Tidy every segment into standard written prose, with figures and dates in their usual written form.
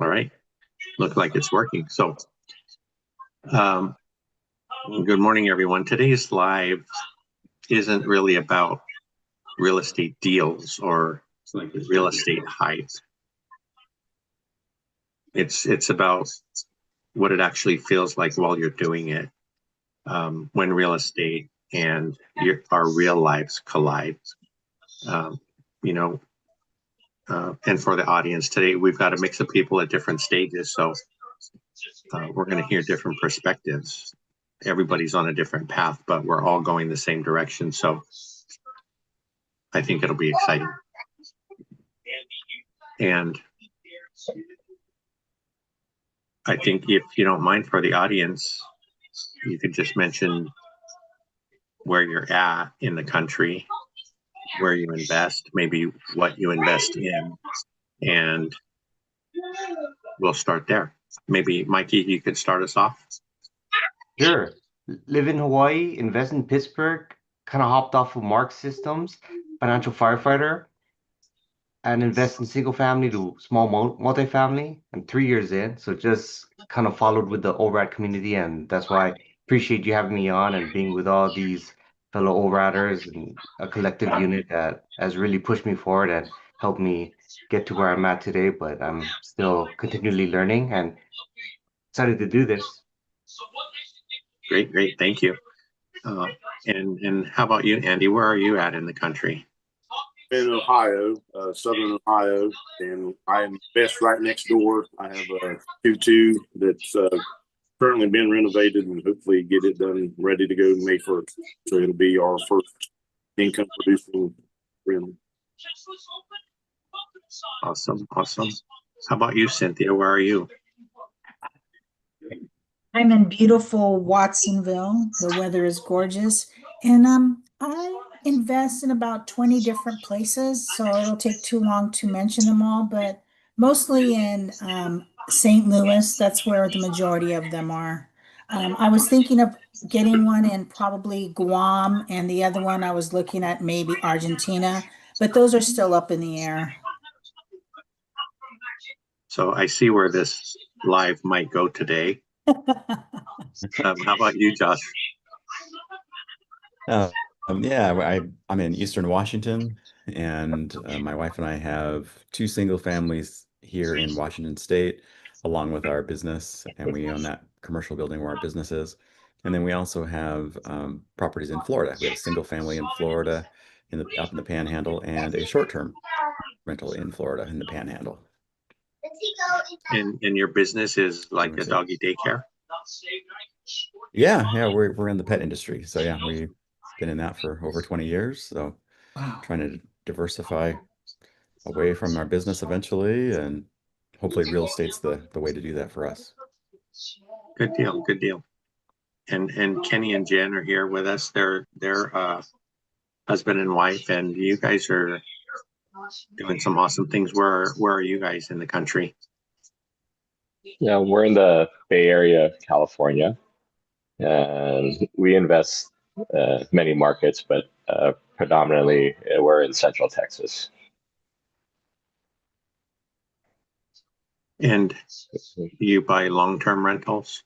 All right. Look like it's working. So, good morning, everyone. Today's live isn't really about real estate deals or like real estate hype. It's about what it actually feels like while you're doing it, when real estate and our real lives collide. You know, and for the audience today, we've got a mix of people at different stages, so we're going to hear different perspectives. Everybody's on a different path, but we're all going the same direction. So I think it'll be exciting. And I think if you don't mind, for the audience, you could just mention where you're at in the country, where you invest, maybe what you invest in, and we'll start there. Maybe, Mikey, you could start us off. Sure. Live in Hawaii, invest in Pittsburgh, kind of hopped off of Mark Systems, financial firefighter, and invest in single family to small multifamily. And 3 years in, so just kind of followed with the ORAD community, and that's why I appreciate you having me on and being with all these fellow ORADers and a collective unit that has really pushed me forward and helped me get to where I'm at today. But I'm still continually learning and excited to do this. Great. Thank you. And how about you, Andy? Where are you at in the country? In Ohio, Southern Ohio, and I invest right next door. I have a 2-2 that's currently been renovated and hopefully get it done ready to go May 1st. So it'll be our first income producing rental. Awesome. How about you, Cynthia? Where are you? I'm in beautiful Watsonville. The weather is gorgeous. And I invest in about 20 different places, so it'll take too long to mention them all, but mostly in St. Louis. That's where the majority of them are. I was thinking of getting one in probably Guam, and the other one I was looking at maybe Argentina, but those are still up in the air. So I see where this live might go today. How about you, Josh? Yeah, I'm in Eastern Washington, and my wife and I have 2 single families here in Washington State, along with our business, and we own that commercial building where our business is. And then we also have properties in Florida. We have a single family in Florida, up in the Panhandle, and a short-term rental in Florida in the Panhandle. And your business is like a doggy daycare? Yeah, we're in the pet industry, so yeah, we've been in that for over 20 years. So Wow. trying to diversify away from our business eventually, and hopefully real estate's the way to do that for us. Good deal. And Kenny and Jen are here with us. They're husband and wife, and you guys are doing some awesome things. Where are you guys in the country? Yeah, we're in the Bay Area of California, and we invest many markets, but predominantly we're in Central Texas. And you buy long-term rentals?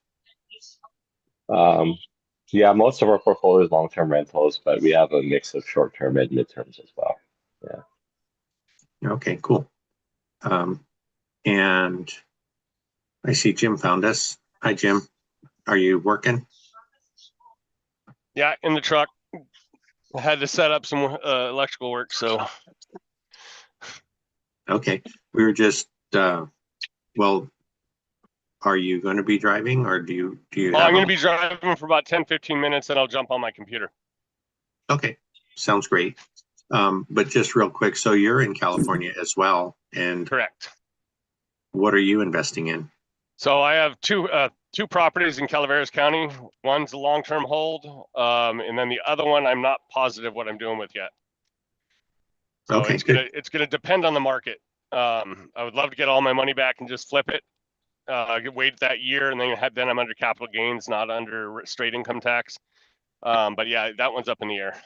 Yeah, most of our portfolio is long-term rentals, but we have a mix of short-term and mid-terms as well. Yeah. Okay, cool. And I see Jim found us. Hi, Jim. Are you working? Yeah, in the truck. I had to set up some electrical work, so. Okay, we were just, well, are you going to be driving, or do you I'm going to be driving for about 10-15 minutes, and I'll jump on my computer. Okay, sounds great. But just real quick, so you're in California as well, and correct. What are you investing in? So I have two properties in Calaveras County. One's a long-term hold, and then the other one I'm not positive what I'm doing with yet. So okay, it's gonna depend on the market. I would love to get all my money back and just flip it. Wait that year, and then I'm under capital gains, not under straight income tax. But yeah, that one's up in the air.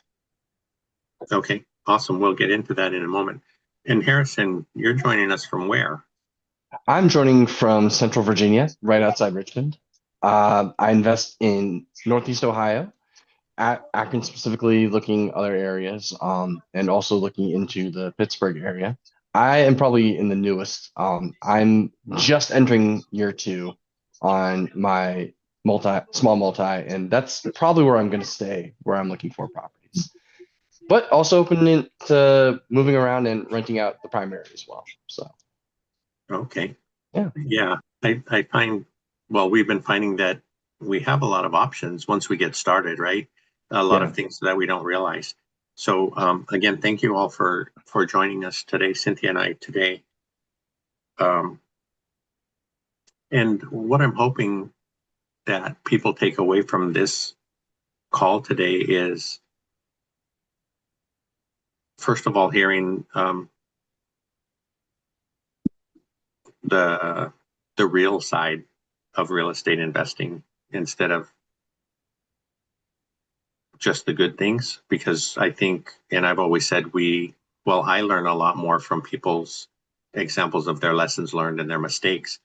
Okay, awesome. We'll get into that in a moment. And Harrison, you're joining us from where? I'm joining from Central Virginia, right outside Richmond. I invest in Northeast Ohio, Akron specifically, looking other areas, and also looking into the Pittsburgh area. I am probably in the newest. I'm just entering year two on my small multi, and that's probably where I'm going to stay, where I'm looking for properties. But also open to moving around and renting out the primary as well. So, Okay. yeah. Yeah. I find, well, we've been finding that we have a lot of options once we get started, right? A lot Yeah. of things that we don't realize. So again, thank you all for joining us today, Cynthia and I today. And what I'm hoping that people take away from this call today is, first of all, hearing the real side of real estate investing instead of just the good things, because I think, and I've always said I learn a lot more from people's examples of their lessons learned and their mistakes.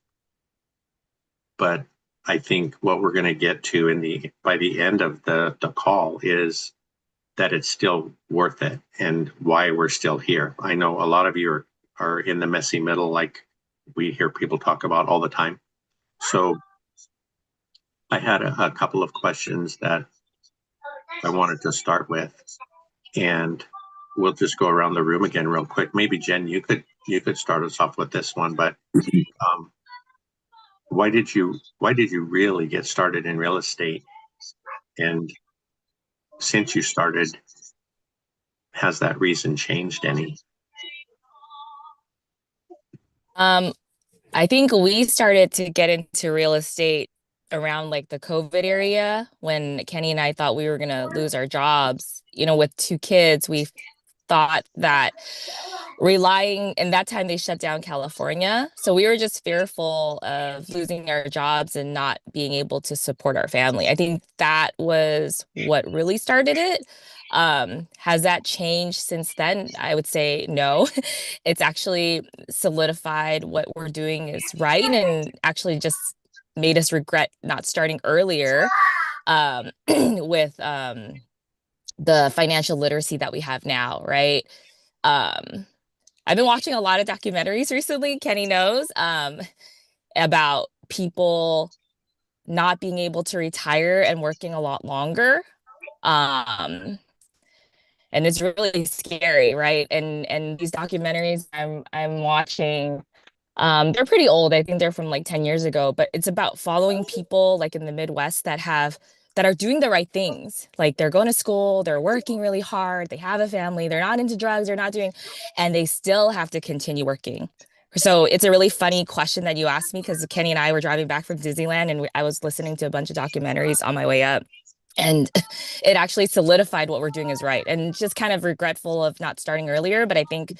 But I think what we're going to get to by the end of the call is that it's still worth it and why we're still here. I know a lot of you are in the messy middle, like we hear people talk about all the time. So I had a couple of questions that I wanted to start with, and we'll just go around the room again real quick. Maybe Jen, you could start us off with this one, but why did you really get started in real estate? And since you started, has that reason changed any? I think we started to get into real estate around like the COVID area when Kenny and I thought we were gonna lose our jobs. You know, with two kids, we thought that relying, and that time they shut down California. So we were just fearful of losing our jobs and not being able to support our family. I think that was what really started it. Has that changed since then? I would say no. It's actually solidified what we're doing is right and actually just made us regret not starting earlier with the financial literacy that we have now, right? I've been watching a lot of documentaries recently, Kenny knows, about people not being able to retire and working a lot longer. Um, and it's really scary, right? And these documentaries I'm watching, they're pretty old. I think they're from like 10 years ago, but it's about following people like in the Midwest that are doing the right things. Like they're going to school, they're working really hard, they have a family, they're not into drugs, they're not doing, and they still have to continue working. So it's a really funny question that you asked me because Kenny and I were driving back from Disneyland and I was listening to a bunch of documentaries on my way up. And it actually solidified what we're doing is right. And just kind of regretful of not starting earlier. But I think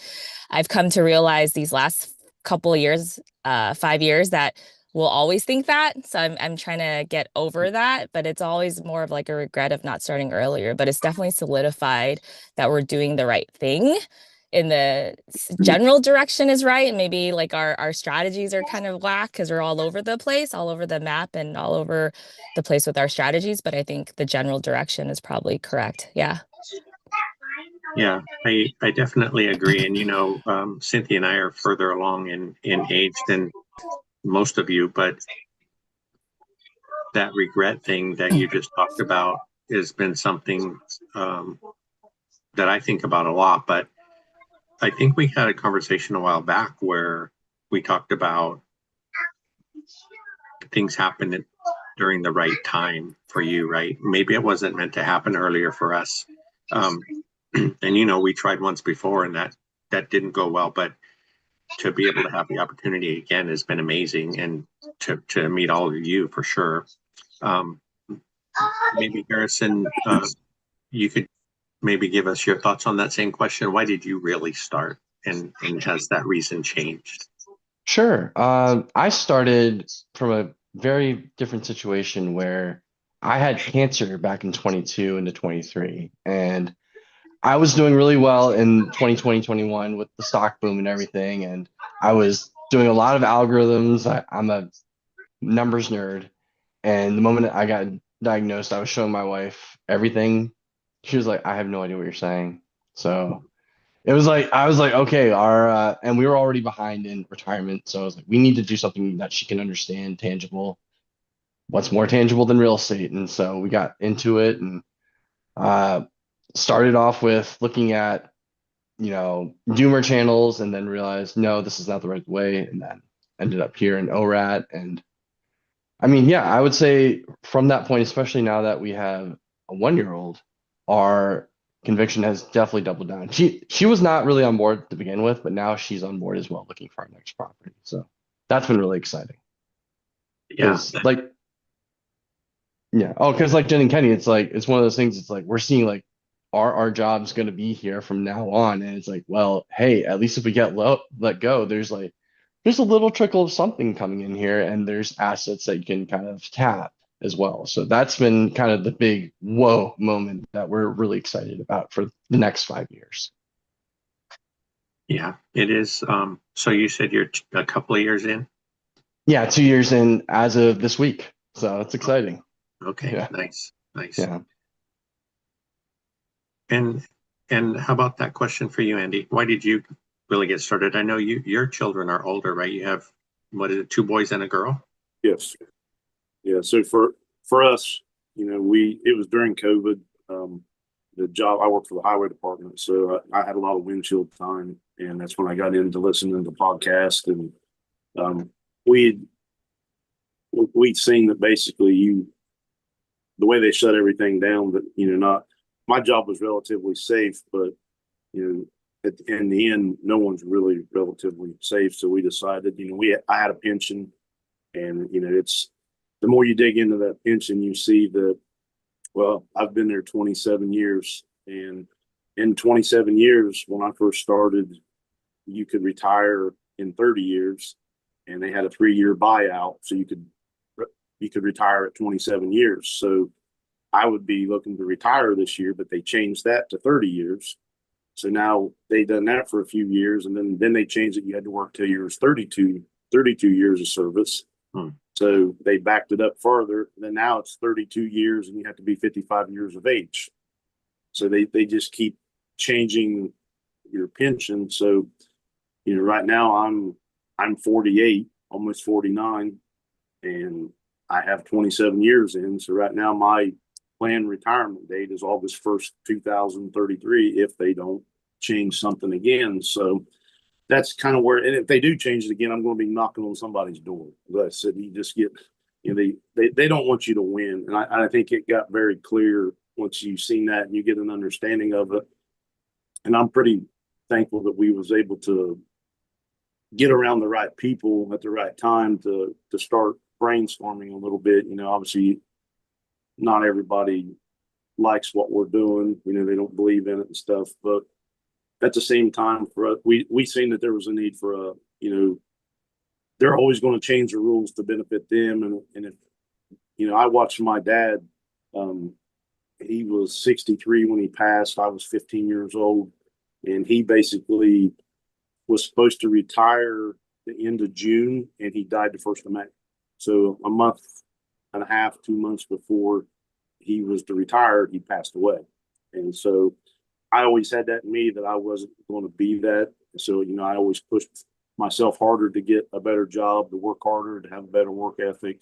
I've come to realize these last couple of years, 5 years, that we'll always think that. So I'm trying to get over that. But it's always more of like a regret of not starting earlier. But it's definitely solidified that we're doing the right thing in the general direction is right. And maybe like our strategies are kind of whack because we're all over the place, all over the map and all over the place with our strategies. But I think the general direction is probably correct. Yeah. Yeah, I definitely agree. And, Cynthia and I are further along in age than most of you, but that regret thing that you just talked about has been something that I think about a lot. But I think we had a conversation a while back where we talked about things happened during the right time for you, right? Maybe it wasn't meant to happen earlier for us. And we tried once before and that didn't go well, but to be able to have the opportunity again has been amazing, and to meet all of you for sure. Maybe Harrison, you could maybe give us your thoughts on that same question. Why did you really start, and has that reason changed? Sure. I started from a very different situation where I had cancer back in 22 into 23, and I was doing really well in 2020, 21 with the stock boom and everything. And I was doing a lot of algorithms. I'm a numbers nerd. And the moment I got diagnosed, I was showing my wife everything. She was like, I have no idea what you're saying. So it was like, I was like, okay, and we were already behind in retirement. So I was like, we need to do something that she can understand, tangible. What's more tangible than real estate? And so we got into it and uh, started off with looking at, Doomer channels and then realized, no, this is not the right way. And then ended up here in ORAT. And I mean, yeah, I would say from that point, especially now that we have a 1-year-old, our conviction has definitely doubled down. She was not really on board to begin with, but now she's on board as well, looking for our next property. So that's been really exciting. Yeah. Because because like Jen and Kenny, it's like it's one of those things. It's like we're seeing like are our jobs going to be here from now on, and it's like, well, hey, at least if we get let go, there's a little trickle of something coming in here, and there's assets that you can kind of tap as well. So that's been kind of the big whoa moment that we're really excited about for the next 5 years. Yeah, it is. So you said you're a couple of years in? Yeah, 2 years in as of this week. So it's exciting. Okay, Yeah. nice. Yeah. And how about that question for you, Andy? Why did you really get started? I know your children are older, right? You have, what is it, 2 boys and a girl? Yes. Yeah. So for us, it was during COVID. The job I worked for the highway department, so I had a lot of windshield time, and that's when I got into listening to podcasts. And we'd seen that basically the way they shut everything down, that not my job was relatively safe, but in the end, no one's really relatively safe. So we decided, I had a pension, and it's the more you dig into that pension, you see that, well, I've been there 27 years, and in 27 years, when I first started, you could retire in 30 years, and they had a 3-year buyout, so you could retire at 27 years. So I would be looking to retire this year, but they changed that to 30 years. So now they done that for a few years, and then they changed it. You had to work till you was 32 years of service. So they backed it up further. And then now it's 32 years, and you have to be 55 years of age. So they just keep changing your pension. So right now I'm 48, almost 49, and I have 27 years in. So right now my planned retirement date is August 1st, 2033, if they don't change something again. So that's kind of where, and if they do change it again, I'm going to be knocking on somebody's door. As I said, you just get, they don't want you to win. And I think it got very clear once you've seen that and you get an understanding of it. And I'm pretty thankful that we was able to get around the right people at the right time to start brainstorming a little bit. Obviously not everybody likes what we're doing. They don't believe in it and stuff, but at the same time, for us, we seen that there was a need for they're always going to change the rules to benefit them. And if, I watched my dad, he was 63 when he passed. I was 15 years old, and he basically was supposed to retire the end of June, and he died the 1st of May. So a month and a half, 2 months before he was to retire, he passed away. And so I always had that in me that I wasn't going to be that. So, I always pushed myself harder to get a better job, to work harder, to have a better work ethic.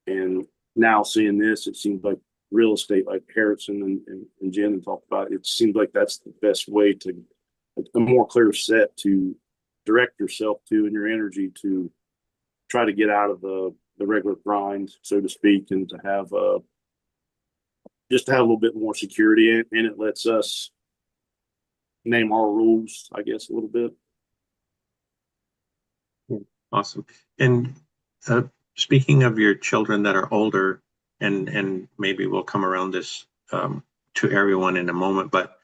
And now seeing this, it seems like real estate, like Harrison and Jen talked about, it seems like that's the best way to, a more clear set to direct yourself to, and your energy to try to get out of the regular grind, so to speak, and to have just to have a little bit more security, and it lets us name our rules, I guess, a little bit. Awesome. And speaking of your children that are older, and maybe we'll come around this to everyone in a moment, but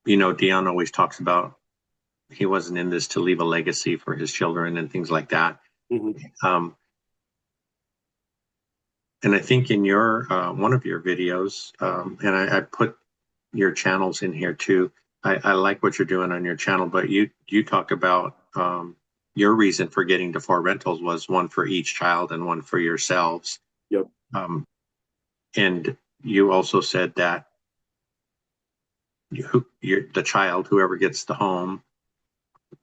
Dion always talks about he wasn't in this to leave a legacy for his children and things like that. And I think in your one of your videos, and I put your channels in here too. I like what you're doing on your channel, but you talk about your reason for getting to 4 rentals was one for each child and one for yourselves. Yep. And you also said that the child, whoever gets the home,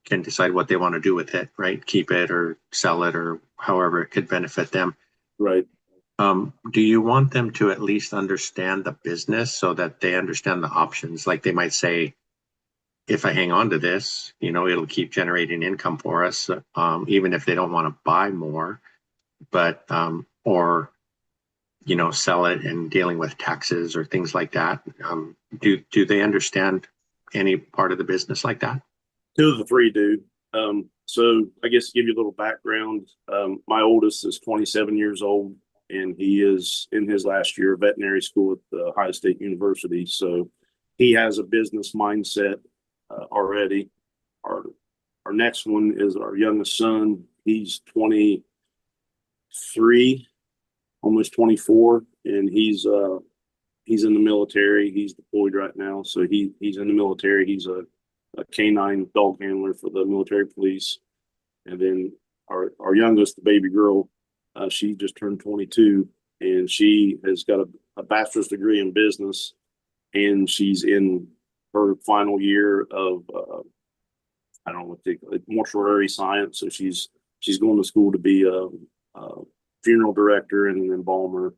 can decide what they want to do with it, right? Keep it or sell it or however it could benefit them. Right. Do you want them to at least understand the business so that they understand the options? Like they might say, if I hang on to this, it'll keep generating income for us, even if they don't want to buy more, but, or, sell it and dealing with taxes or things like that. Do they understand any part of the business like that? 2 of the 3 do. So I guess to give you a little background, my oldest is 27 years old, and he is in his last year of veterinary school at the Ohio State University. So he has a business mindset already. Our next one is our youngest son. He's 23, almost 24, and he's in the military. He's deployed right now, so he's in the military. He's a canine dog handler for the military police. And then our youngest, the baby girl, she just turned 22, and she has got a bachelor's degree in business, and she's in her final year of I don't know what they call it, mortuary science. So she's going to school to be a funeral director and an embalmer,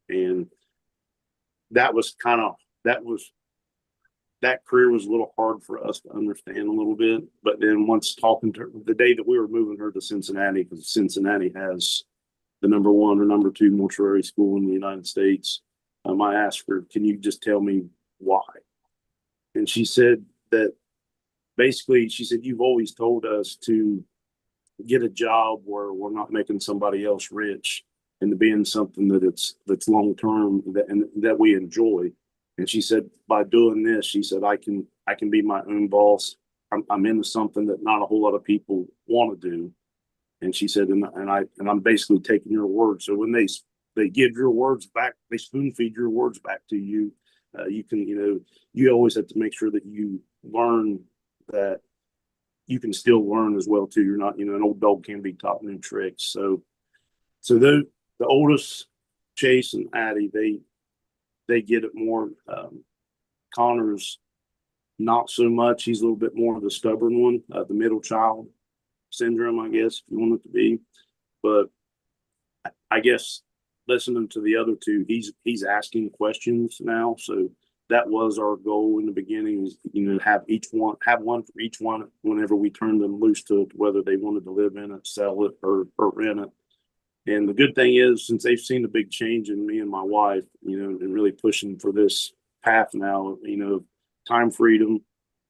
and that career was a little hard for us to understand a little bit. But then once talking to her, the day that we were moving her to Cincinnati, because Cincinnati has the number 1 or number 2 mortuary school in the United States, I asked her, can you just tell me why? And she said that basically, she said, you've always told us to get a job where we're not making somebody else rich, and to be in something that's long term and that we enjoy. And she said, by doing this, she said, I can be my own boss. I'm into something that not a whole lot of people want to do. And she said, and I'm basically taking your words. So when they give your words back, they spoon feed your words back to you. You can, you always have to make sure that you learn that you can still learn as well too. You're not, an old dog can't be taught new tricks. So the oldest, Chase and Addie, they get it more. Connor's not so much. He's a little bit more of the stubborn one, the middle child syndrome, I guess, if you want it to be. But I guess listening to the other 2, he's asking questions now. So that was our goal in the beginning, is have one for each one whenever we turned them loose to whether they wanted to live in it, sell it, or rent it. And the good thing is, since they've seen a big change in me and my wife, and really pushing for this path now, time freedom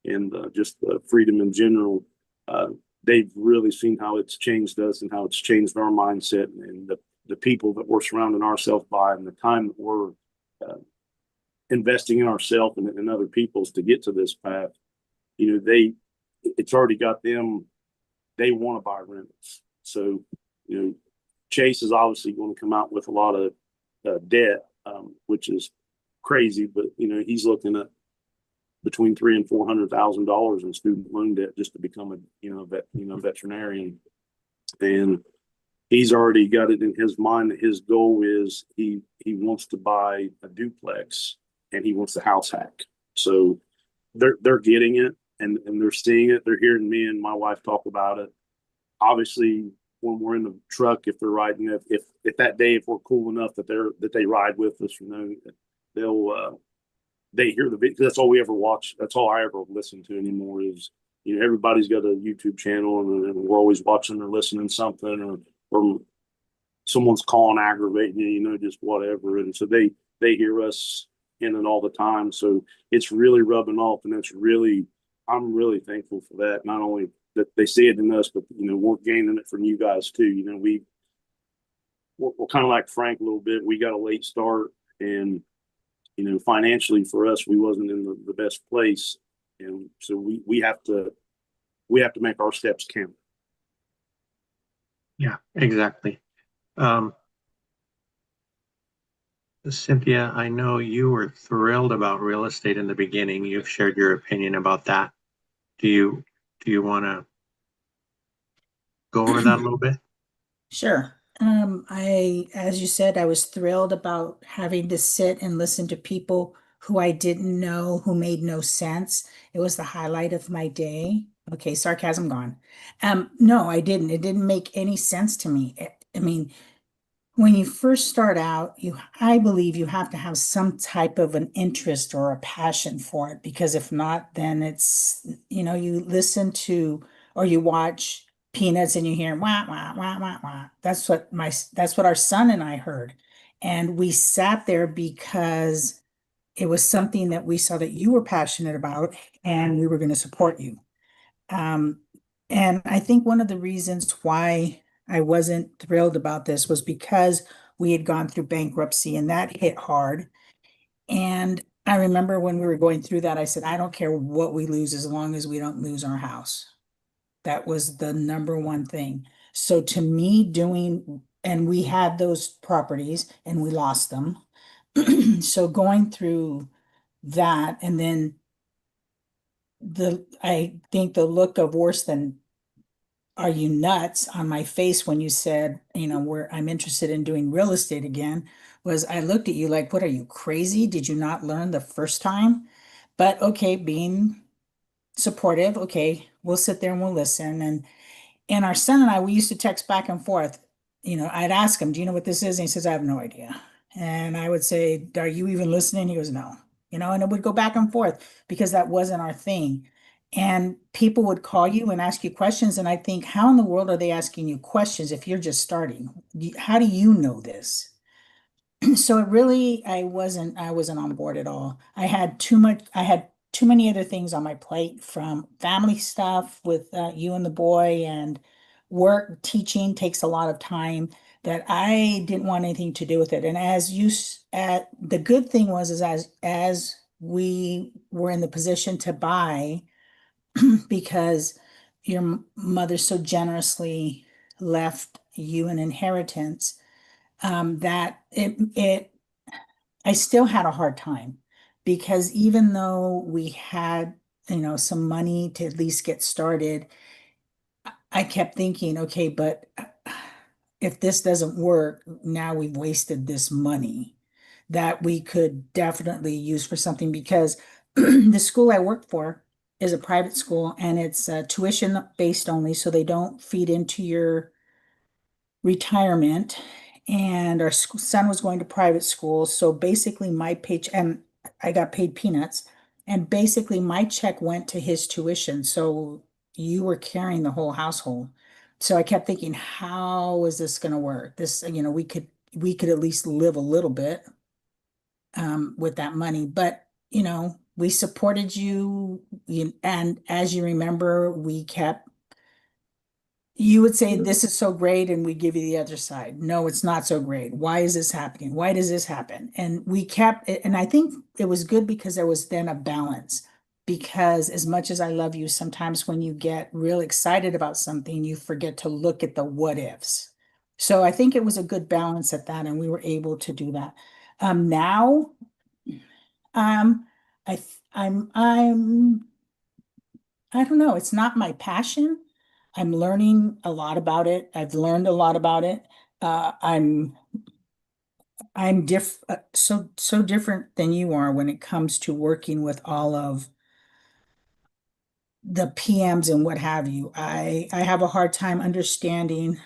and just freedom in general, they've really seen how it's changed us and how it's changed our mindset, and the people that we're surrounding ourselves by, and the time that we're investing in ourselves and other people's to get to this path. It's already got them. They want to buy rentals. So, Chase is obviously going to come out with a lot of debt, which is crazy. But he's looking at between $300,000 and $400,000 in student loan debt just to become a veterinarian. And he's already got it in his mind that his goal is he wants to buy a duplex, and he wants to house hack. So they're getting it, and they're seeing it. They're hearing me and my wife talk about it. Obviously, when we're in the truck, if they're riding, if that day, if we're cool enough that they ride with us, they hear the video. That's all we ever watch. That's all I ever listen to anymore is, everybody's got a YouTube channel, and we're always watching or listening to something, or someone's calling, aggravating you, just whatever. And so they hear us in it all the time. So it's really rubbing off, and I'm really thankful for that. Not only that they see it in us, but we're gaining it from you guys too. We're kind of like Frank a little bit. We got a late start, and financially for us, we wasn't in the best place, and so we have to make our steps count. Yeah, exactly. Cynthia, I know you were thrilled about real estate in the beginning. You've shared your opinion about that. Do you want to go over that a little bit? Sure. As you said, I was thrilled about having to sit and listen to people who I didn't know, who made no sense. It was the highlight of my day. Okay, sarcasm gone. No, I didn't. It didn't make any sense to me. I mean, when you first start out, I believe you have to have some type of an interest or a passion for it, because if not, then it's, you listen to or you watch Peanuts and you hear wah wah wah wah wah. That's what our son and I heard. And we sat there because it was something that we saw that you were passionate about and we were going to support you. Um, and I think one of the reasons why I wasn't thrilled about this was because we had gone through bankruptcy and that hit hard. And I remember when we were going through that, I said, I don't care what we lose as long as we don't lose our house. That was the number one thing. So to me, and we had those properties and we lost them. So going through that, and then I think the look of worse than are you nuts on my face when you said, where I'm interested in doing real estate again, was I looked at you like, what are you crazy? Did you not learn the first time? But okay, being supportive, okay, we'll sit there and we'll listen. And our son and I, we used to text back and forth. I'd ask him, do you know what this is? And he says, I have no idea. And I would say, are you even listening? He goes, no. And it would go back and forth because that wasn't our thing. And people would call you and ask you questions. And I think, how in the world are they asking you questions if you're just starting? How do you know this? So it really, I wasn't on board at all. I had too many other things on my plate, from family stuff with you and the boy, and work. Teaching takes a lot of time, that I didn't want anything to do with it. And the good thing was, is as we were in the position to buy, because your mother so generously left you an inheritance, that I still had a hard time, because even though we had, some money to at least get started, I kept thinking, okay, but if this doesn't work, now we've wasted this money that we could definitely use for something, because the school I work for is a private school and it's tuition based only, so they don't feed into your retirement. And our son was going to private school, so basically my paycheck, and I got paid peanuts, and basically my check went to his tuition, so you were carrying the whole household. So I kept thinking, how is this going to work? This, we could at least live a little bit with that money. But we supported you, and as you remember, you would say, this is so great, and we give you the other side. No, it's not so great. Why is this happening? Why does this happen? And we kept it, and I think it was good because there was then a balance. Because as much as I love you, sometimes when you get real excited about something, you forget to look at the what ifs. So I think it was a good balance at that, and we were able to do that. Now, um, I don't know. It's not my passion. I'm learning a lot about it. I've learned a lot about it. Uh, I'm so different than you are when it comes to working with all of the PMs and what have you. I have a hard time understanding.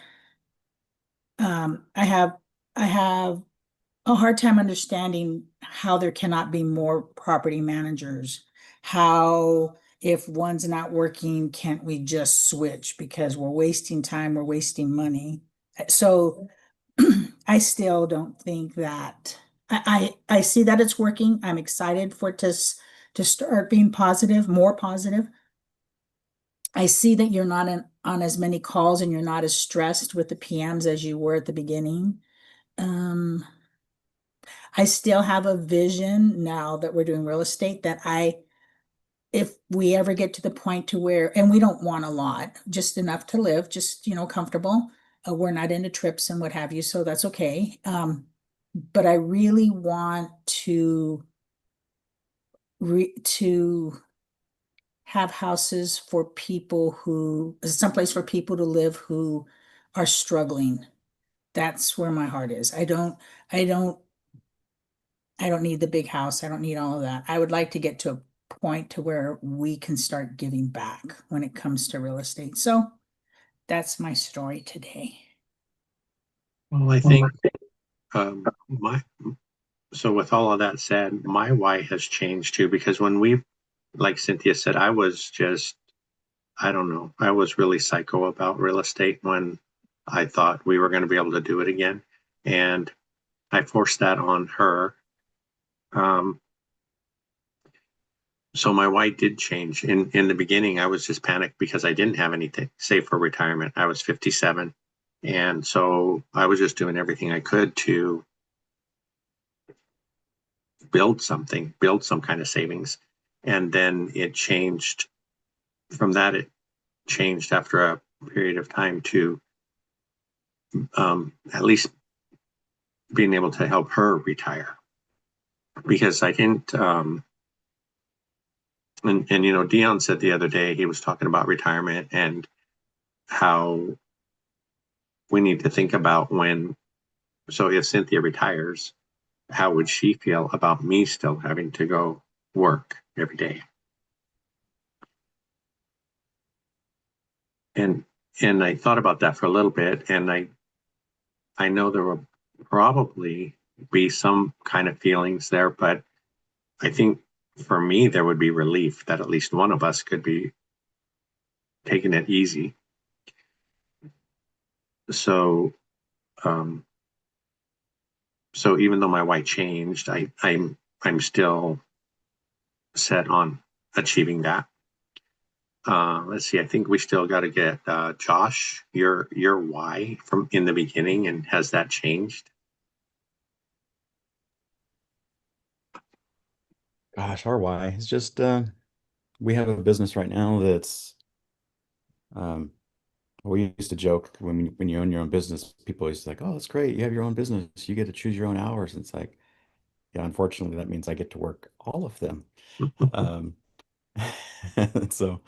I have a hard time understanding how there cannot be more property managers. How, if one's not working, can't we just switch, because we're wasting time, we're wasting money. So I still don't think that I see that it's working. I'm excited for it to start being positive, more positive. I see that you're not on as many calls and you're not as stressed with the PMs as you were at the beginning. Um, I still have a vision now that we're doing real estate, that if we ever get to the point to where, and we don't want a lot, just enough to live, just, comfortable. We're not into trips and what have you, so that's okay. but I really want to have houses for people who, someplace for people to live who are struggling. That's where my heart is. I don't, I don't need the big house. I don't need all of that. I would like to get to a point to where we can start giving back when it comes to real estate. So that's my story today. Well, I think my so with all of that said, my why has changed too, because when we, like Cynthia said, I was just, I don't know, I was really psycho about real estate when I thought we were going to be able to do it again. And I forced that on her. Um, so my why did change. In the beginning, I was just panicked because I didn't have anything saved for retirement. I was 57. And so I was just doing everything I could to build something, build some kind of savings. And then it changed from that. It changed after a period of time to at least being able to help her retire because I didn't. And you know, Dion said the other day he was talking about retirement and how we need to think about when. So if Cynthia retires, how would she feel about me still having to go work every day? And and I thought about that for a little bit, and I know there will probably be some kind of feelings there, but I think for me there would be relief that at least one of us could be taking it easy. So um so even though my why changed, I'm still set on achieving that. Let's see, I think we still got to get Josh, your why from in the beginning, and has that changed? Gosh, our why is just we have a business right now that's um we used to joke when you own your own business, people always like, oh, that's great. You have your own business. You get to choose your own hours. And it's like, yeah, unfortunately, that means I get to work all of them. Um, so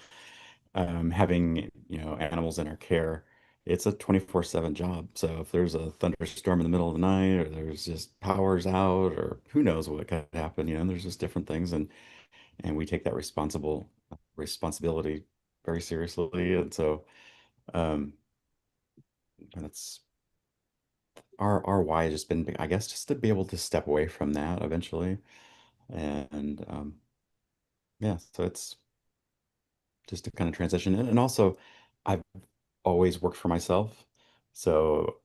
having, animals in our care, it's a 24/7 job. So if there's a thunderstorm in the middle of the night or there's just powers out or who knows what could happen, there's just different things. And we take that responsibility very seriously. And so um, that's our why has just been, I guess, just to be able to step away from that eventually. And yeah, so it's just to kind of transition. And also, I've always worked for myself. So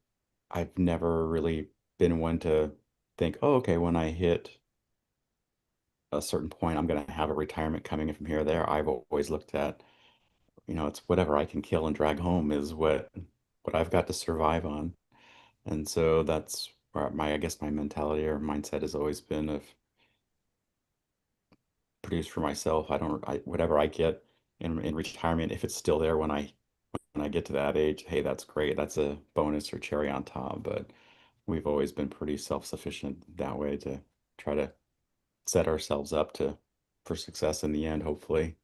I've never really been one to think, oh, okay, when I hit a certain point, I'm going to have a retirement coming in from here or there. I've always looked at, it's whatever I can kill and drag home is what I've got to survive on. And so that's where I guess my mentality or mindset has always been of produce for myself. Whatever I get in retirement, if it's still there when I get to that age, hey, that's great. That's a bonus or cherry on top. But we've always been pretty self-sufficient that way to try to set ourselves up to for success in the end, hopefully.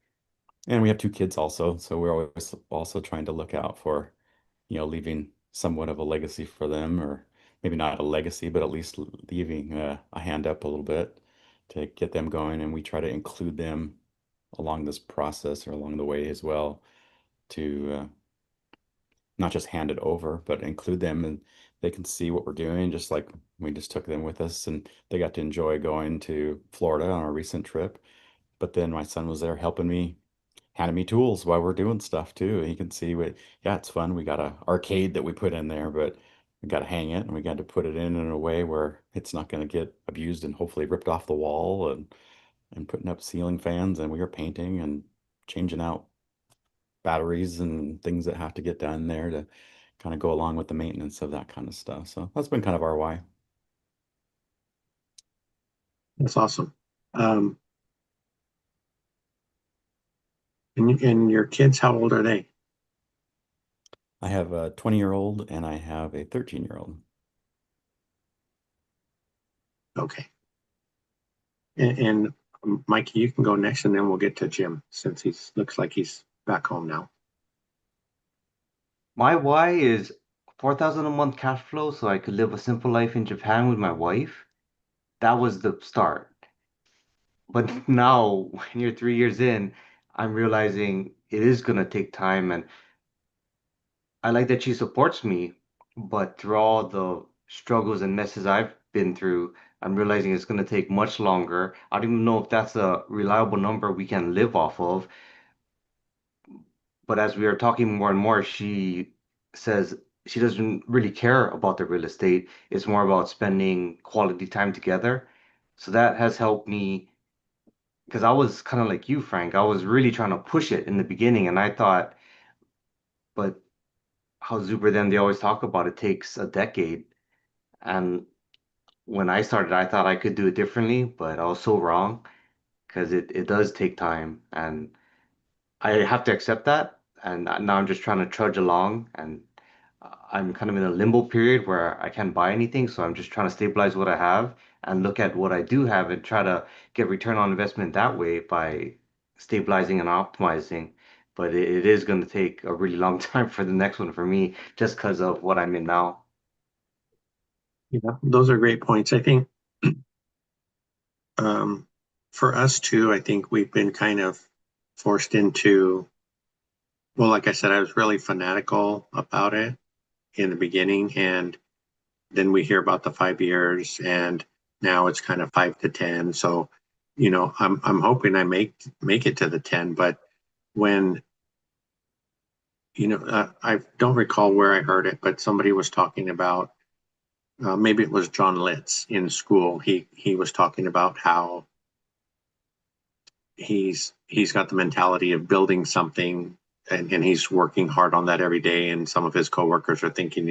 And we have two kids also, so we're always also trying to look out for, leaving somewhat of a legacy for them, or maybe not a legacy, but at least leaving a hand up a little bit to get them going. And we try to include them along this process or along the way as well to not just hand it over, but include them and they can see what we're doing, just like we just took them with us and they got to enjoy going to Florida on our recent trip. But then my son was there helping me, handing me tools while we're doing stuff too. He can see what, yeah, it's fun. We got a arcade that we put in there, but we got to hang it and we got to put it in a way where it's not going to get abused and hopefully ripped off the wall and putting up ceiling fans and we were painting and changing out batteries and things that have to get done there to kind of go along with the maintenance of that kind of stuff. So that's been kind of our why. That's awesome. Um, and your kids, how old are they? I have a 20-year-old and I have a 13-year-old. Okay. And Mikey, you can go next, and then we'll get to Jim since looks like he's back home now. My why is 4,000 a month cash flow so I could live a simple life in Japan with my wife. That was the start. But now, when you're 3 years in, I'm realizing it is gonna take time, and I like that she supports me, but through all the struggles and messes I've been through, I'm realizing it's gonna take much longer. I don't even know if that's a reliable number we can live off of. But as we are talking more and more, she says she doesn't really care about the real estate. It's more about spending quality time together. So that has helped me because I was kind of like you, Frank. I was really trying to push it in the beginning, and I thought, but how Zuber then they always talk about it takes a decade. And when I started, I thought I could do it differently, but I was so wrong because it does take time, and I have to accept that. And now I'm just trying to trudge along, and I'm kind of in a limbo period where I can't buy anything, so I'm just trying to stabilize what I have and look at what I do have and try to get return on investment that way by stabilizing and optimizing. But it is going to take a really long time for the next one for me just because of what I'm in now. Yeah, those are great points. I think um, for us too, I think we've been kind of forced into, well, like I said, I was really fanatical about it in the beginning, and then we hear about the 5 years, and now it's kind of 5 to 10. So, I'm hoping I make it to the 10, but when I don't recall where I heard it, but somebody was talking about maybe it was John Litz in school. He was talking about how he's got the mentality of building something, and he's working hard on that every day. And some of his coworkers are thinking,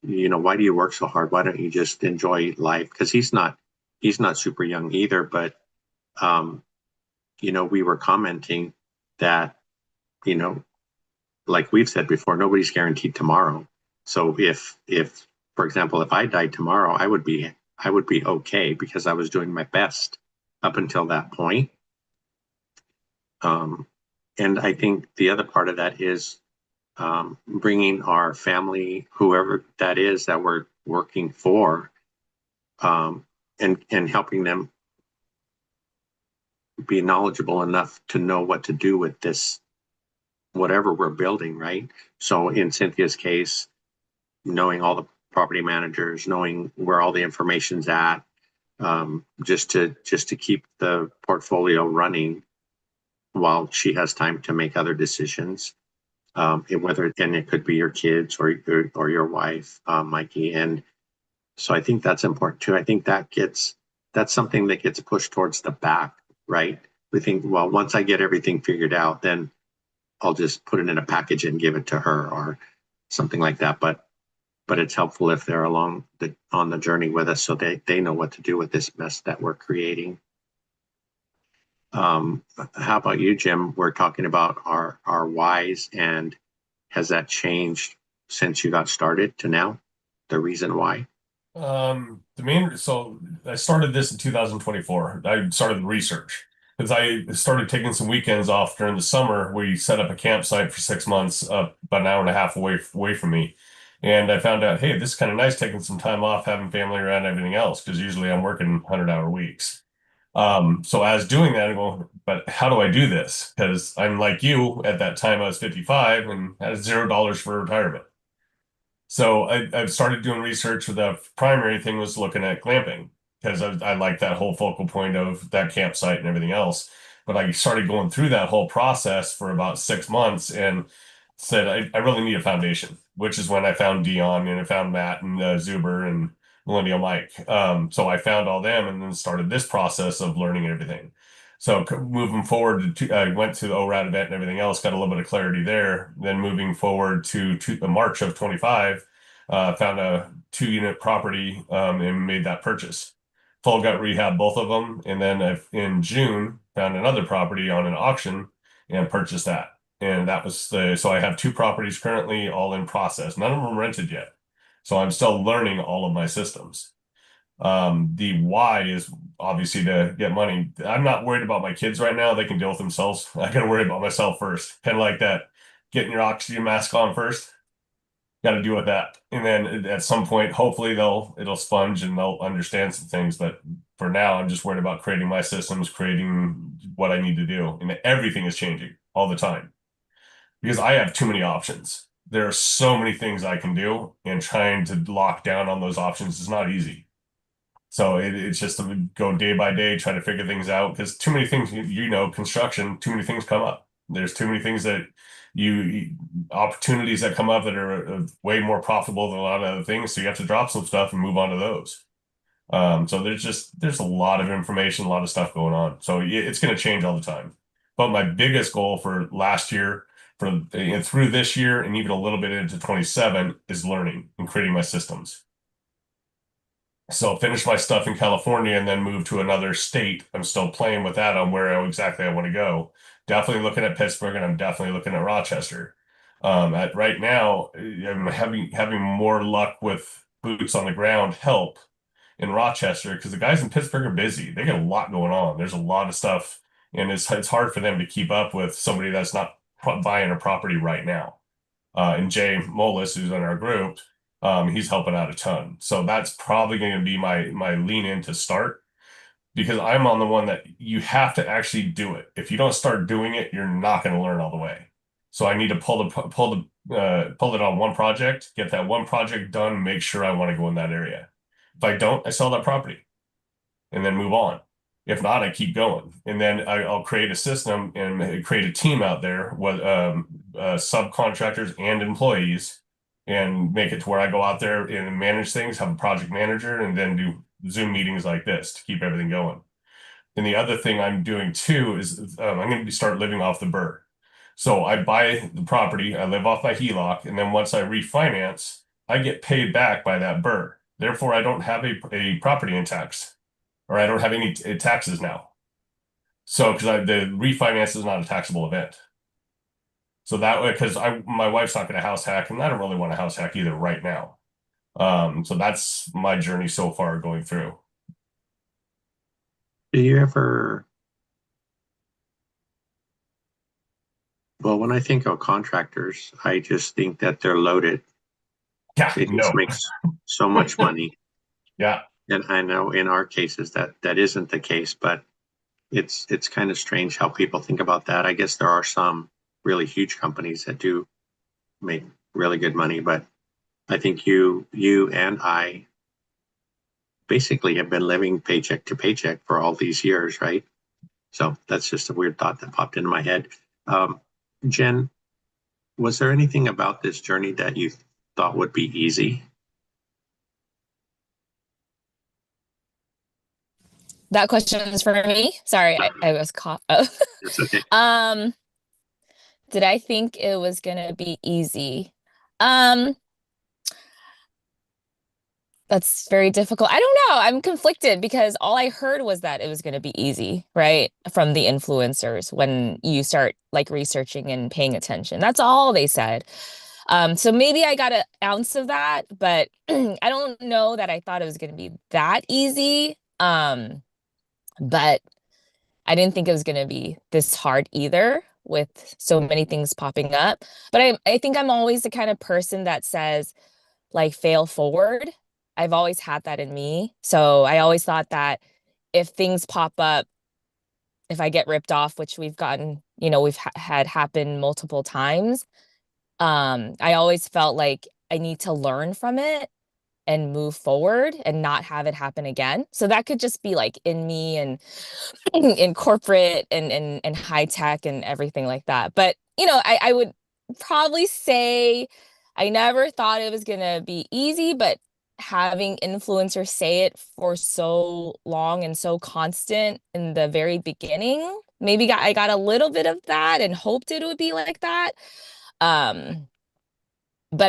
why do you work so hard? Why don't you just enjoy life? Because he's not super young either, but um, we were commenting that you know like we've said before, nobody's guaranteed tomorrow. So if for example, if I died tomorrow, I would be okay because I was doing my best up until that point. Um, and I think the other part of that is bringing our family, whoever that is that we're working for, um, and helping them be knowledgeable enough to know what to do with this, whatever we're building, right? So in Cynthia's case, knowing all the property managers, knowing where all the information's at, just to keep the portfolio running while she has time to make other decisions. And it could be your kids or your wife, Mikey. And so I think that's important too. I think that's something that gets pushed towards the back, right? We think, well, once I get everything figured out, then I'll just put it in a package and give it to her or something like that. But it's helpful if they're on the journey with us so they know what to do with this mess that we're creating. How about you, Jim? We're talking about our whys, and has that changed since you got started to now? The reason why? So I started this in 2024. I started the research because I started taking some weekends off during the summer. We set up a campsite for 6 months, about an hour and a half away from me. And I found out, hey, this is kind of nice taking some time off, having family around and everything else, because usually I'm working 100-hour weeks. So as doing that, I go, but how do I do this? Because I'm like you, at that time I was 55 and had $0 for retirement. So I've started doing research. The primary thing was looking at glamping because I like that whole focal point of that campsite and everything else. But I started going through that whole process for about 6 months and said, I really need a foundation, which is when I found Dion and I found Matt and Zuber and Millennial Mike. So I found all them and then started this process of learning everything. So moving forward, I went to the ORAD event and everything else, got a little bit of clarity there. Then moving forward to March of 25, found a 2-unit property and made that purchase. Full gut rehab, both of them. And then in June, found another property on an auction and purchased that. And that was so I have 2 properties currently all in process. None of them rented yet. So I'm still learning all of my systems. The why is obviously to get money. I'm not worried about my kids right now. They can deal with themselves. I got to worry about myself first. Kind of like that, getting your oxygen mask on first. Got to deal with that. And then at some point, hopefully it'll sponge and they'll understand some things. But for now, I'm just worried about creating my systems, creating what I need to do. And everything is changing all the time because I have too many options. There are so many things I can do, and trying to lock down on those options is not easy. So it's just to go day by day, try to figure things out because too many things, construction, too many things come up. There's too many things that opportunities that come up that are way more profitable than a lot of other things. So you have to drop some stuff and move on to those. So there's a lot of information, a lot of stuff going on. So it's going to change all the time. But my biggest goal for last year, and through this year, and even a little bit into 27 is learning and creating my systems. So finish my stuff in California and then move to another state. I'm still playing with that on where exactly I want to go. Definitely looking at Pittsburgh, and I'm definitely looking at Rochester. At right now, I'm having more luck with boots on the ground help in Rochester because the guys in Pittsburgh are busy. They got a lot going on. There's a lot of stuff, and it's hard for them to keep up with somebody that's not buying a property right now. And Jay Molis, who's in our group, he's helping out a ton. So that's probably going to be my lean in to start because I'm on the one that you have to actually do it. If you don't start doing it, you're not going to learn all the way. So I need to pull it on one project, get that one project done, make sure I want to go in that area. If I don't, I sell that property and then move on. If not, I keep going, and then I'll create a system and create a team out there with subcontractors and employees, and make it to where I go out there and manage things, have a project manager, and then do Zoom meetings like this to keep everything going. And the other thing I'm doing too is I'm going to start living off the BRRRR. So I buy the property, I live off my HELOC, and then once I refinance, I get paid back by that BRRRR. Therefore, I don't have a property in tax, or I don't have any taxes now. So because the refinance is not a taxable event. So that way, because my wife's not going to house hack, and I don't really want to house hack either right now. So that's my journey so far going through. Do you ever, well, when I think of contractors, I just think that they're loaded. Yeah, They just make so much money. Yeah. And I know in our cases that isn't the case, but it's kind of strange how people think about that. I guess there are some really huge companies that do make really good money, but I think you and I basically have been living paycheck to paycheck for all these years, right? So that's just a weird thought that popped into my head. Jen, was there anything about this journey that you thought would be easy? That question is for me. Sorry, I was caught. Oh. It's okay. Did I think it was gonna be easy? Um, that's very difficult. I don't know. I'm conflicted because all I heard was that it was gonna be easy, right? From the influencers when you start like researching and paying attention. That's all they said. So maybe I got an ounce of that, but I don't know that I thought it was gonna be that easy. But I didn't think it was going to be this hard either with so many things popping up. But I think I'm always the kind of person that says, like, fail forward. I've always had that in me. So I always thought that if things pop up, if I get ripped off, which we've gotten, we've had happen multiple times, I always felt like I need to learn from it and move forward and not have it happen again. So that could just be like in me and in corporate and high tech and everything like that. But, I would probably say I never thought it was going to be easy, but having influencers say it for so long and so constant in the very beginning, maybe I got a little bit of that and hoped it would be like that. But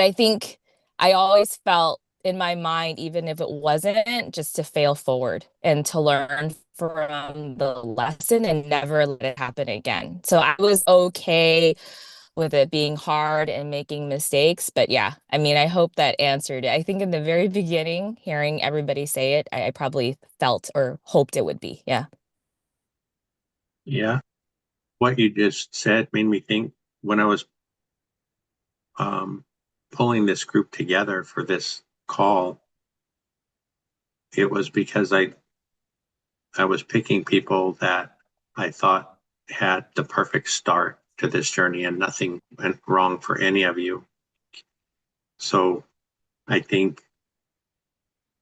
I think I always felt in my mind, even if it wasn't, just to fail forward and to learn from the lesson and never let it happen again. So I was okay with it being hard and making mistakes. But yeah, I mean, I hope that answered it. I think in the very beginning, hearing everybody say it, I probably felt or hoped it would be. Yeah. Yeah. What you just said made me think when I was pulling this group together for this call, it was because I was picking people that I thought had the perfect start to this journey and nothing went wrong for any of you. So I think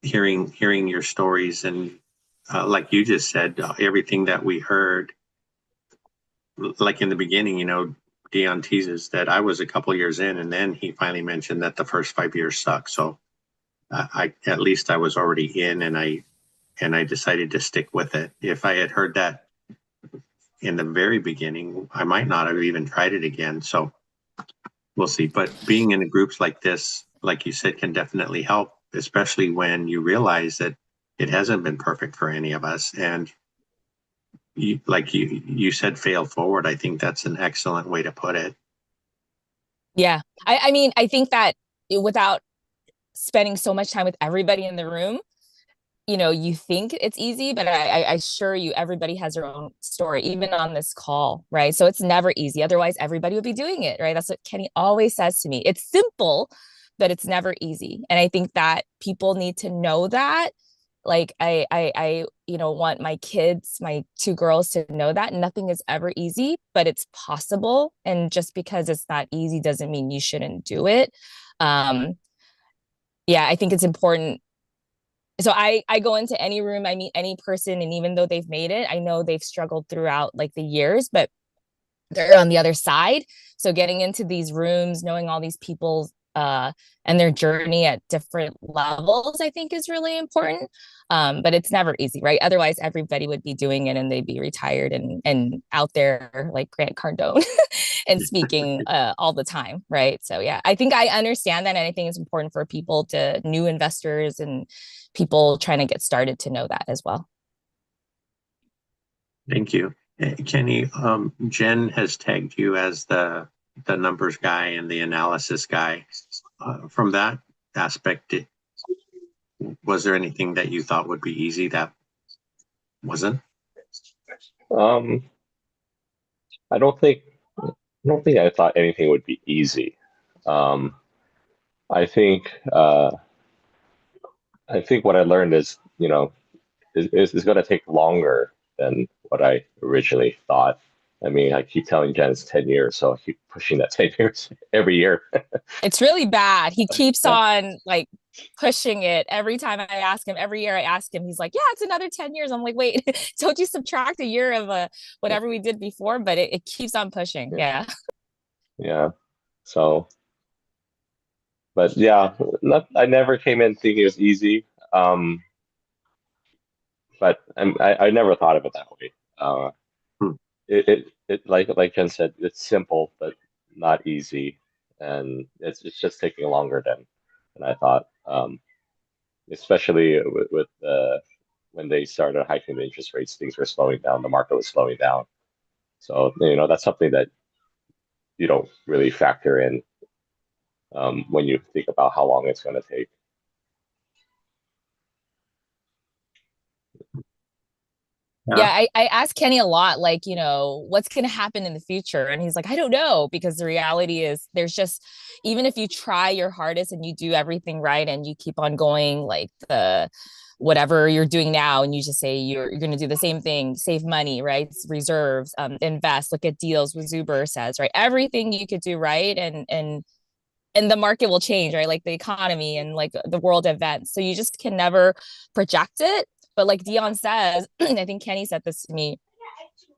hearing your stories and like you just said, everything that we heard, like in the beginning, Dion teases that I was a couple years in, and then he finally mentioned that the first 5 years suck. So I at least I was already in, and I decided to stick with it. If I had heard that in the very beginning, I might not have even tried it again. So we'll see. But being in groups like this, like you said, can definitely help, especially when you realize that it hasn't been perfect for any of us. And like you said, fail forward. I think that's an excellent way to put it. Yeah. I mean, I think that without spending so much time with everybody in the room, you think it's easy, but I assure you, everybody has their own story, even on this call, right? So it's never easy. Otherwise, everybody would be doing it, right? That's what Kenny always says to me. It's simple, but it's never easy. And I think that people need to know that. Like I want my kids, my two girls, to know that nothing is ever easy, but it's possible. And just because it's not easy doesn't mean you shouldn't do it. Yeah, I think it's important. So I go into any room, I meet any person, and even though they've made it, I know they've struggled throughout like the years, but they're on the other side. So getting into these rooms, knowing all these people and their journey at different levels, I think is really important. But it's never easy, right? Otherwise, everybody would be doing it and they'd be retired and out there like Grant Cardone and speaking all the time, right? So yeah, I think I understand that, and I think it's important for new investors and people trying to get started to know that as well. Thank you. Kenny, Jen has tagged you as the numbers guy and the analysis guy. From that aspect, was there anything that you thought would be easy that wasn't? I don't think I thought anything would be easy. I think what I learned is, is going to take longer than what I originally thought. I mean, I keep telling Jen it's 10 years, so I keep pushing that 10 years every year. It's really bad. He keeps Yeah. on like pushing it every time I ask him. Every year I ask him, he's like, yeah, it's another 10 years. I'm like, wait, don't you subtract a year of whatever we did before? But it keeps on pushing. Yeah. Yeah. So, but yeah, I never came in thinking it was easy. But I never thought of it that way. Hmm. It like Jen said, it's simple but not easy, and it's just taking longer than I thought. Especially with when they started hiking the interest rates, things were slowing down. The market was slowing down. So that's something that you don't really factor in when you think about how long it's going to take. Yeah, I asked Kenny a lot, like, what's going to happen in the future? And he's like, I don't know, because the reality is there's just, even if you try your hardest and you do everything right and you keep on going like whatever you're doing now, and you just say you're going to do the same thing, save money, right? Reserves, invest, look at deals, what Zuber says, right? Everything you could do right. And the market will change, right? Like the economy and like the world events. So you just can never project it. But like Dion says, I think Kenny said this to me,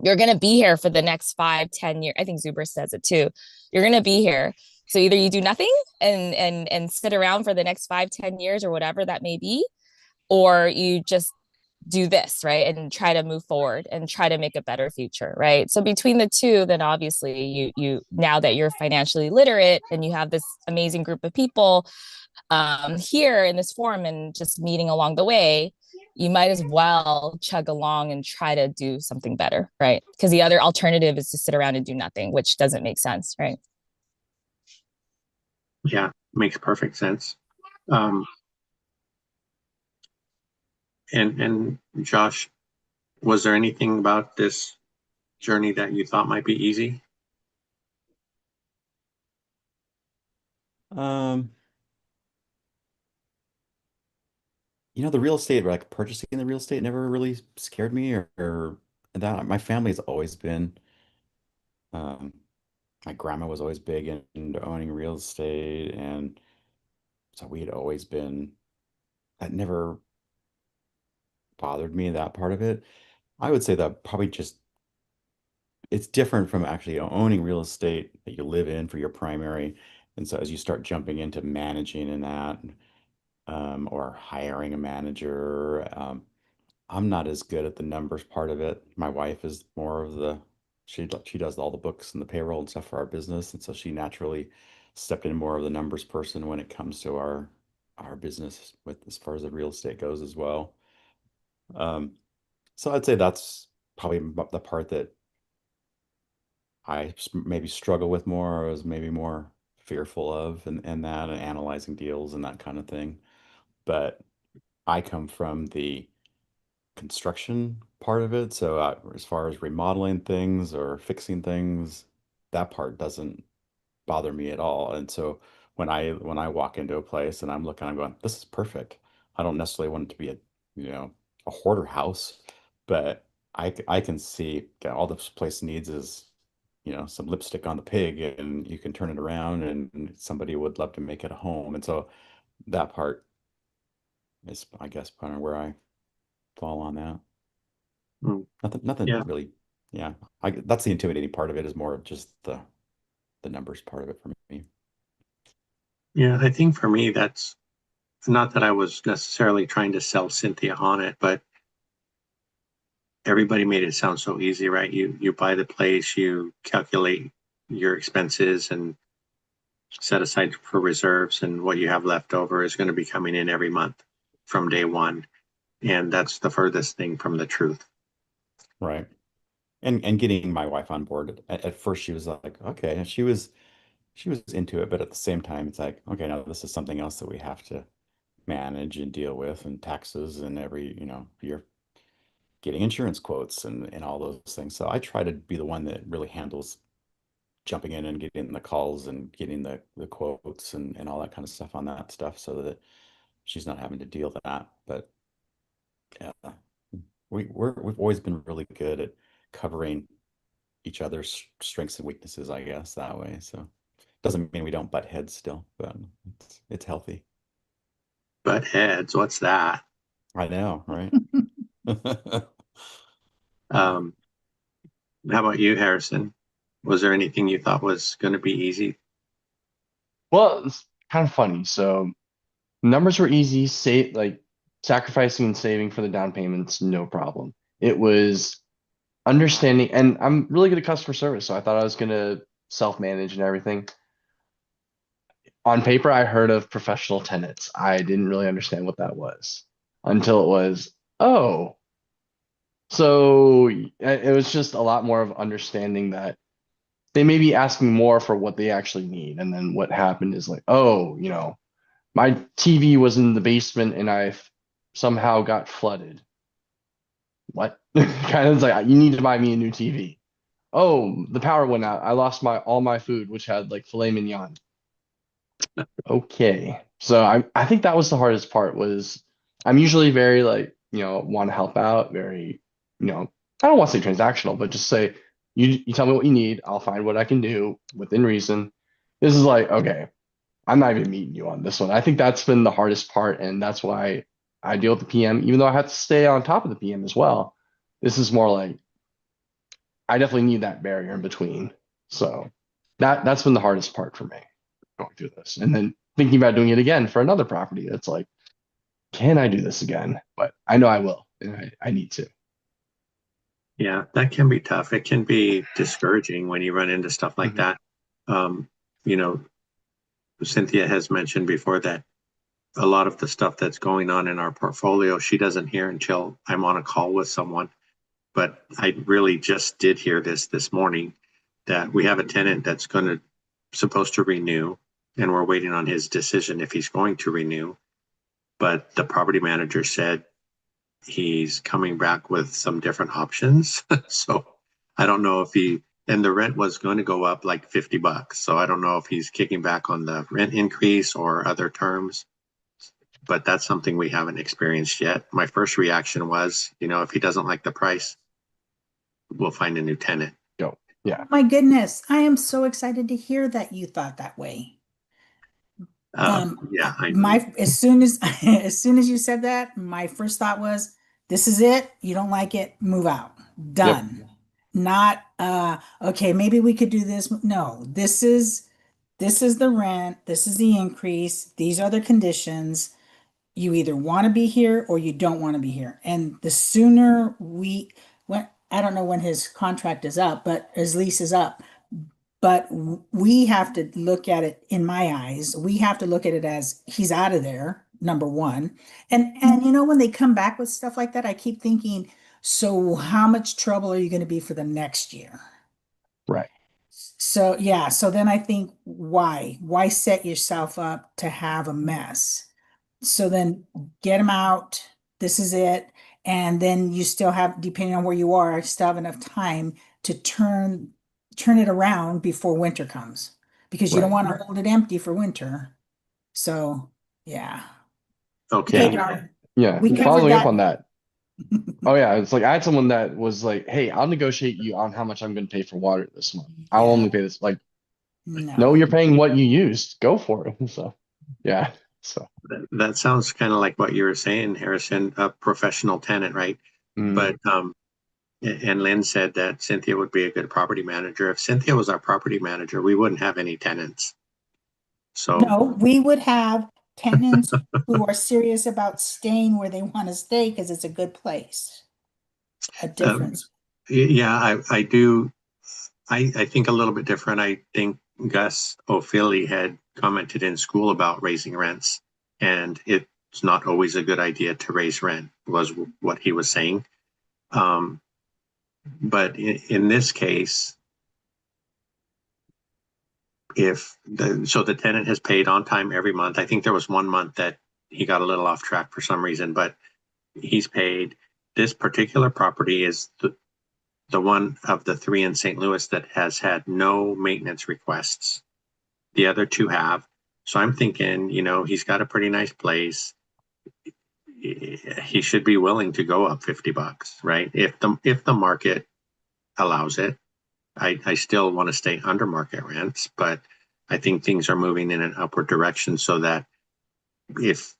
you're going to be here for the next 5-10 years. I think Zuber says it too. You're going to be here. So either you do nothing and sit around for the next 5-10 years or whatever that may be, or you just do this, right? And try to move forward and try to make a better future, right? So between the two, then obviously you now that you're financially literate and you have this amazing group of people here in this forum and just meeting along the way, you might as well chug along and try to do something better, right? Because the other alternative is to sit around and do nothing, which doesn't make sense, right? Yeah, makes perfect sense. Um, and Josh, was there anything about this journey that you thought might be easy? Um, the real estate, like purchasing the real estate never really scared me or that. My family's always been, um, my grandma was always big into owning real estate. And so we had always been, that never bothered me, that part of it. I would say that probably just, it's different from actually owning real estate that you live in for your primary. And so as you start jumping into managing in that, or hiring a manager, I'm not as good at the numbers part of it. My wife is more of she does all the books and the payroll and stuff for our business, and so she naturally stepped in more of the numbers person when it comes to our business with as far as the real estate goes as well. Um, so I'd say that's probably the part that maybe struggle with more, or was maybe more fearful of, and that, and analyzing deals and that kind of thing. But I come from the construction part of it. So as far as remodeling things or fixing things, that part doesn't bother me at all. And so when I walk into a place and I'm looking, I'm going, this is perfect. I don't necessarily want it to be a hoarder house, but I can see, okay, all this place needs is some lipstick on the pig, and you can turn it around and somebody would love to make it a home. And so that part is, I guess, kind of where I fall on that. Mm, Nothing yeah, really. Yeah, that's the intimidating part of it, is more of just the numbers part of it for me. yeah. I think for me, that's not that I was necessarily trying to sell Cynthia on it, but everybody made it sound so easy, right? You buy the place, you calculate your expenses and set aside for reserves, and what you have left over is going to be coming in every month from day one. And that's the furthest thing from the truth. Right. And getting my wife on board. At first she was like, okay, and she was into it, but at the same time it's like, okay, now this is something else that we have to manage and deal with, and taxes, and you're getting insurance quotes and all those things. So I try to be the one that really handles jumping in and getting the calls and getting the quotes and all that kind of stuff on that stuff, so that she's not having to deal with that. But yeah, we've always been really good at covering each other's strengths and weaknesses, I guess, that way. So doesn't mean we don't butt heads still, but it's healthy. But heads, what's that? I know, right? Yeah. Um, how about you, Harrison? Was there anything you thought was going to be easy? Well, it's kind of funny. So numbers were easy, save like sacrificing and saving for the down payments, no problem. It was understanding, and I'm really good at customer service, so I thought I was gonna self-manage and everything. On paper, I heard of professional tenants. I didn't really understand what that was until it was, oh, so it was just a lot more of understanding that they may be asking more for what they actually need. And then what happened is like, oh, my TV was in the basement and I somehow got flooded. What? Kind of like, you need to buy me a new TV. Oh, the power went out. I lost my all my food, which had like filet mignon. Okay. So I think that was the hardest part. Was I'm usually very like, want to help out, very, I don't want to say transactional, but just say you tell me what you need, I'll find what I can do within reason. This is like, okay, I'm not even meeting you on this one. I think that's been the hardest part, and that's why I deal with the PM, even though I have to stay on top of the PM as well. This is more like I definitely need that barrier in between. So that's been the hardest part for me going through this. And then thinking about doing it again for another property. It's like, can I do this again? But I know I will, and I need to. Yeah, that can be tough. It can be discouraging when you run into stuff like Mhm. that. Um, you know, Cynthia has mentioned before that a lot of the stuff that's going on in our portfolio, she doesn't hear until I'm on a call with someone. But I really just did hear this morning, that we have a tenant that's supposed to renew, and we're waiting on his decision if he's going to renew. But the property manager said he's coming back with some different options. So I don't know if and the rent was going to go up like $50. So I don't know if he's kicking back on the rent increase or other terms. But that's something we haven't experienced yet. My first reaction was, if he doesn't like the price, we'll find a new tenant. Go. Yeah. My goodness, I am so excited to hear that you thought that way. Yeah, I know. As soon as as soon as you said that, my first thought was, this is it. You don't like it, move out. Done. Not okay, maybe we could do this. No, this is the rent, this is the increase, these are the conditions. You either want to be here or you don't want to be here. And the sooner when I don't know when his contract is up, but his lease is up, but we have to look at it, in my eyes, we have to look at it as he's out of there, number one. And when they come back with stuff like that, I keep thinking, so how much trouble are you going to be for the next year? Right. So yeah, so then I think, why set yourself up to have a mess? So then get them out. This is it. And then you still have, depending on where you are, still have enough time to turn it around before winter comes, because you don't Right. want to hold it empty for winter. So yeah. Okay. Okay, darling. Yeah. We covered Following up that. on that. Oh yeah, it's like I had someone that was like, "Hey, I'll negotiate you on how much I'm going to pay for water this month. I'll Yeah. only pay this." Like, no, No. you're paying what you used. Go for it. So, yeah. So, That sounds kind of like what you were saying, Harrison, a professional tenant, right? But and Lynn said that Cynthia would be a good property manager. If Cynthia was our property manager, we wouldn't have any tenants. So No, we would have tenants who are serious about staying where they want to stay because it's a good place. A difference. yeah, I do. I think a little bit different. I think Gus O'Philly had commented in school about raising rents, and it's not always a good idea to raise rent, was what he was saying. But in this case, so the tenant has paid on time every month. I think there was one month that he got a little off track for some reason, but he's paid. This particular property is the one of the three in St. Louis that has had no maintenance requests. The other two have. So I'm thinking, he's got a pretty nice place. He should be willing to go up $50, right? If the market allows it. I still want to stay under market rents, but I think things are moving in an upward direction, so that if,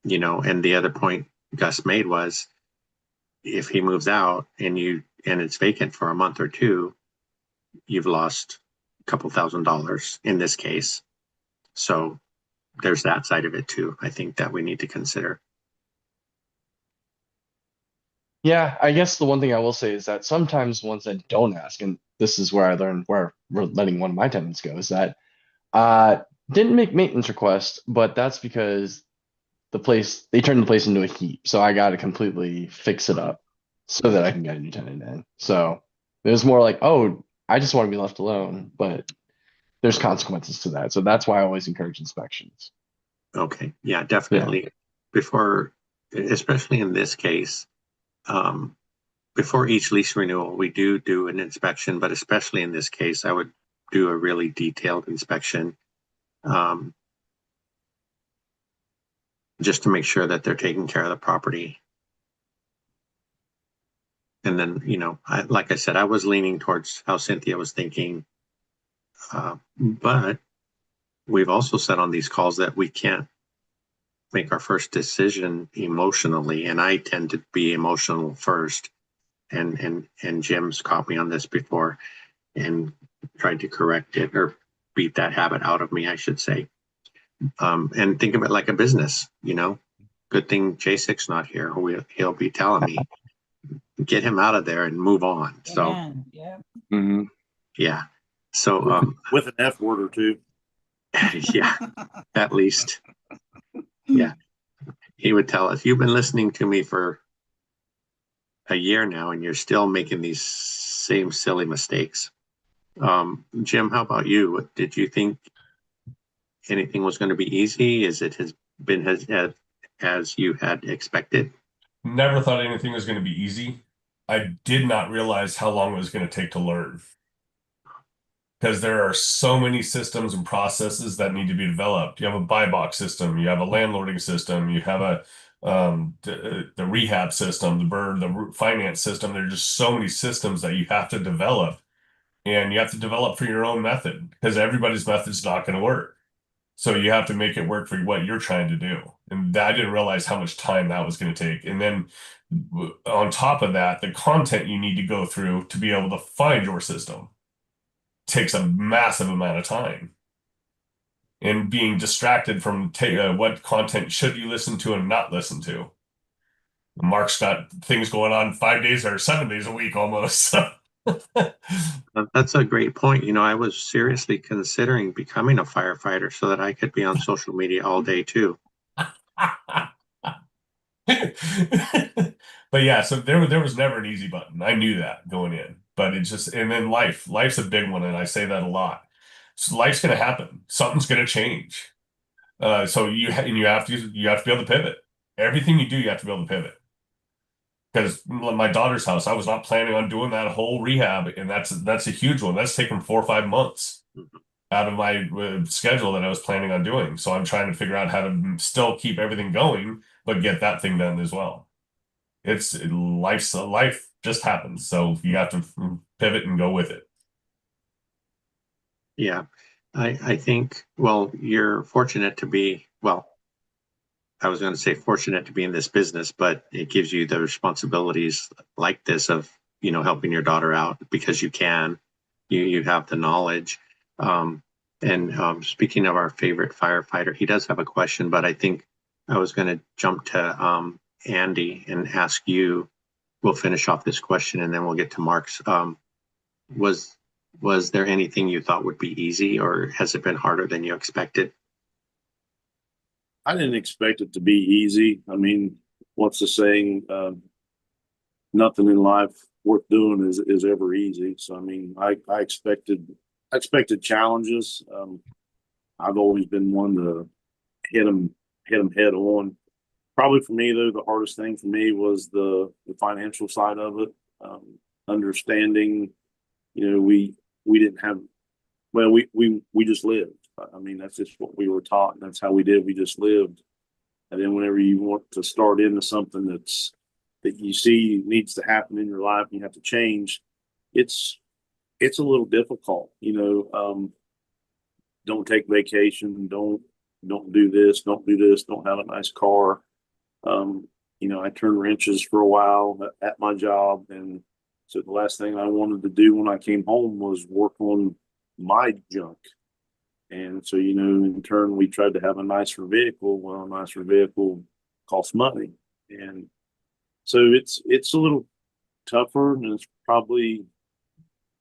and the other point Gus made was, if he moves out and it's vacant for a month or two, you've lost a couple $1,000s in this case. So there's that side of it too, I think, that we need to consider. yeah, I guess the one thing I will say is that sometimes ones that don't ask, and this is where I learned where we're letting one of my tenants go, is that didn't make maintenance requests, but that's because they turned the place into a heap. So I got to completely fix it up so that I can get a new tenant in. So it was more like, oh, I just want to be left alone, but there's consequences to that. So that's why I always encourage inspections. Okay. Yeah, definitely. Before, especially in this case, before each lease renewal, we do an inspection, but especially in this case, I would do a really detailed inspection, just to make sure that they're taking care of the property. And then, like I said, I was leaning towards how Cynthia was thinking, but we've also said on these calls that we can't make our first decision emotionally, and I tend to be emotional first. And Jim's caught me on this before and tried to correct it, or beat that habit out of me, I should say. And think of it like a business, Good thing J6 not here. He'll be telling me, get him out of there and move on. So Yeah. yeah. So with an F word or two. yeah, at least. Yeah. He would tell us, you've been listening to me for a year now and you're still making these same silly mistakes. Jim, how about you? Did you think anything was going to be easy? Is it has been as you had expected? Never thought anything was going to be easy. I did not realize how long it was going to take to learn because there are so many systems and processes that need to be developed. You have a buy box system, you have a landlording system, you have a the rehab system, the finance system. There are just so many systems that you have to develop, and you have to develop for your own method because everybody's method is not going to work. So you have to make it work for what you're trying to do. And I didn't realize how much time that was going to take. And then on top of that, the content you need to go through to be able to find your system takes a massive amount of time. And being distracted from what content should you listen to and not listen to. Mark's got things going on 5 days or 7 days a week almost. That's a great point. You know, I was seriously considering becoming a firefighter so that I could be on social media all day too. But yeah, so there was never an easy button. I knew that going in, but it's just, and then life's a big one, and I say that a lot. So life's going to happen. Something's going to change. So you have to be able to pivot. Everything you do, you have to be able to pivot. Because my daughter's house, I was not planning on doing that whole rehab, and that's a huge one. That's taken 4 or 5 months out of my schedule that I was planning on doing. So I'm trying to figure out how to still keep everything going, but get that thing done as well. Life just happens, so you have to pivot and go with it. Yeah, I think, well, you're fortunate to be, well, I was going to say fortunate to be in this business, but it gives you the responsibilities like this of, you know, helping your daughter out because you can, you have the knowledge. Speaking of our favorite firefighter, he does have a question, but I think I was going to jump to Andy and ask you. We'll finish off this question and then we'll get to Mark's. Was there anything you thought would be easy, or has it been harder than you expected? I didn't expect it to be easy. I mean, what's the saying? Nothing in life worth doing is ever easy. So I mean, I expected challenges. I've always been one to hit them head on. Probably for me though, the hardest thing for me was the financial side of it. Understanding, you know, we didn't have, well, we just lived. I mean, that's just what we were taught, and that's how we did. We just lived. And then whenever you want to start into something that you see needs to happen in your life and you have to change, it's a little difficult, you know. Don't take vacation, don't do this, don't have a nice car. You know, I turned wrenches for a while at my job, and so the last thing I wanted to do when I came home was work on my junk. And so, you know, in turn, we tried to have a nicer vehicle. Well, a nicer vehicle costs money. And so it's a little tougher, and it's probably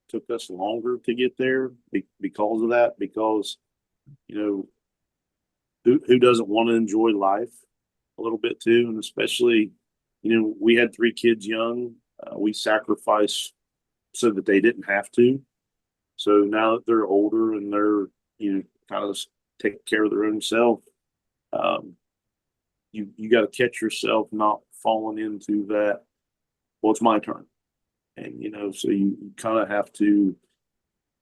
took us longer to get there because of that, because, you know, who doesn't want to enjoy life a little bit too? And especially, you know, we had 3 kids young. We sacrificed so that they didn't have to. So now that they're older and they're, you know, kind of take care of their own self, you got to catch yourself not falling into that. Well, it's my turn, and you know, so you kind of have to.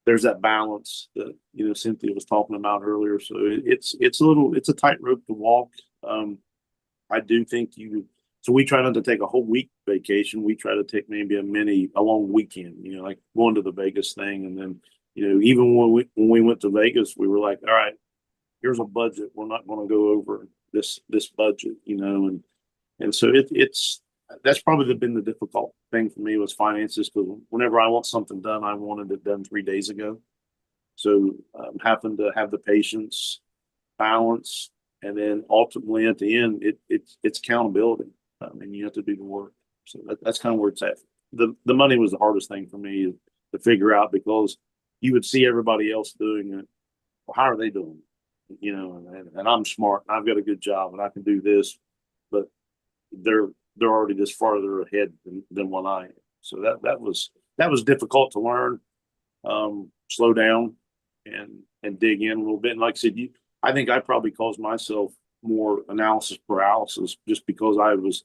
There's that balance that, you know, Cynthia was talking about earlier. So it's a tightrope to walk. I do think you. So we try not to take a whole week vacation. We try to take maybe a long weekend. You know, like going to the Vegas thing, and then, you know, even when we went to Vegas, we were like, all right, here's a budget. We're not going to go over this budget, you know, and so that's probably been the difficult thing for me was finances, because whenever I want something done, I wanted it done 3 days ago. So having to have the patience, balance, and then ultimately at the end, it's accountability. I mean, you have to do the work. So that's kind of where it's at. The money was the hardest thing for me to figure out, because you would see everybody else doing it. Well, how are they doing it? You know, and I'm smart and I've got a good job and I can do this, but they're already this farther ahead than what I am. So that was difficult to learn. Slow down and dig in a little bit. And like I said, I think I probably caused myself more analysis paralysis just because I was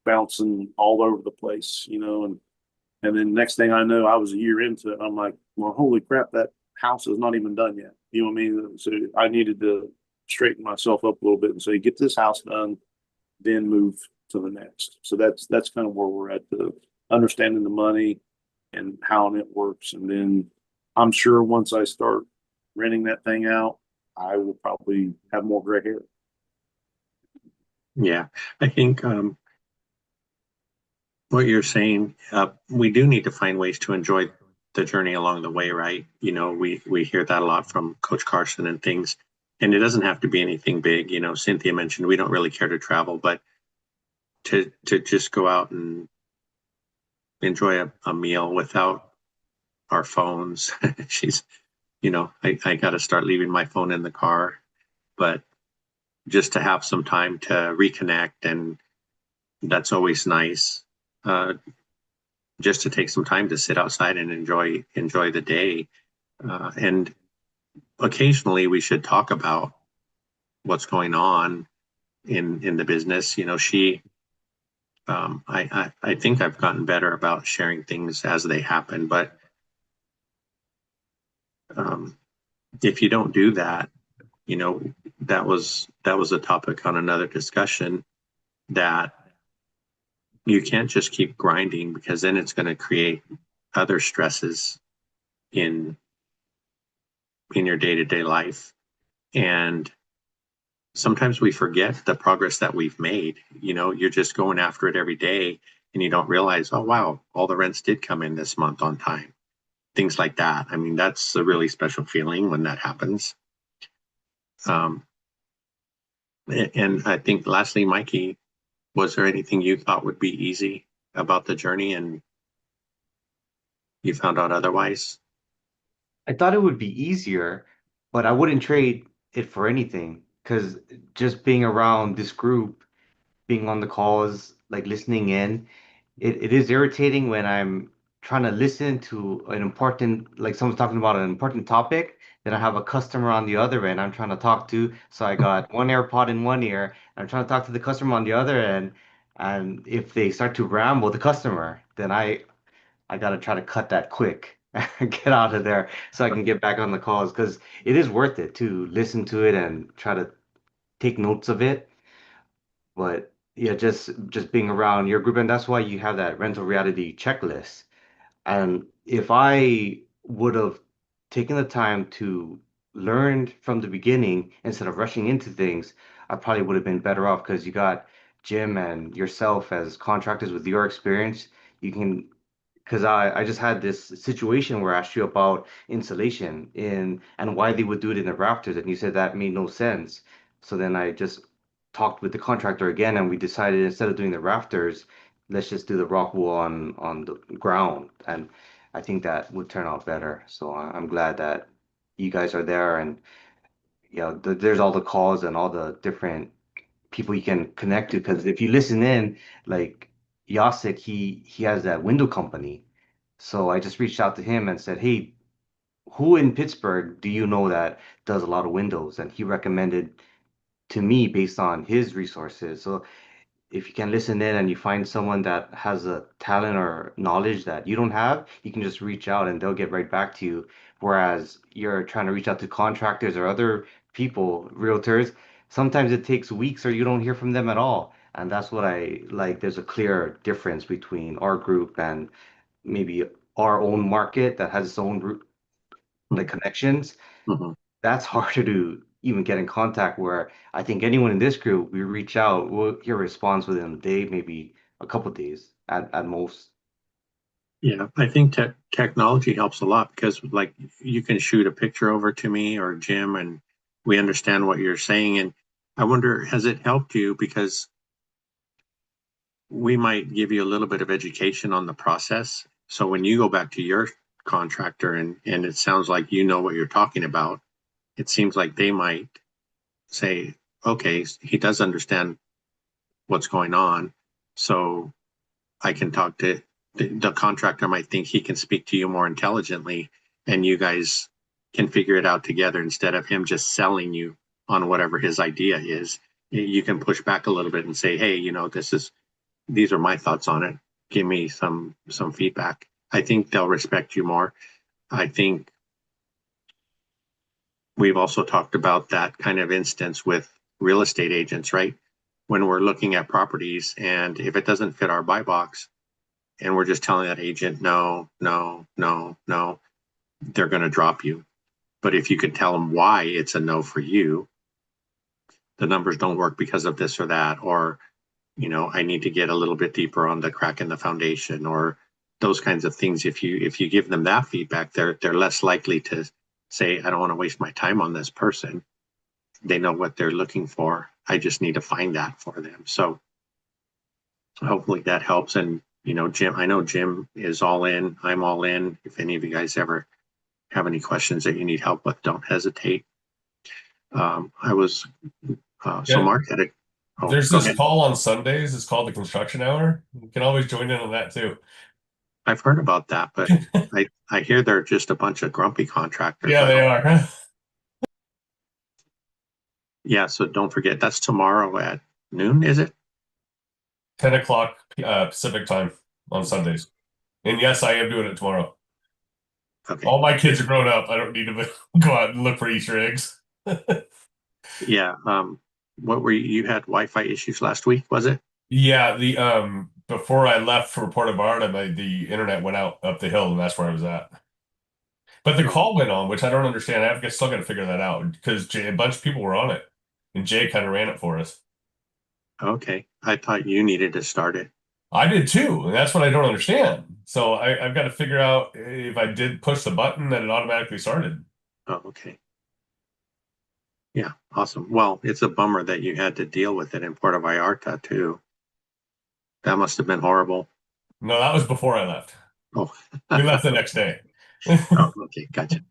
bouncing all over the place, and then next thing I know, I was a year into it. I'm like, well, holy crap, that house is not even done yet. You know what I mean? So I needed to straighten myself up a little bit and say, get this house done, then move to the next. So that's kind of where we're at, the understanding the money and how it works. And then I'm sure once I start renting that thing out, I will probably have more gray hair. Yeah, I think what you're saying, we do need to find ways to enjoy the journey along the way, right? We hear that a lot from Coach Carson and things, and it doesn't have to be anything big. Cynthia mentioned we don't really care to travel, but to just go out and enjoy a meal without our phones. She's, I got to start leaving my phone in the car, but just to have some time to reconnect, and that's always nice. Just to take some time to sit outside and enjoy the day, and occasionally we should talk about what's going on in the business. I think I've gotten better about sharing things as they happen, but if you don't do that, that was a topic on another discussion, that you can't just keep grinding, because then it's going to create other stresses in your day-to-day life. And sometimes we forget the progress that we've made. You're just going after it every day, and you don't realize, oh wow, all the rents did come in this month on time. Things like that. I mean, that's a really special feeling when that happens. And I think lastly, Mikey, was there anything you thought would be easy about the journey and you found out otherwise? I thought it would be easier, but I wouldn't trade it for anything because just being around this group, being on the calls, like listening in, it is irritating when I'm trying to listen to an important, like someone's talking about an important topic, then I have a customer on the other end I'm trying to talk to. So I got one AirPod in one ear, I'm trying to talk to the customer on the other end. And if they start to ramble the customer, then I gotta try to cut that quick and get out of there so I can get back on the calls because it is worth it to listen to it and try to take notes of it. But yeah, just being around your group, and that's why you have that rental reality checklist. And if I would have taken the time to learn from the beginning instead of rushing into things, I probably would have been better off because you got Jim and yourself as contractors with your experience. You can because I just had this situation where I asked you about insulation in and why they would do it in the rafters, and you said that made no sense. So then I just talked with the contractor again, and we decided instead of doing the rafters, let's just do the rock wool on the ground, and I think that would turn out better. So I'm glad that you guys are there, and there's all the calls and all the different people you can connect to. Because if you listen in, like Yasik, he has that window company. So I just reached out to him and said, "Hey, who in Pittsburgh do you know that does a lot of windows?" And he recommended to me based on his resources. So if you can listen in and you find someone that has a talent or knowledge that you don't have, you can just reach out and they'll get right back to you. Whereas you're trying to reach out to contractors or other people, realtors, sometimes it takes weeks or you don't hear from them at all. And that's what I like. There's a clear difference between our group and maybe our own market that has its own like connections. Mhm. That's harder to even get in contact where I think anyone in this group, we reach out, we'll hear a response within a day, maybe a couple days at most. Yeah, I think technology helps a lot, because like you can shoot a picture over to me or Jim, and we understand what you're saying. And I wonder, has it helped you? Because we might give you a little bit of education on the process. So when you go back to your contractor and it sounds like you know what you're talking about, it seems like they might say, okay, he does understand what's going on. So I can talk to the contractor, might think he can speak to you more intelligently, and you guys can figure it out together instead of him just selling you on whatever his idea is, you can push back a little bit and say, hey, these are my thoughts on it. Give me some feedback. I think they'll respect you more. I think we've also talked about that kind of instance with real estate agents, right? When we're looking at properties, and if it doesn't fit our buy box, and we're just telling that agent, no, no, no, no, they're going to drop you. But if you could tell them why it's a no for you, the numbers don't work because of this or that, or, I need to get a little bit deeper on the crack in the foundation, or those kinds of things. If you give them that feedback, they're less likely to say, I don't want to waste my time on this person. They know what they're looking for. I just need to find that for them. So hopefully that helps. And, Jim, I know Jim is all in. I'm all in. If any of you guys ever have any questions that you need help with, don't hesitate. I was, so Yeah. Mark had a, There's go this ahead. call on Sundays. It's called the Construction Hour. You can always join in on that too. I've heard about that, but I hear they're just a bunch of grumpy contractors. Yeah, they are. Yeah, so don't forget, that's tomorrow at noon, is it? 10 o'clock Pacific time on Sundays. And yes, I am doing it tomorrow. Okay. All my kids are grown up. I don't need to go out and look for Easter eggs. Yeah. What were you had Wi-Fi issues last week, was it? Yeah, the before I left for Puerto Vallarta, the internet went out up the hill, and that's where I was at. But the call went on, which I don't understand. Still got to figure that out because a bunch of people were on it, and Jay kind of ran it for us. Okay. I thought you needed to start it. I did too, and that's what I don't understand. So I've got to figure out if I did push the button that it automatically started. Oh, okay. Yeah, awesome. Well, it's a bummer that you had to deal with it in Puerto Vallarta too. That must have been horrible. No, that was before I left. Oh, We left the next day. oh, okay, gotcha.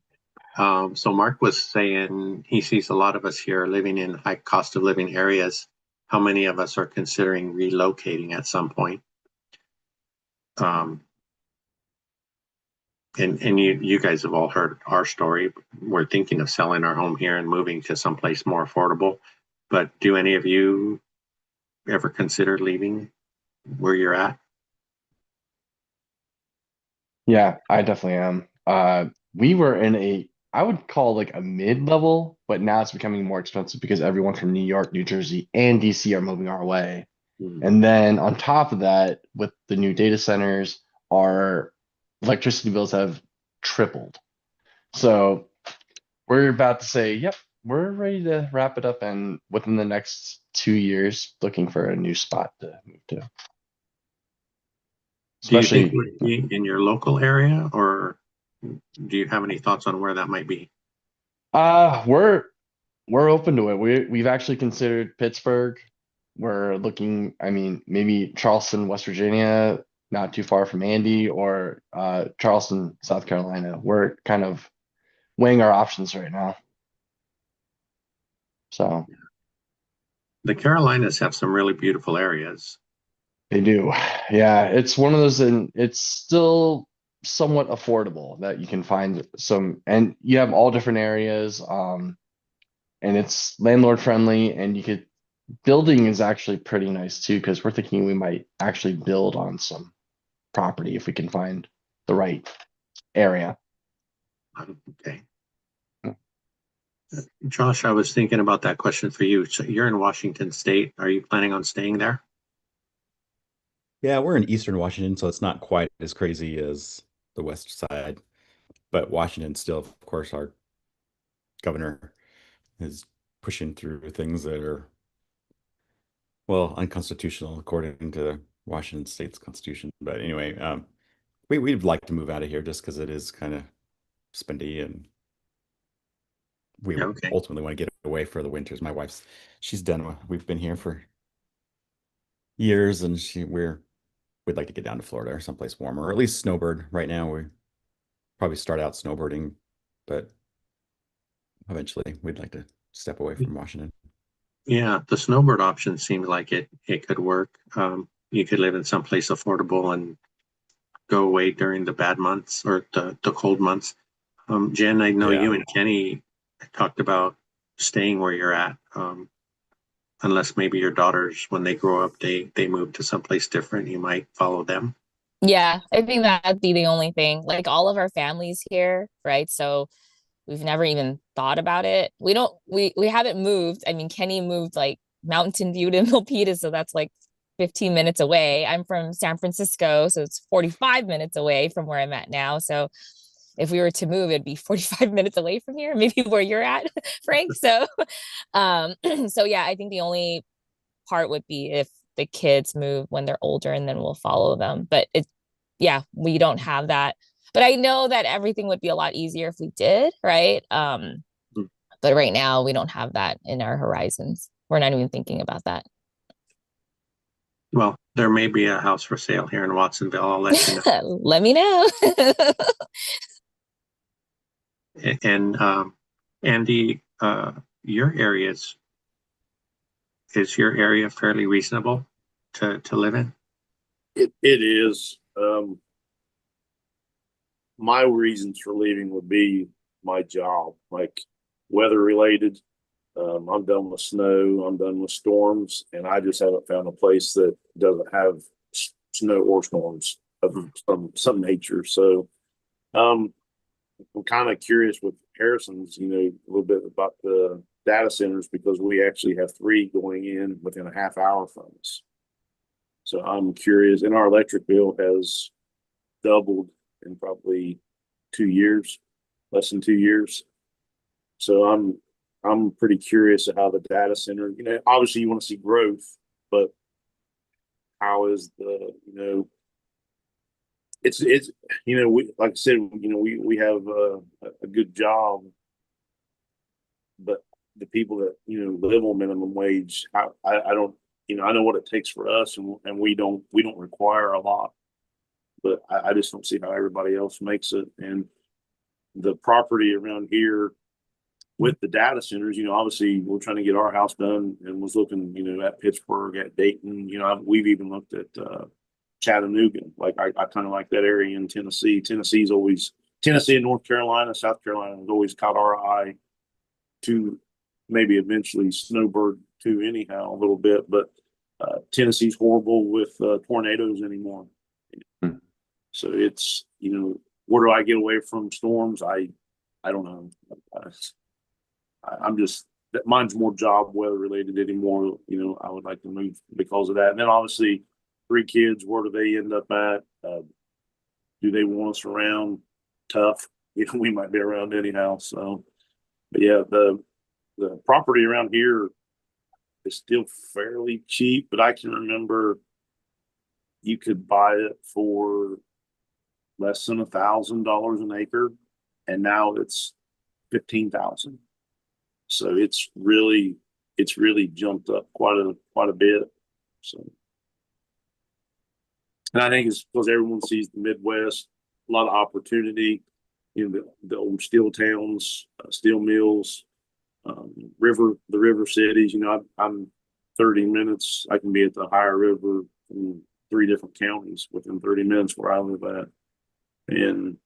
So Mark was saying he sees a lot of us here living in high cost of living areas. How many of us are considering relocating at some point? And you guys have all heard our story. We're thinking of selling our home here and moving to someplace more affordable. But do any of you ever consider leaving where you're at? Yeah, I definitely am. We were in I would call like a mid-level, but now it's becoming more expensive because everyone from New York, New Jersey, and DC are moving our way. And then on top of that, with the new data centers, our electricity bills have tripled. So we're about to say, yep, we're ready to wrap it up and within the next 2 years, looking for a new spot to move to. Do you think Especially, would be in your local area, or do you have any thoughts on where that might be? we're open to it. We've actually considered Pittsburgh. We're looking, I mean, maybe Charleston, West Virginia, not too far from Andy, or Charleston, South Carolina. We're kind of weighing our options right now. So The Carolinas have some really beautiful areas. they do. Yeah, it's one of those, and it's still somewhat affordable that you can find some, and you have all different areas. And it's landlord friendly, and building is actually pretty nice too, because we're thinking we might actually build on some property if we can find the right area. Okay. Josh, I was thinking about that question for you. So you're in Washington State. Are you planning on staying there? Yeah, we're in Eastern Washington, so it's not quite as crazy as the west side. But Washington still, of course, our governor is pushing through things that are, well, unconstitutional according to Washington State's constitution. But anyway, we'd like to move out of here just because it is kind of spendy, and we Yeah, okay. ultimately want to get away for the winters. She's done. We've been here for years, and we'd like to get down to Florida or someplace warmer, or at least snowbird. Right now, we probably start out snowbirding, but eventually we'd like to step away from Washington. Yeah, the snowbird option seems like it could work. You could live in someplace affordable and go away during the bad months or the cold months. Jen, I know Yeah. you and Kenny talked about staying where you're at. Unless maybe your daughters, when they grow up, they move to someplace different. You might follow them. Yeah, I think that'd be the only thing. Like all of our families here, right? So we've never even thought about it. We haven't moved. I mean, Kenny moved like Mountain View to Milpitas, so that's like 15 minutes away. I'm from San Francisco, so it's 45 minutes away from where I'm at now. So if we were to move, it'd be 45 minutes away from here, maybe where you're at, Frank. So so yeah, I think the only part would be if the kids move when they're older and then we'll follow them. But yeah, we don't have that. But I know that everything would be a lot easier if we did, right? But right now we don't have that in our horizons. We're not even thinking about that. Well, there may be a house for sale here in Watsonville. I'll let you know. Let me know. And Andy, your areas is your area fairly reasonable to live in? It is. My reasons for leaving would be my job, like weather related. I'm done with snow. I'm done with storms, and I just haven't found a place that doesn't have snow or storms of some nature. So, I'm kind of curious with Harrison's, a little bit about the data centers because we actually have 3 going in within a half hour from us. So I'm curious, and our electric bill has doubled in probably 2 years, less than 2 years. So I'm pretty curious of how the data center, obviously you want to see growth, but how is it's we, like I said, we have a good job, but the people that live on minimum wage, I don't, I know what it takes for us, and we don't require a lot, but I just don't see how everybody else makes it. And the property around here with the data centers, obviously we're trying to get our house done and was looking, at Pittsburgh, at Dayton, we've even looked at Chattanooga. Like I kind of like that area in Tennessee. Tennessee and North Carolina, South Carolina has always caught our eye to maybe eventually snowbird to anyhow a little bit, but Tennessee's horrible with tornadoes anymore. So it's, where do I get away from storms? I don't know. I'm just, mine's more job weather related anymore. I would like to move because of that. And then obviously 3 kids, where do they end up at? Do they want us around? Tough. We might be around anyhow. So, but yeah, the property around here is still fairly cheap, but I can remember you could buy it for less than $1,000 an acre, and now it's 15,000. So it's really jumped up quite a bit. So, and I think it's because everyone sees the Midwest, a lot of opportunity in the old steel towns, steel mills, the river cities. I'm 30 minutes. I can be at the Ohio River in 3 different counties within 30 minutes where I live at. And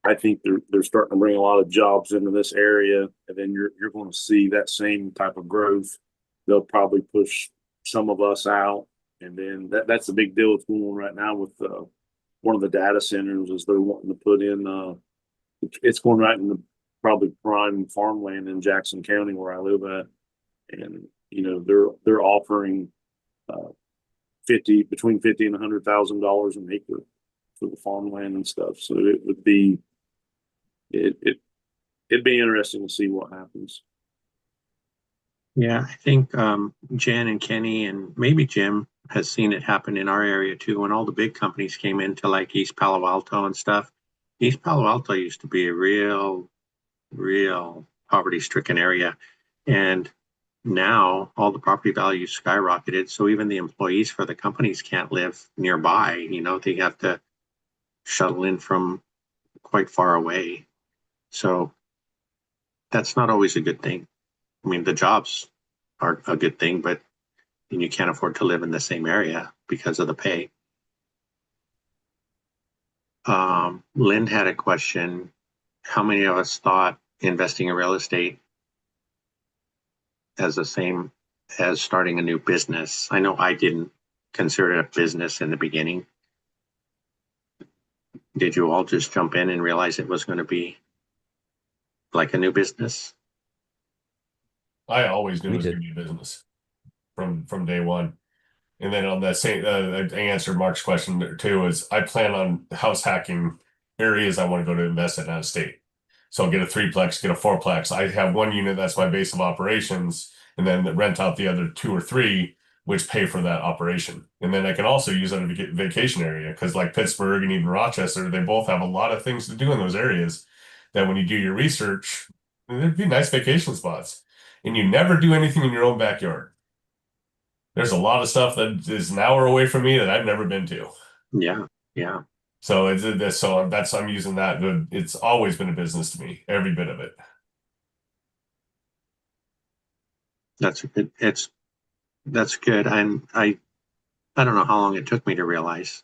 I think they're starting to bring a lot of jobs into this area, and then you're going to see that same type of growth. They'll probably push some of us out, and then that's the big deal that's going on right now with one of the data centers is they're wanting to put in. It's going right in the probably prime farmland in Jackson County where I live at, and they're offering between $50,000 and $100,000 an acre for the farmland and stuff. So it would be. It'd be interesting to see what happens. Yeah, I think Jen and Kenny and maybe Jim has seen it happen in our area too. When all the big companies came into like East Palo Alto and stuff, East Palo Alto used to be a real poverty-stricken area, and now all the property values skyrocketed. So even the employees for the companies can't live nearby. They have to shuttle in from quite far away. So that's not always a good thing. I mean, the jobs are a good thing, but you can't afford to live in the same area because of the pay. Lynn had a question. How many of us thought investing in real estate as the same as starting a new business? I know I didn't consider it a business in the beginning. Did you all just jump in and realize it was going to be like a new business? I always knew it We was going did. to be a business from day one. And then on that same, I answered Mark's question too, is I plan on house hacking areas I want to go to invest in out of state. So I'll get a threeplex, get a fourplex. I have one unit that's my base of operations, and then rent out the other two or three, which pay for that operation. And then I can also use that as a vacation area because, like Pittsburgh and even Rochester, they both have a lot of things to do in those areas. That when you do your research, there'd be nice vacation spots, and you never do anything in your own backyard. There's a lot of stuff that is an hour away from me that I've never been to. Yeah, yeah. So I'm using that. It's always been a business to me, every bit of it. That's good. I don't know how long it took me to realize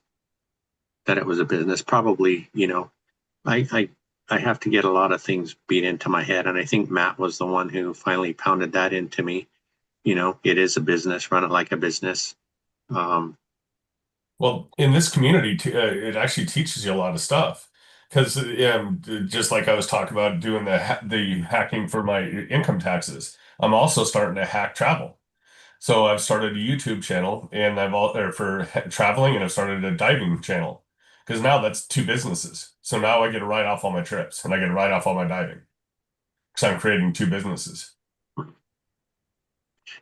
that it was a business. Probably, I have to get a lot of things beat into my head, and I think Matt was the one who finally pounded that into me. It is a business. Run it like a business. Well, in this community, it actually teaches you a lot of stuff. Because just like I was talking about doing the hacking for my income taxes, I'm also starting to hack travel. So I've started a YouTube channel, and I've all there for traveling, and I've started a diving channel. Because now that's two businesses. So now I get to write off all my trips, and I get to write off all my diving. Because I'm creating two businesses.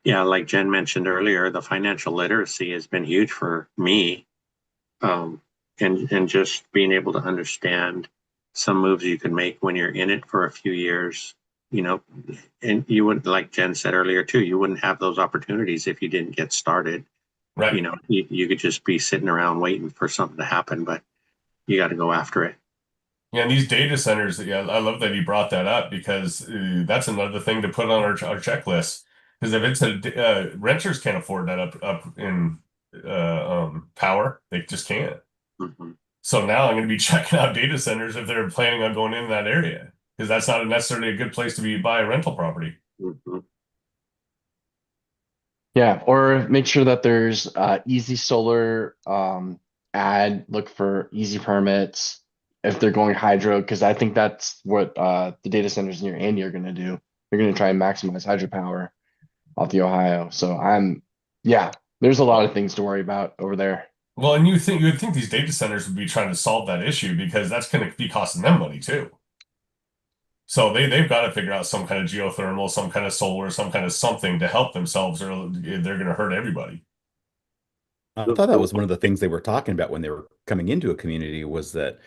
Yeah, like Jen mentioned earlier, the financial literacy has been huge for me. And just being able to understand some moves you can make when you're in it for a few years, and you wouldn't, like Jen said earlier too, you wouldn't have those opportunities if you didn't get started. Right. You could just be sitting around waiting for something to happen, but you got to go after it. Yeah, and these data centers, yeah, I love that you brought that up because that's another thing to put on our checklist. Because if it's renters can't afford that up in power, they just can't. Mm-hmm. So now I'm going to be checking out data centers if they're planning on going in that area because that's not necessarily a good place to buy a rental property. Mm-hmm. Yeah, or make sure that there's easy solar look for easy permits if they're going hydro, because I think that's what the data centers near Andy are going to do. They're going to try and maximize hydropower off the Ohio. So yeah, there's a lot of things to worry about over there. Well, and you would think these data centers would be trying to solve that issue because that's going to be costing them money too. So they've got to figure out some kind of geothermal, some kind of solar, some kind of something to help themselves, or they're going to hurt everybody. I thought that was one of the things they were talking about when they were coming into a community was that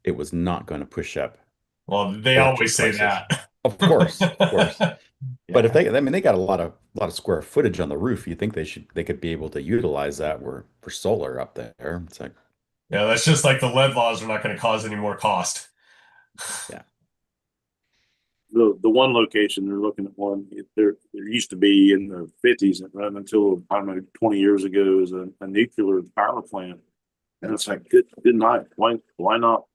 it was not going to push up Well, they electric always say prices. that. Of course, of course. But if Yeah. they got a lot of square footage on the roof, you think they could be able to utilize that for solar up there. It's like, Yeah, that's just like the lead laws are not going to cause any more cost. yeah. The one location they're looking at one there used to be in the 50s and right until I don't know 20 years ago is a nuclear power plant, and it's like good night. Why not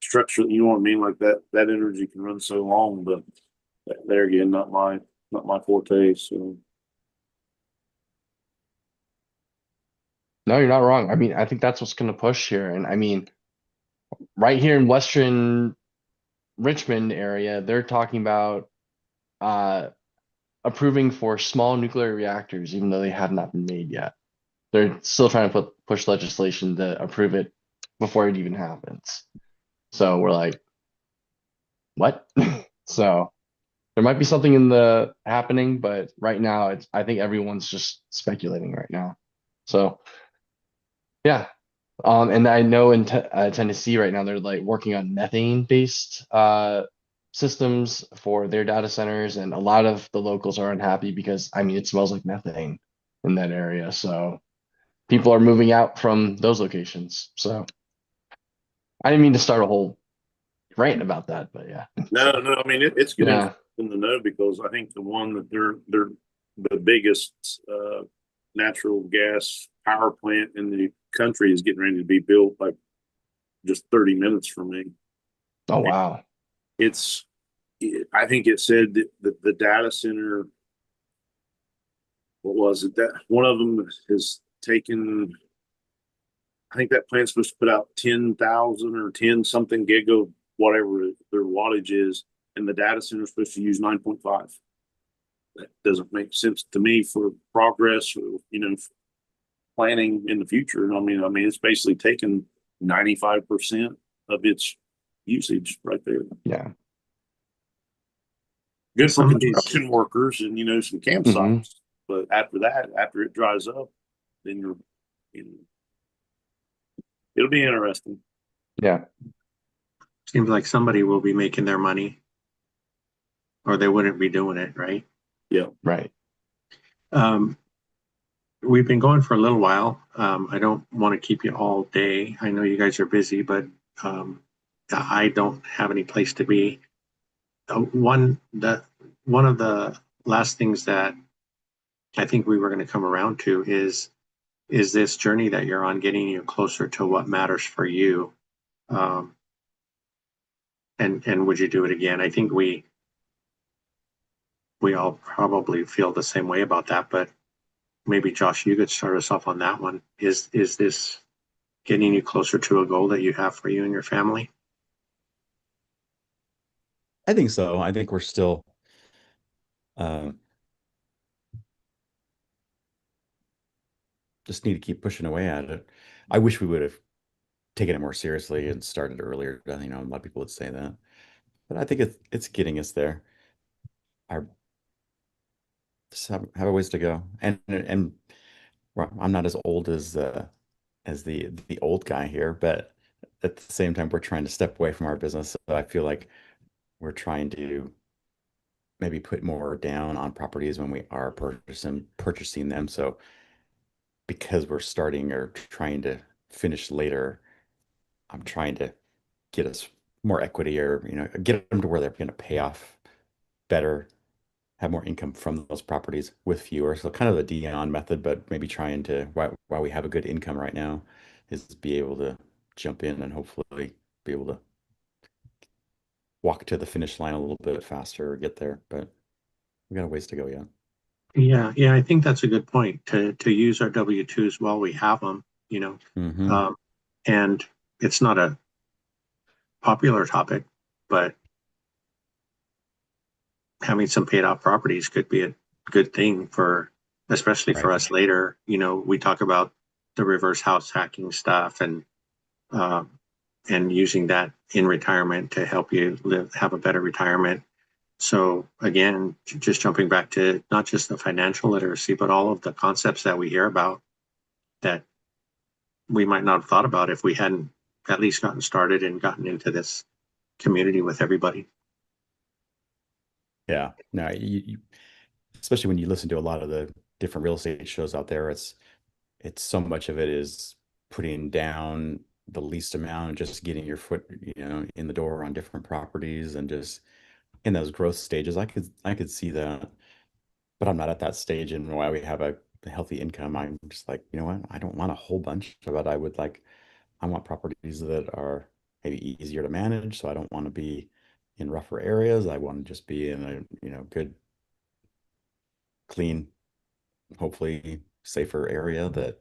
structure, you know what I mean, like that energy can run so long, but there again, not my forte. So No, you're not wrong. I mean, I think that's what's going to push here. And I mean, right here in Western Richmond area, they're talking about uh, approving for small nuclear reactors, even though they have not been made yet. They're still trying to push legislation to approve it before it even happens. So we're like, what? So there might be something in the happening, but right now I think everyone's just speculating right now. So yeah. And I know in Tennessee right now they're like working on methane based systems for their data centers, and a lot of the locals are unhappy because I mean it smells like methane in that area. So people are moving out from those locations. So I didn't mean to start a whole rant about that, but yeah. no, I mean it's good Yeah. to know because I think the one that they're the biggest natural gas power plant in the country is getting ready to be built like just 30 minutes from me. Oh wow. I think it said that the data center what was it that one of them has taken? I think that plant's supposed to put out 10,000 or 10 something gig of whatever their wattage is, and the data center is supposed to use 9.5. That doesn't make sense to me for progress or, planning in the future. I mean, it's basically taken 95% of its usage right there. Yeah. Good for Some of these- construction workers and, some campsites. But after that, after it dries up, then it'll be interesting. Yeah. Seems like somebody will be making their money, or they wouldn't be doing it, right? Yeah. Right. We've been going for a little while. I don't want to keep you all day. I know you guys are busy, but I don't have any place to be. One of the last things that I think we were going to come around to is this journey that you're on getting you closer to what matters for you. And would you do it again? I think we all probably feel the same way about that, but maybe Josh, you could start us off on that one. Is this getting you closer to a goal that you have for you and your family? I think so. I think we're still just need to keep pushing away at it. I wish we would have taken it more seriously and started earlier. A lot of people would say that, but I think it's getting us there. Our just have a ways to go, and well, I'm not as old as the old guy here, but at the same time, we're trying to step away from our business. So I feel like we're trying to maybe put more down on properties when we are purchasing them. So because we're starting or trying to finish later, I'm trying to get us more equity or, get them to where they're going to pay off better, have more income from those properties with fewer. So kind of the Dion method, but maybe trying to, while we have a good income right now, is be able to jump in and hopefully be able to walk to the finish line a little bit faster or get there. But we got a ways to go yet. Yeah, I think that's a good point to use our W-2s while we have them, Mm-hmm. And it's not a popular topic, but having some paid off properties could be a good thing especially for Right. us later. We talk about the reverse house hacking stuff uh, and using that in retirement to help you have a better retirement. So again, just jumping back to not just the financial literacy, but all of the concepts that we hear about that we might not have thought about if we hadn't at least gotten started and gotten into this community with everybody. Yeah. No, especially when you listen to a lot of the different real estate shows out there, it's so much of it is putting down the least amount and just getting your foot, in the door on different properties and just in those growth stages. I could see that, but I'm not at that stage. And while we have a healthy income, I'm just like, you know what? I don't want a whole bunch of it. I want properties that are maybe easier to manage. So I don't want to be in rougher areas. I want to just be in a, good, clean, hopefully safer area that,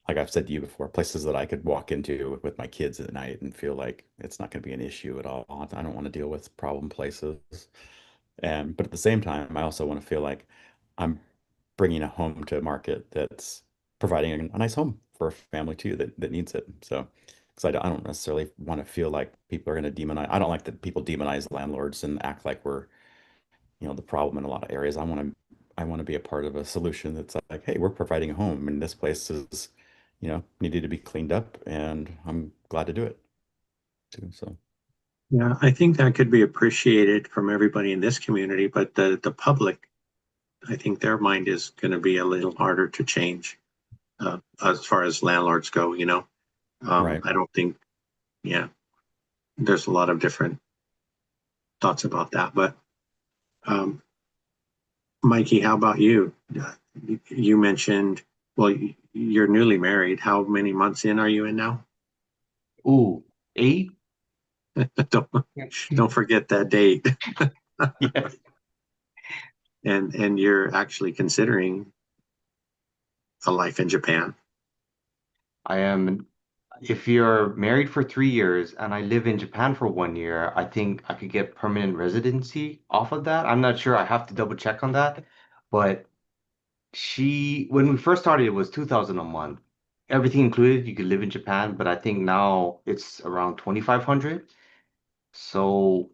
like I've said to you before, places that I could walk into with my kids at night and feel like it's not going to be an issue at all. I don't want to deal with problem places. But at the same time, I also want to feel like I'm bringing a home to a market that's providing a nice home for a family too that needs it. So, because I don't necessarily want to feel like people are going to demonize. I don't like that people demonize landlords and act like we're, the problem in a lot of areas. I want to be a part of a solution that's like, hey, we're providing a home and this place is, needed to be cleaned up and I'm glad to do it too. So Yeah, I think that could be appreciated from everybody in this community, but the public, I think their mind is going to be a little harder to change as far as landlords go. right. I don't think, yeah, there's a lot of different thoughts about that. But Mikey, how about you? You mentioned, well, you're newly married. How many months in are you in now? Ooh, 8? don't, don't forget that date. Yeah. And you're actually considering a life in Japan? I am, if you're married for 3 years and I live in Japan for 1 year, I think I could get permanent residency off of that. I'm not sure. I have to double check on that. But when we first started, it was 2000 a month. Everything included, you could live in Japan, but I think now it's around 2500. So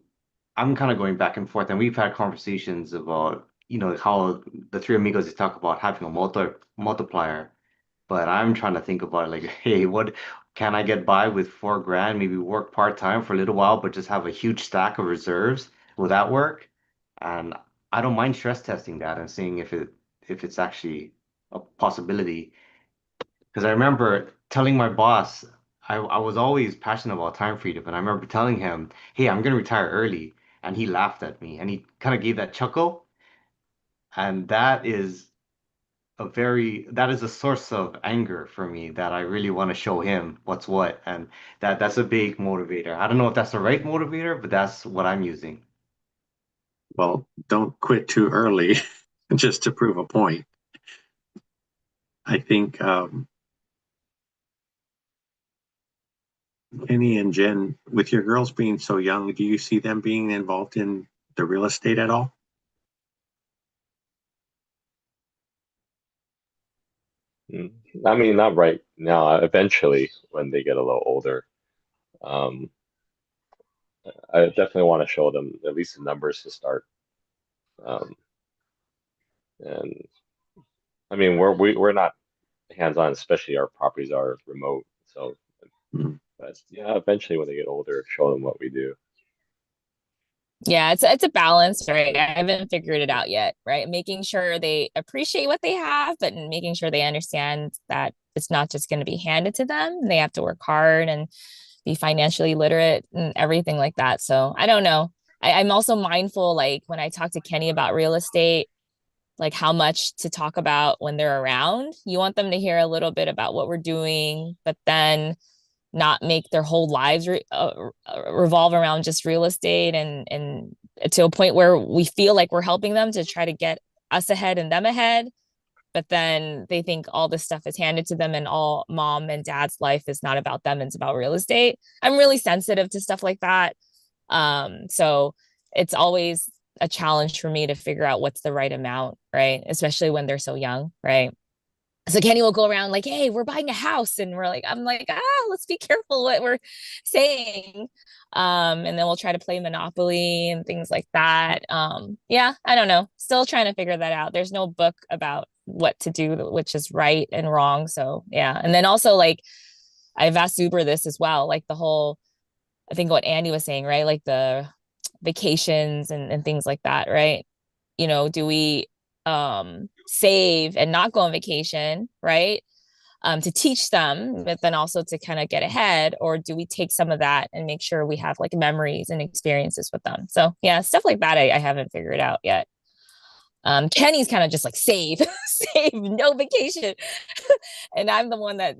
I'm kind of going back and forth, and we've had conversations about, how the three amigos talk about having a multiplier. But I'm trying to think about it like, hey, what can I get by with 4 grand? Maybe work part-time for a little while, but just have a huge stack of reserves. Will that work? And I don't mind stress testing that and seeing if it's actually a possibility. Because I remember telling my boss, I was always passionate about time freedom, and I remember telling him, hey, I'm gonna retire early. And he laughed at me and he kind of gave that chuckle. And that is a source of anger for me, that I really want to show him what's what. And that's a big motivator. I don't know if that's the right motivator, but that's what I'm using. Well, don't quit too early just to prove a point. I think Penny and Jen, with your girls being so young, do you see them being involved in the real estate at all? Mm. I mean, not right now. Eventually, when they get a little older, um, I definitely want to show them at least the numbers to start. Um, and I mean, we're not hands-on, especially our properties are remote. So, Mhm. but yeah, eventually when they get older, show them what we do. Yeah, it's a balance, right? I haven't figured it out yet, right? Making sure they appreciate what they have, but making sure they understand that it's not just going to be handed to them. They have to work hard and be financially literate and everything like that. So I don't know. I'm also mindful, like when I talk to Kenny about real estate, like how much to talk about when they're around. You want them to hear a little bit about what we're doing, but then not make their whole lives revolve around just real estate, and to a point where we feel like we're helping them to try to get us ahead and them ahead, but then they think all this stuff is handed to them and all mom and dad's life is not about them, it's about real estate. I'm really sensitive to stuff like that. So it's always a challenge for me to figure out what's the right amount, right? Especially when they're so young, right? So Kenny will go around like, hey, we're buying a house. And I'm like, let's be careful what we're saying. And then we'll try to play Monopoly and things like that. Yeah, I don't know. Still trying to figure that out. There's no book about what to do, which is right and wrong. So yeah. And then also like I've asked Uber this as well, like the whole, I think what Andy was saying, right? Like the vacations and things like that, right? Do we save and not go on vacation, right? To teach them, but then also to kind of get ahead, or do we take some of that and make sure we have like memories and experiences with them? So yeah, stuff like that I haven't figured out yet. Kenny's kind of just like save, save, no vacation. And I'm the one that,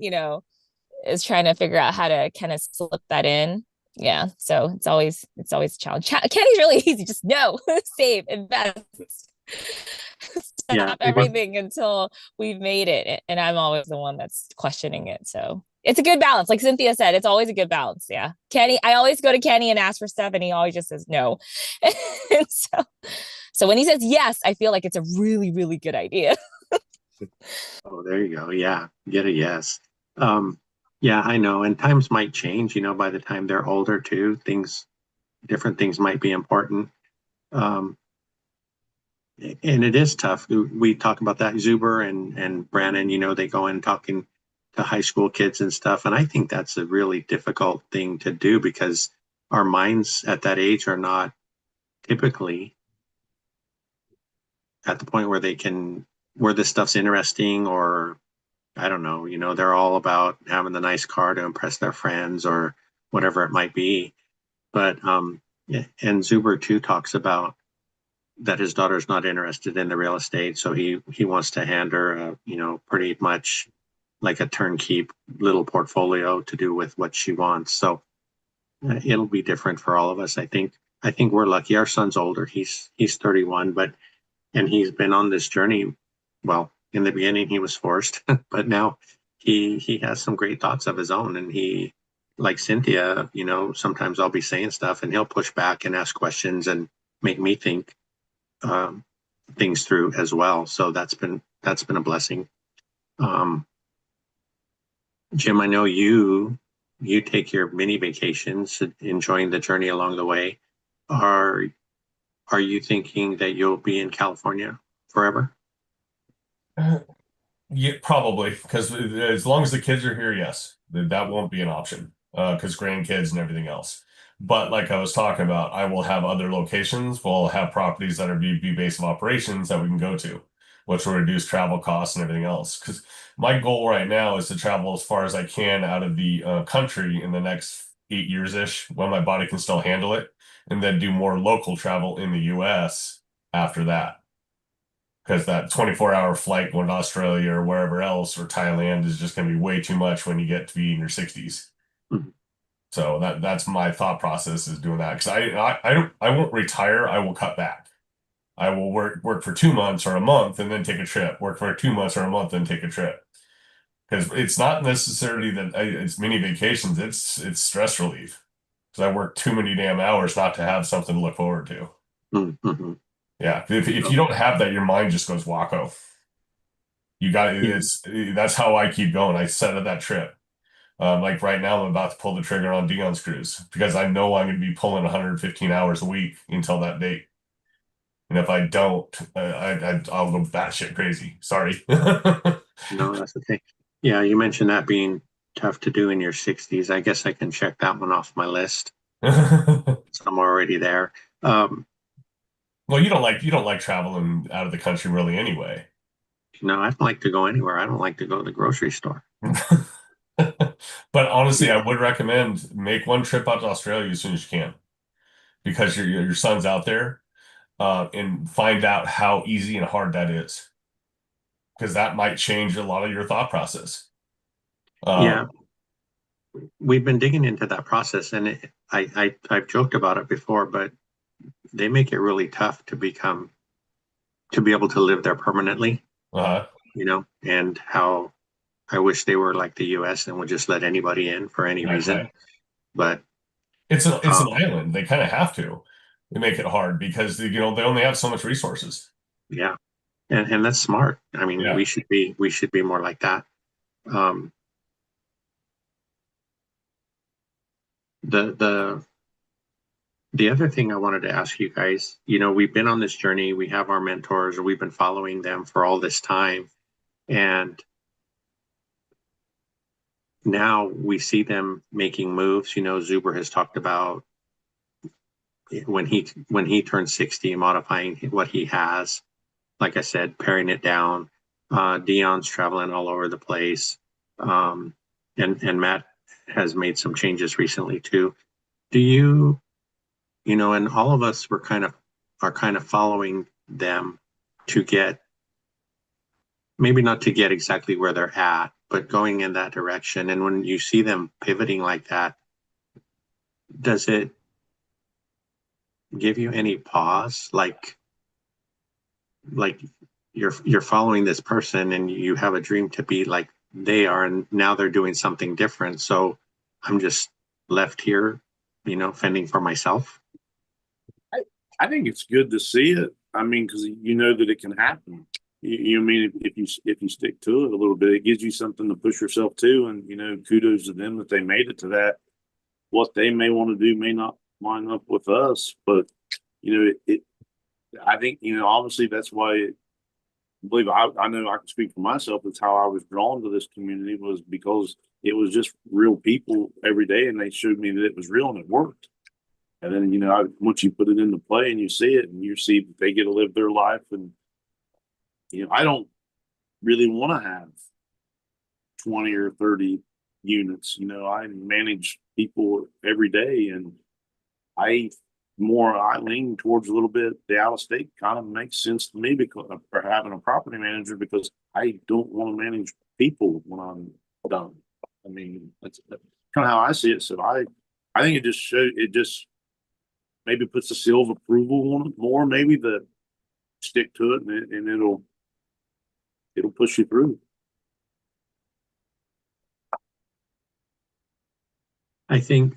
is trying to figure out how to kind of slip that in. Yeah. So it's always a challenge. Kenny's really easy. Just no, save, invest, Yeah, stop everything until we've made it. And I'm always the one that's questioning it. So it's a good balance. Like Cynthia said, it's always a good balance. Yeah. Kenny, I always go to Kenny and ask for stuff, and he always just says no. And so when he says yes, I feel like it's a really, really good idea. Oh, there you go. Yeah, get a yes. Yeah, I know. And times might change, by the time they're older too. Different things might be important. Um, and it is tough. We talk about that, Zuber and Brandon, they go in talking to high school kids and stuff. And I think that's a really difficult thing to do, because our minds at that age are not typically at the point where this stuff's interesting, or I don't know, they're all about having the nice car to impress their friends or whatever it might be. But yeah, and Zuber too talks about that his daughter's not interested in the real estate, so he wants to hand her pretty much like a turnkey little portfolio to do with what she wants. So it'll be different for all of us. I think we're lucky. Our son's older. He's 31, and he's been on this journey. Well, in the beginning he was forced, but now he has some great thoughts of his own, and he, like Cynthia, sometimes I'll be saying stuff and he'll push back and ask questions and make me think um, things through as well. So that's been a blessing. Jim, I know you take your mini vacations, enjoying the journey along the way. Are you thinking that you'll be in California forever? Yeah, probably, because as long as the kids are here, yes, that won't be an option. Because grandkids and everything else. But like I was talking about, I will have other locations. We'll have properties that are be base of operations that we can go to, which will reduce travel costs and everything else. Because my goal right now is to travel as far as I can out of the country in the next 8 years ish, when my body can still handle it, and then do more local travel in the U.S. after that, because that 24-hour flight going to Australia or wherever else or Thailand is just going to be way too much when you get to be in your 60s. Mhm. So that's my thought process, is doing that, because I won't retire. I will cut back. I will work for 2 months or a month and then take a trip. Work for 2 months or a month and take a trip, because it's not necessarily that it's mini vacations. It's stress relief, because I work too many damn hours not to have something to look forward to. Mm-hmm. Yeah, if you don't have that, your mind just goes wacko. You got it's That's how I keep going. I set up that trip. Like right now, I'm about to pull the trigger on Dion's cruise, because I know I'm going to be pulling 115 hours a week until that date. And if I don't, I'll go batshit crazy. Sorry. No, that's okay. Yeah, you mentioned that being tough to do in your 60s. I guess I can check that one off my list. So I'm already there. Well, you don't like traveling out of the country really anyway. No, I don't like to go anywhere. I don't like to go to the grocery store. But honestly, I would recommend make one trip out to Australia as soon as you can, because your son's out there, and find out how easy and hard that is, because that might change a lot of your thought process. Yeah, we've been digging into that process, and I've joked about it before, but they make it really tough to be able to live there permanently, uh, and how I wish they were like the US and would just let anybody in for any reason. right. But It's an island. They kind of have to. They make it hard because they only have so much resources. yeah, and that's smart. I mean, Yeah. we should be more like that. Um, the the other thing I wanted to ask you guys, we've been on this journey, we have our mentors, or we've been following them for all this time, and now we see them making moves. Zuber has talked about when he turns 60, modifying what he has. Like I said, paring it down. Dion's traveling all over the place, and Matt has made some changes recently too. Do you, and all of us are kind of following them to get, maybe not to get exactly where they're at, but going in that direction. And when you see them pivoting like that, does it give you any pause? Like you're following this person and you have a dream to be like they are, and now they're doing something different. So I'm just left here, fending for myself. I think it's good to see it. I mean, because you know that it can happen. You mean if you stick to it a little bit, it gives you something to push yourself to, and kudos to them that they made it to that. What they may want to do may not line up with us, but it. I think obviously that's why. I believe I know I can speak for myself. That's how I was drawn to this community, was because it was just real people every day, and they showed me that it was real and it worked. And then, once you put it into play and you see it and you see that they get to live their life, and, I don't really want to have 20 or 30 units. I manage people every day, and I lean towards a little bit the out of state kind of makes sense to me, because for having a property manager, because I don't want to manage people when I'm done. I mean, that's kind of how I see it. So I think it just maybe puts a seal of approval on it more, maybe, that stick to it, and it'll it'll push you through. I think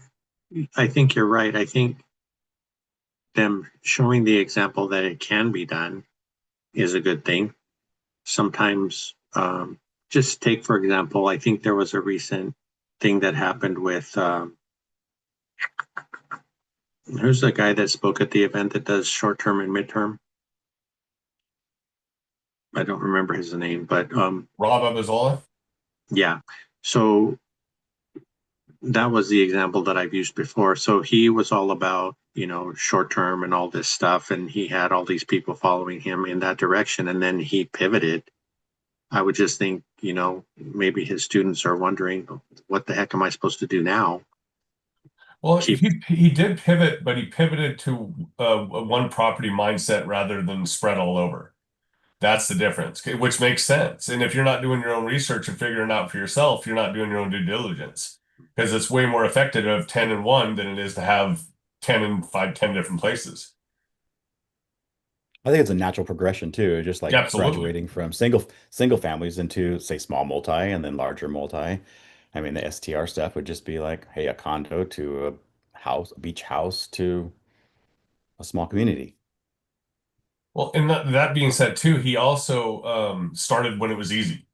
you're right. I think them showing the example that it can be done is a good thing. Sometimes, just take, for example, I think there was a recent thing that happened with, who's the guy that spoke at the event that does short-term and midterm? I don't remember his name, but Rob Abazola. yeah. So that was the example that I've used before. So he was all about, short term and all this stuff, and he had all these people following him in that direction, and then he pivoted. I would just think, maybe his students are wondering, what the heck am I supposed to do now? Well, he did pivot, but he pivoted to a one property mindset rather than spread all over. That's the difference, which makes sense. And if you're not doing your own research and figuring it out for yourself, you're not doing your own due diligence, because it's way more effective to have 10 in one than it is to have 10 in 10 different places. I think it's a natural progression too, just like Absolutely. graduating from single families into, say, small multi and then larger multi. I mean, the STR stuff would just be like, hey, a condo to a house, a beach house to a small community. Well, and that being said too, he also started when it was easy,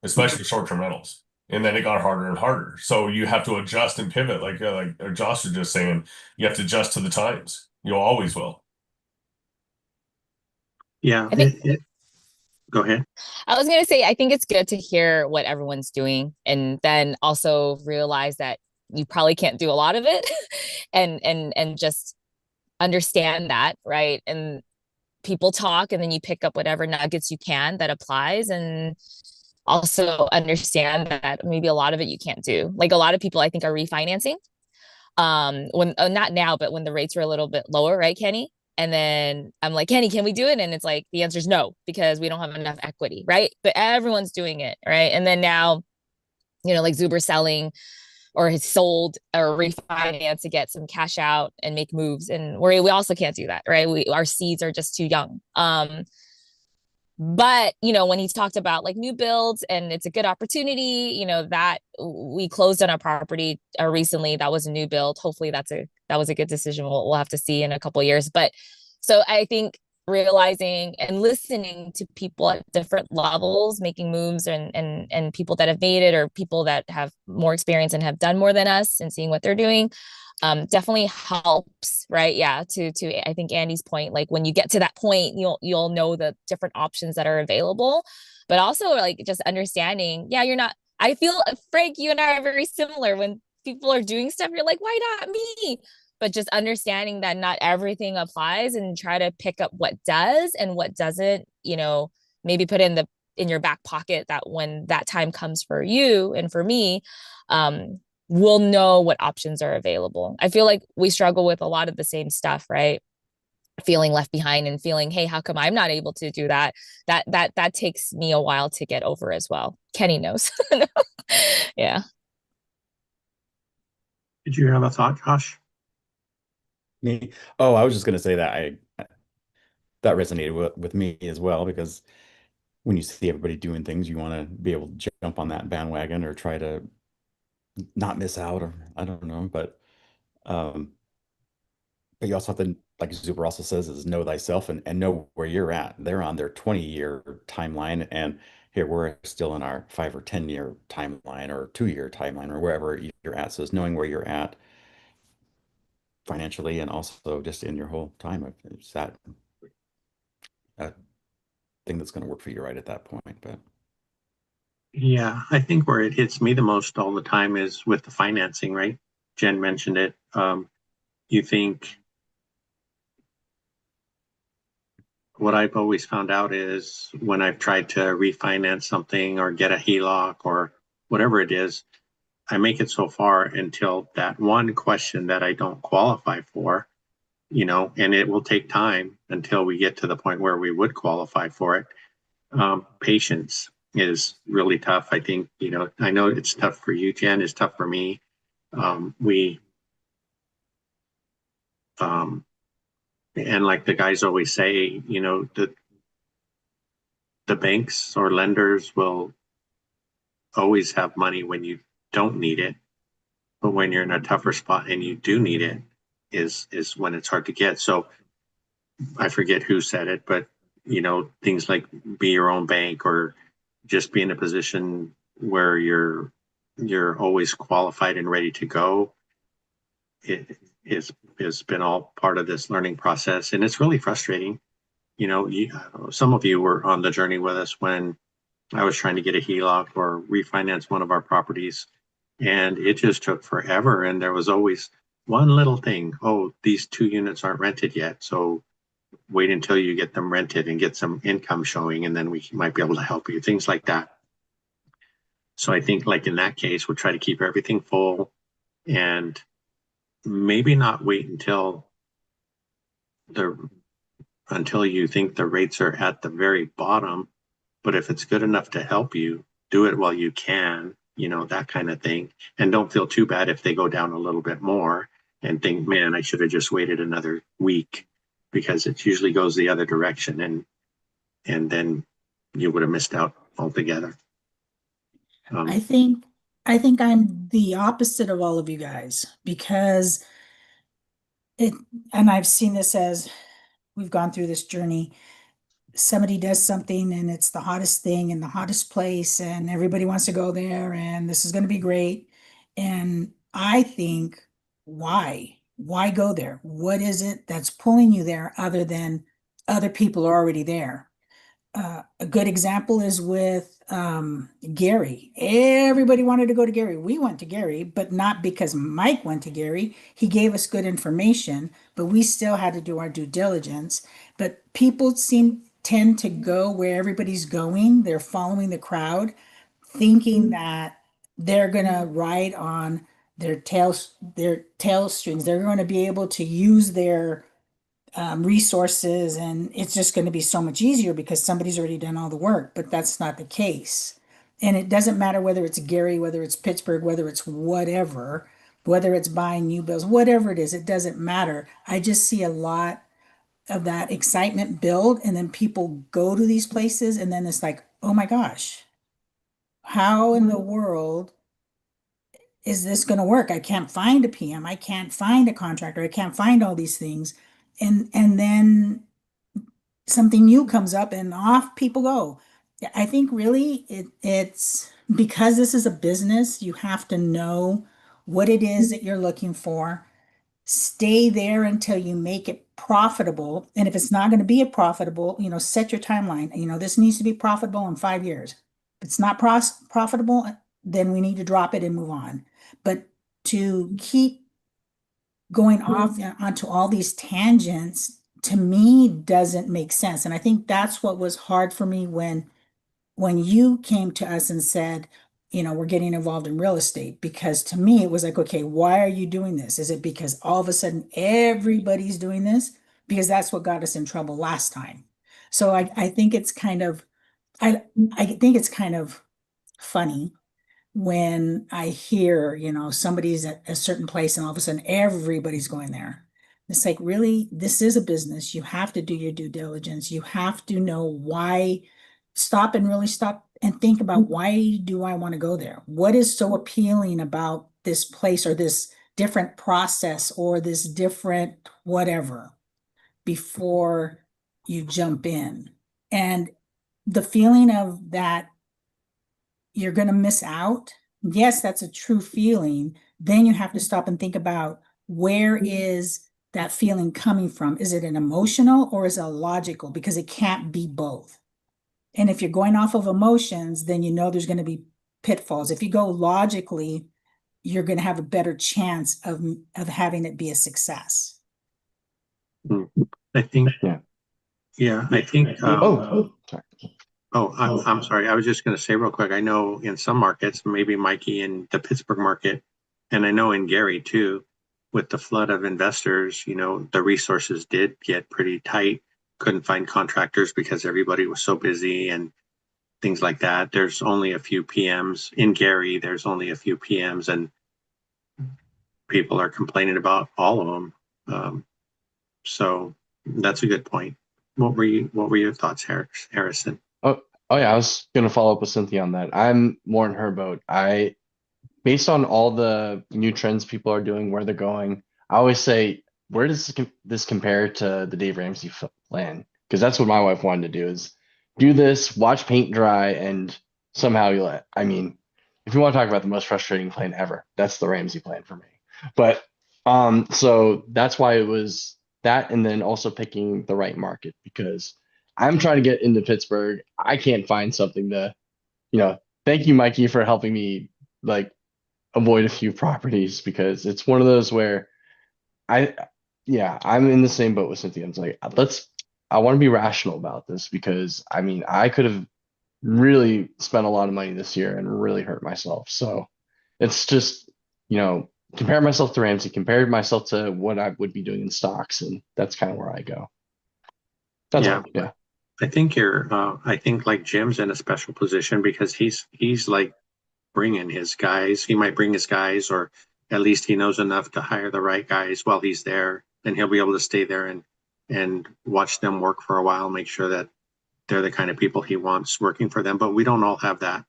especially short-term rentals. And then it got harder and harder. So you have to adjust and pivot, like Josh was just saying, you have to adjust to the times. You always will. Yeah, I think go ahead. I was gonna say, I think it's good to hear what everyone's doing, and then also realize that you probably can't do a lot of it, and just understand that, right? And people talk, and then you pick up whatever nuggets you can that applies, and also understand that maybe a lot of it you can't do. Like a lot of people, I think, are refinancing. When not now, but when the rates were a little bit lower, right, Kenny? And then I'm like, Kenny, can we do it? And it's like the answer is no, because we don't have enough equity, right? But everyone's doing it, right? And then now, like Zuber selling or has sold or refinance to get some cash out and make moves, and we also can't do that, right? Our seeds are just too young. But when he talked about like new builds and it's a good opportunity, that we closed on a property recently that was a new build. Hopefully that was a good decision. We'll have to see in a couple of years. But so I think realizing and listening to people at different levels making moves, and people that have made it, or people that have more experience and have done more than us, and seeing what they're doing definitely helps, right? Yeah, to I think Andy's point, like when you get to that point, you'll know the different options that are available, but also like just understanding, yeah, you're not. I feel, Frank, you and I are very similar. When people are doing stuff, you're like, why not me? But just understanding that not everything applies, and try to pick up what does and what doesn't. Maybe put in your back pocket, that when that time comes for you and for me, we'll know what options are available. I feel like we struggle with a lot of the same stuff, right? Feeling left behind and feeling, hey, how come I'm not able to do that? That takes me a while to get over as well. Kenny knows. Yeah. Did you have a thought, Josh? Me? Oh, I was just going to say that that resonated with me as well, because when you see everybody doing things, you want to be able to jump on that bandwagon or try to not miss out, or I don't know, um, but you also have to, like Zuber also says, is know thyself, and know where you're at. They're on their 20-year timeline, and here we're still in our 5 or 10-year timeline, or 2-year timeline, or wherever you're at. So it's knowing where you're at financially, and also just in your whole time. It's that thing that's going to work for you right at that point. But Yeah, I think where it hits me the most all the time is with the financing, right? Jen mentioned it. You think, what I've always found out is when I've tried to refinance something or get a HELOC or whatever it is, I make it so far until that one question that I don't qualify for, and it will take time until we get to the point where we would qualify for it. Patience is really tough. I think, I know it's tough for you, Jen, it's tough for me. We, and like the guys always say, the banks or lenders will always have money when you don't need it, but when you're in a tougher spot and you do need it, is when it's hard to get. So I forget who said it, but things like be your own bank, or just be in a position where you're always qualified and ready to go. It has been all part of this learning process, and it's really frustrating. Some of you were on the journey with us when I was trying to get a HELOC or refinance one of our properties, and it just took forever. And there was always one little thing. Oh, these 2 units aren't rented yet, so wait until you get them rented and get some income showing, and then we might be able to help you. Things like that. So I think, like in that case, we'll try to keep everything full, and maybe not wait until you think the rates are at the very bottom. But if it's good enough to help you, do it while you can, that kind of thing. And don't feel too bad if they go down a little bit more and think, man, I should have just waited another week, because it usually goes the other direction, and then you would have missed out altogether. I think I'm the opposite of all of you guys, because and I've seen this as we've gone through this journey. Somebody does something and it's the hottest thing in the hottest place, and everybody wants to go there, and this is going to be great. And I think, why go there? What is it that's pulling you there other than other people are already there? A good example is with Gary. Everybody wanted to go to Gary. We went to Gary, but not because Mike went to Gary. He gave us good information, but we still had to do our due diligence. But people tend to go where everybody's going. They're following the crowd, thinking that they're gonna ride on their tail strings. They're going to be able to use their resources, and it's just going to be so much easier because somebody's already done all the work. But that's not the case. And it doesn't matter whether it's Gary, whether it's Pittsburgh, whether it's whatever, whether it's buying new bills, whatever it is, it doesn't matter. I just see a lot of that excitement build, and then people go to these places, and then it's like, oh my gosh, how in the world is this going to work? I can't find a PM, I can't find a contractor, I can't find all these things. And then something new comes up and off people go. I think really it's because this is a business, you have to know what it is that you're looking for. Stay there until you make it profitable. And if it's not going to be a profitable, set your timeline. This needs to be profitable in 5 years. If it's not profitable, then we need to drop it and move on. But to keep going off onto all these tangents, to me, doesn't make sense. And I think that's what was hard for me when you came to us and said, we're getting involved in real estate. Because to me, it was like, okay, why are you doing this? Is it because all of a sudden everybody's doing this? Because that's what got us in trouble last time. So I think it's kind of, I think it's kind of funny when I hear, somebody's at a certain place and all of a sudden everybody's going there. It's like, really, this is a business. You have to do your due diligence. You have to know why. Stop and think about, why do I want to go there? What is so appealing about this place, or this different process, or this different whatever, before you jump in? And the feeling of that you're going to miss out, yes, that's a true feeling. Then you have to stop and think about, where is that feeling coming from? Is it an emotional or is it a logical? Because it can't be both. And if you're going off of emotions, then there's going to be pitfalls. If you go logically, you're going to have a better chance of having it be a success. I think, I think. Sorry. I'm sorry. I was just going to say real quick. I know in some markets, maybe Mikey in the Pittsburgh market, and I know in Gary too, with the flood of investors, the resources did get pretty tight. Couldn't find contractors because everybody was so busy and things like that. There's only a few PMs in Gary. There's only a few PMs, and people are complaining about all of them. So that's a good point. What were your thoughts, Harrison? Oh, Oh yeah, I was gonna follow up with Cynthia on that. I'm more in her boat. Based on all the new trends people are doing, where they're going, I always say, where does this compare to the Dave Ramsey plan? Because that's what my wife wanted to do is do this, watch paint dry, and somehow I mean, if you want to talk about the most frustrating plan ever, that's the Ramsey plan for me. But so that's why it was that, and then also picking the right market because I'm trying to get into Pittsburgh. I can't find something to, thank you, Mikey, for helping me like avoid a few properties because it's one of those where I, yeah, I'm in the same boat with Cynthia. It's like, I want to be rational about this because I mean, I could have really spent a lot of money this year and really hurt myself. So it's just, compare myself to Ramsey, compare myself to what I would be doing in stocks. And that's kind of where I go. That's Yeah. all. Yeah. I think like Jim's in a special position because he's like bringing his guys. He might bring his guys, or at least he knows enough to hire the right guys while he's there, and he'll be able to stay there and watch them work for a while, make sure that they're the kind of people he wants working for them. But we don't all have that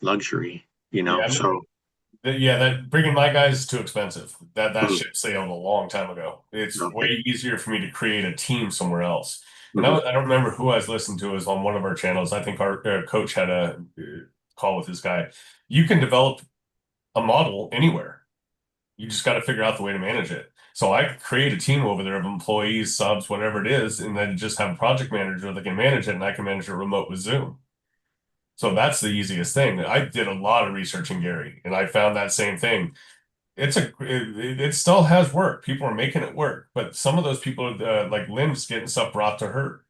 luxury, Yeah, So that bringing my guys is too expensive. That mm, ship sailed a long time ago. It's okay. way easier for me to create a team somewhere else. And Mhm. I don't remember who I was listening to. It was on one of our channels. I think our coach had a call with this guy. You can develop a model anywhere. You just got to figure out the way to manage it. So I create a team over there of employees, subs, whatever it is, and then just have a project manager that can manage it, and I can manage it remote with Zoom. So that's the easiest thing. I did a lot of research in Gary, and I found that same thing. It still has work. People are making it work, but some of those people, like Lynn's getting stuff brought to her.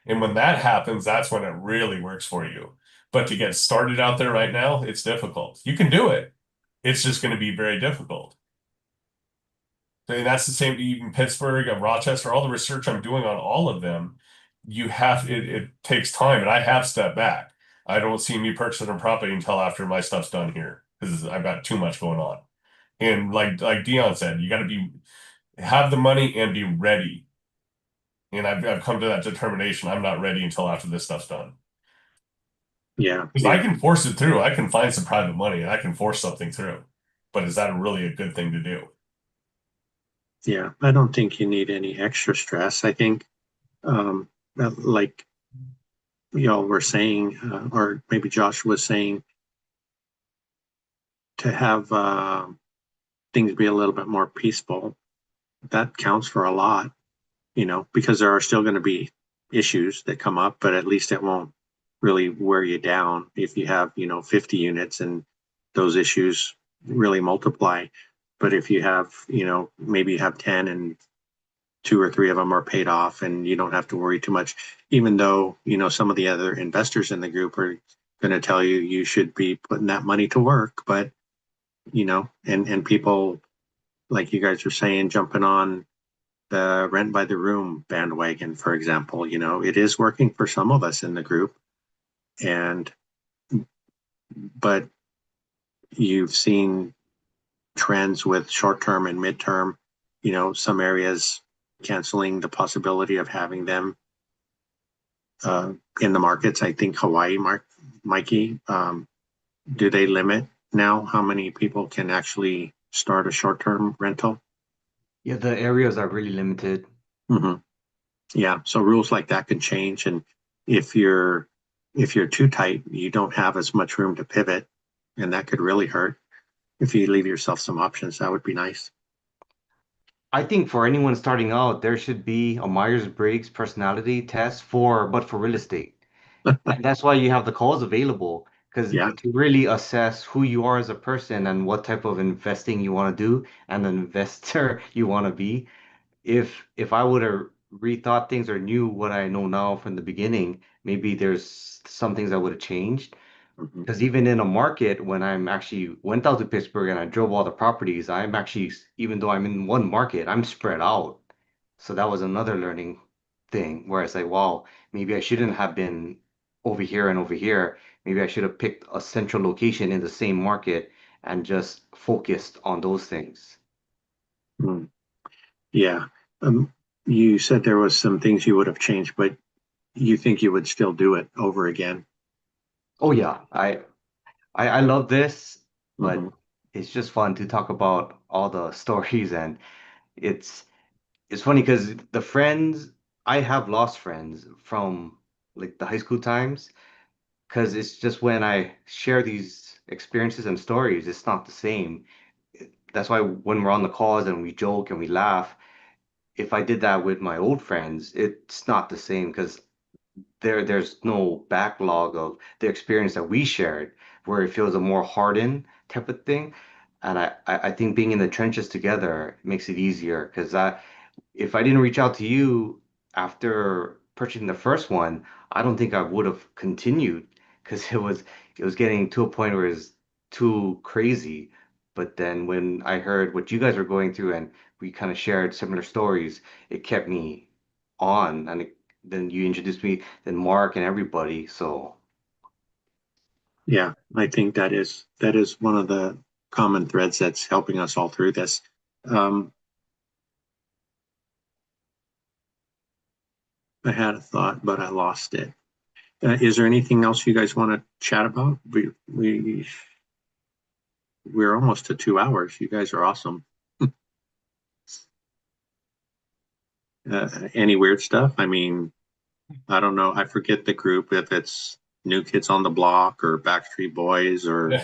And when that happens, that's when it really works for you. But to get started out there right now, it's difficult. You can do it. It's just going to be very difficult. And that's the same even Pittsburgh and Rochester, all the research I'm doing on all of them, it takes time and I have stepped back. I don't see me purchasing a property until after my stuff's done here because I've got too much going on. And like Dion said, you got to have the money and be ready. And I've come to that determination. I'm not ready until after this stuff's done. Yeah, Because I yeah, can force it through. I can find some private money and I can force something through. But is that really a good thing to do? yeah. I don't think you need any extra stress. I think, like y'all were saying, or maybe Josh was saying, to have things be a little bit more peaceful, that counts for a lot, because there are still going to be issues that come up, but at least it won't really wear you down if you have, 50 units and those issues really multiply. But if you have, maybe you have 10 and two or three of them are paid off and you don't have to worry too much, even though, some of the other investors in the group are going to tell you you should be putting that money to work. But, and people like you guys are saying, jumping on the rent by the room bandwagon, for example, it is working for some of us in the group. And, but you've seen trends with short term and midterm, some areas canceling the possibility of having them in the markets. I think Hawaii, Mikey, do they limit now how many people can actually start a short term rental? Yeah, the areas are really limited. Mm-hmm. Yeah, so rules like that can change, and if you're too tight, you don't have as much room to pivot, and that could really hurt. If you leave yourself some options, that would be nice. I think for anyone starting out, there should be a Myers-Briggs personality test but for real estate. And that's why you have the calls available, because Yeah. to really assess who you are as a person and what type of investing you want to do and the investor you want to be. If I would have rethought things or knew what I know now from the beginning, maybe there's some things I would have changed. Mhm. Because even in a market, when I'm actually went out to Pittsburgh and I drove all the properties, even though I'm in one market, I'm spread out. So that was another learning thing where I say, wow, maybe I shouldn't have been over here and over here. Maybe I should have picked a central location in the same market and just focused on those things. Mm. Yeah. Um, you said there was some things you would have changed, but you think you would still do it over again? Oh yeah, I love this, but Mhm. it's just fun to talk about all the stories, and it's it's funny because the friends I have lost friends from like the high school times, because it's just when I share these experiences and stories, it's not the same. That's why when we're on the calls and we joke and we laugh, if I did that with my old friends, it's not the same because there's no backlog of the experience that we shared where it feels a more hardened type of thing. And I think being in the trenches together makes it easier because if I didn't reach out to you after purchasing the first one, I don't think I would have continued because it was getting to a point where it's too crazy. But then when I heard what you guys were going through and we kind of shared similar stories, it kept me on. And then you introduced me, then Mark and everybody. So Yeah, I think that is one of the common threads that's helping us all through this. Um, I had a thought, but I lost it. Is there anything else you guys want to chat about? We're almost to 2 hours. You guys are awesome. Any weird stuff? I mean, I don't know. I forget the group if it's New Kids on the Block or Backstreet Boys or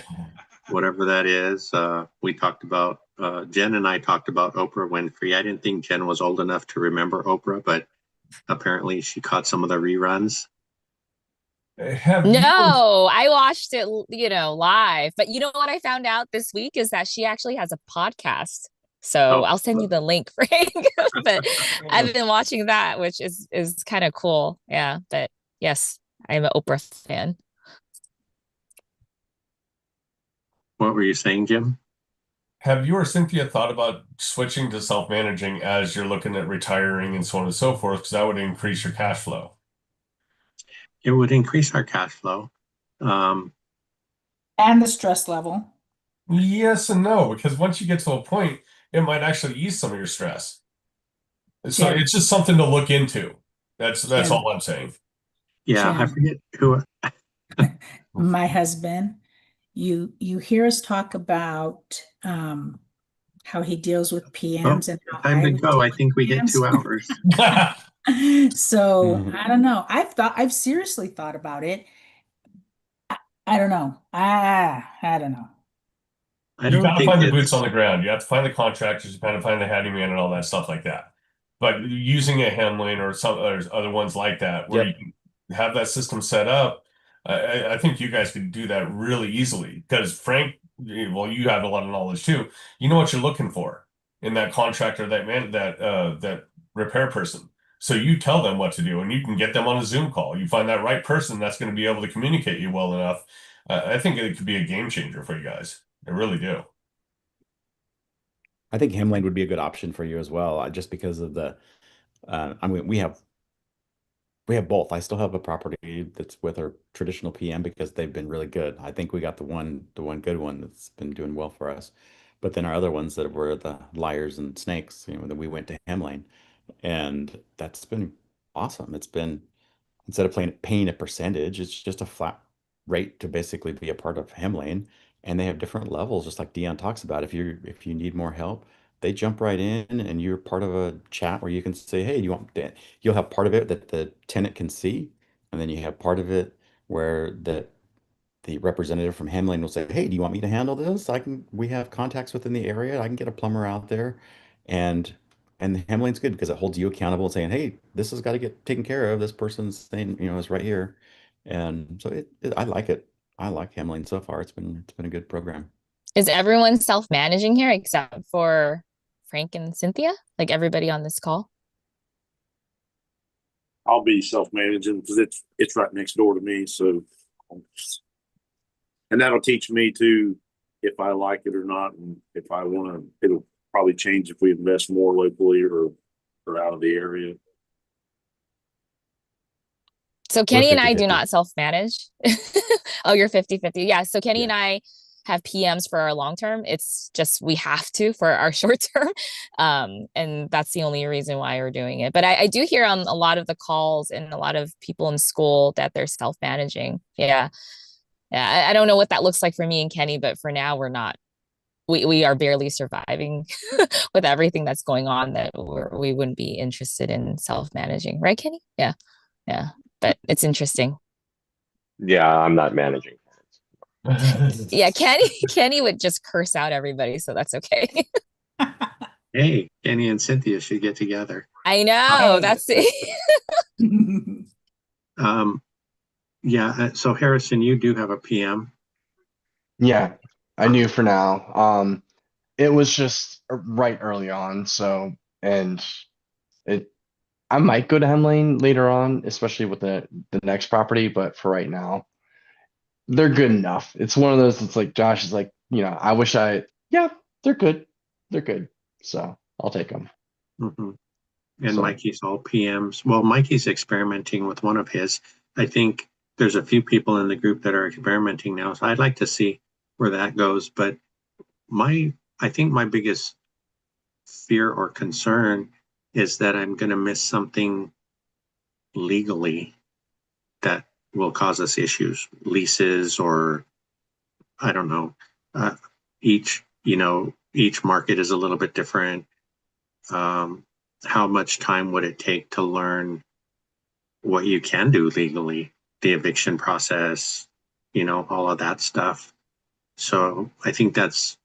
whatever that is. We talked about Jen and I talked about Oprah Winfrey. I didn't think Jen was old enough to remember Oprah, but apparently she caught some of the reruns. Have you? No, I watched it, live. But you know what I found out this week is that she actually has a podcast. So Oh, I'll send you the link, Frank. But I've been watching that, which is kind of cool. Yeah, but yes, I'm an Oprah fan. what were you saying, Jim? Have you or Cynthia thought about switching to self-managing as you're looking at retiring and so on and so forth? Because that would increase your cash flow. It would increase our cash flow. Um, And the stress level. Yes and no, because once you get to a point, it might actually ease some of your stress. So Jim, it's just something to look into. That's Jim, all I'm saying. yeah, I Jim, forget who. my husband, you hear us talk about how he deals with Oh, PMs and how time I to would go. deal I think we with hit 2 hours. PMs. So Mhm. I don't know. I've seriously thought about it. I don't know. I don't know. I You don't got to think find the boots on it's. the ground. You have to find the contractors, you got to find the handyman and all that stuff like that. But using a Hemlane or some other ones like that, where you Yep. can have that system set up, I think you guys could do that really easily. Because Frank, well, you have a lot of knowledge too. You know what you're looking for in that contractor, that repair person. So you tell them what to do, and you can get them on a Zoom call. You find that right person that's going to be able to communicate you well enough. I think it could be a game changer for you guys. I really do. I think Hemlane would be a good option for you as well, just because of the. I mean, we have both. I still have a property that's with our traditional PM because they've been really good. I think we got the one good one that's been doing well for us. But then our other ones that were the liars and snakes, then we went to Hemlane, and that's been awesome. It's been instead of paying a percentage, it's just a flat rate to basically be a part of Hemlane. And they have different levels, just like Dion talks about. If you need more help, they jump right in and you're part of a chat where you can say, hey, you want that? You'll have part of it that the tenant can see, and then you have part of it where the representative from Hemlane will say, hey, do you want me to handle this? We have contacts within the area. I can get a plumber out there. And and Hemlane's good because it holds you accountable and saying, hey, this has got to get taken care of. This person's thing, is right here. And so I like it. I like Hemlane so far. It's been a good program. Is everyone self-managing here except for Frank and Cynthia? Like everybody on this call? I'll be self-managing because it's right next door to me. So, and that'll teach me to if I like it or not, and if I want to. It'll probably change if we invest more locally or out of the area. So We're Kenny and I do 50/50. not self-manage. Oh, you're 50/50. Yeah. So Kenny Yeah. and I have PMs for our long term. It's just we have to for our short term. And that's the only reason why we're doing it. But I do hear on a lot of the calls and a lot of people in school that they're self-managing. Yeah. Yeah. I don't know what that looks like for me and Kenny, but for now we're not. We are barely surviving with everything that's going on that we wouldn't be interested in self-managing. Right, Kenny? Yeah. Yeah. But it's interesting. Yeah, I'm not managing. Yeah, Kenny would just curse out everybody, so that's okay. Hey, Kenny and Cynthia should get together. I know, Hey. that's it. Yeah, so Harrison, you do have a PM. Yeah, I knew for now. It was just right early on, so and it I might go to Hemlane later on, especially with the next property, but for right now, they're good enough. It's one of those that's like Josh is like, I wish yeah, they're good. They're good. So I'll take them. Mhm. And So Mikey's all PMs. Well, Mikey's experimenting with one of his. I think there's a few people in the group that are experimenting now, so I'd like to see where that goes. But I think my biggest fear or concern is that I'm going to miss something legally that will cause us issues, leases, or I don't know. Uh, each market is a little bit different. Um, how much time would it take to learn what you can do legally, the eviction process, all of that stuff. So I think that's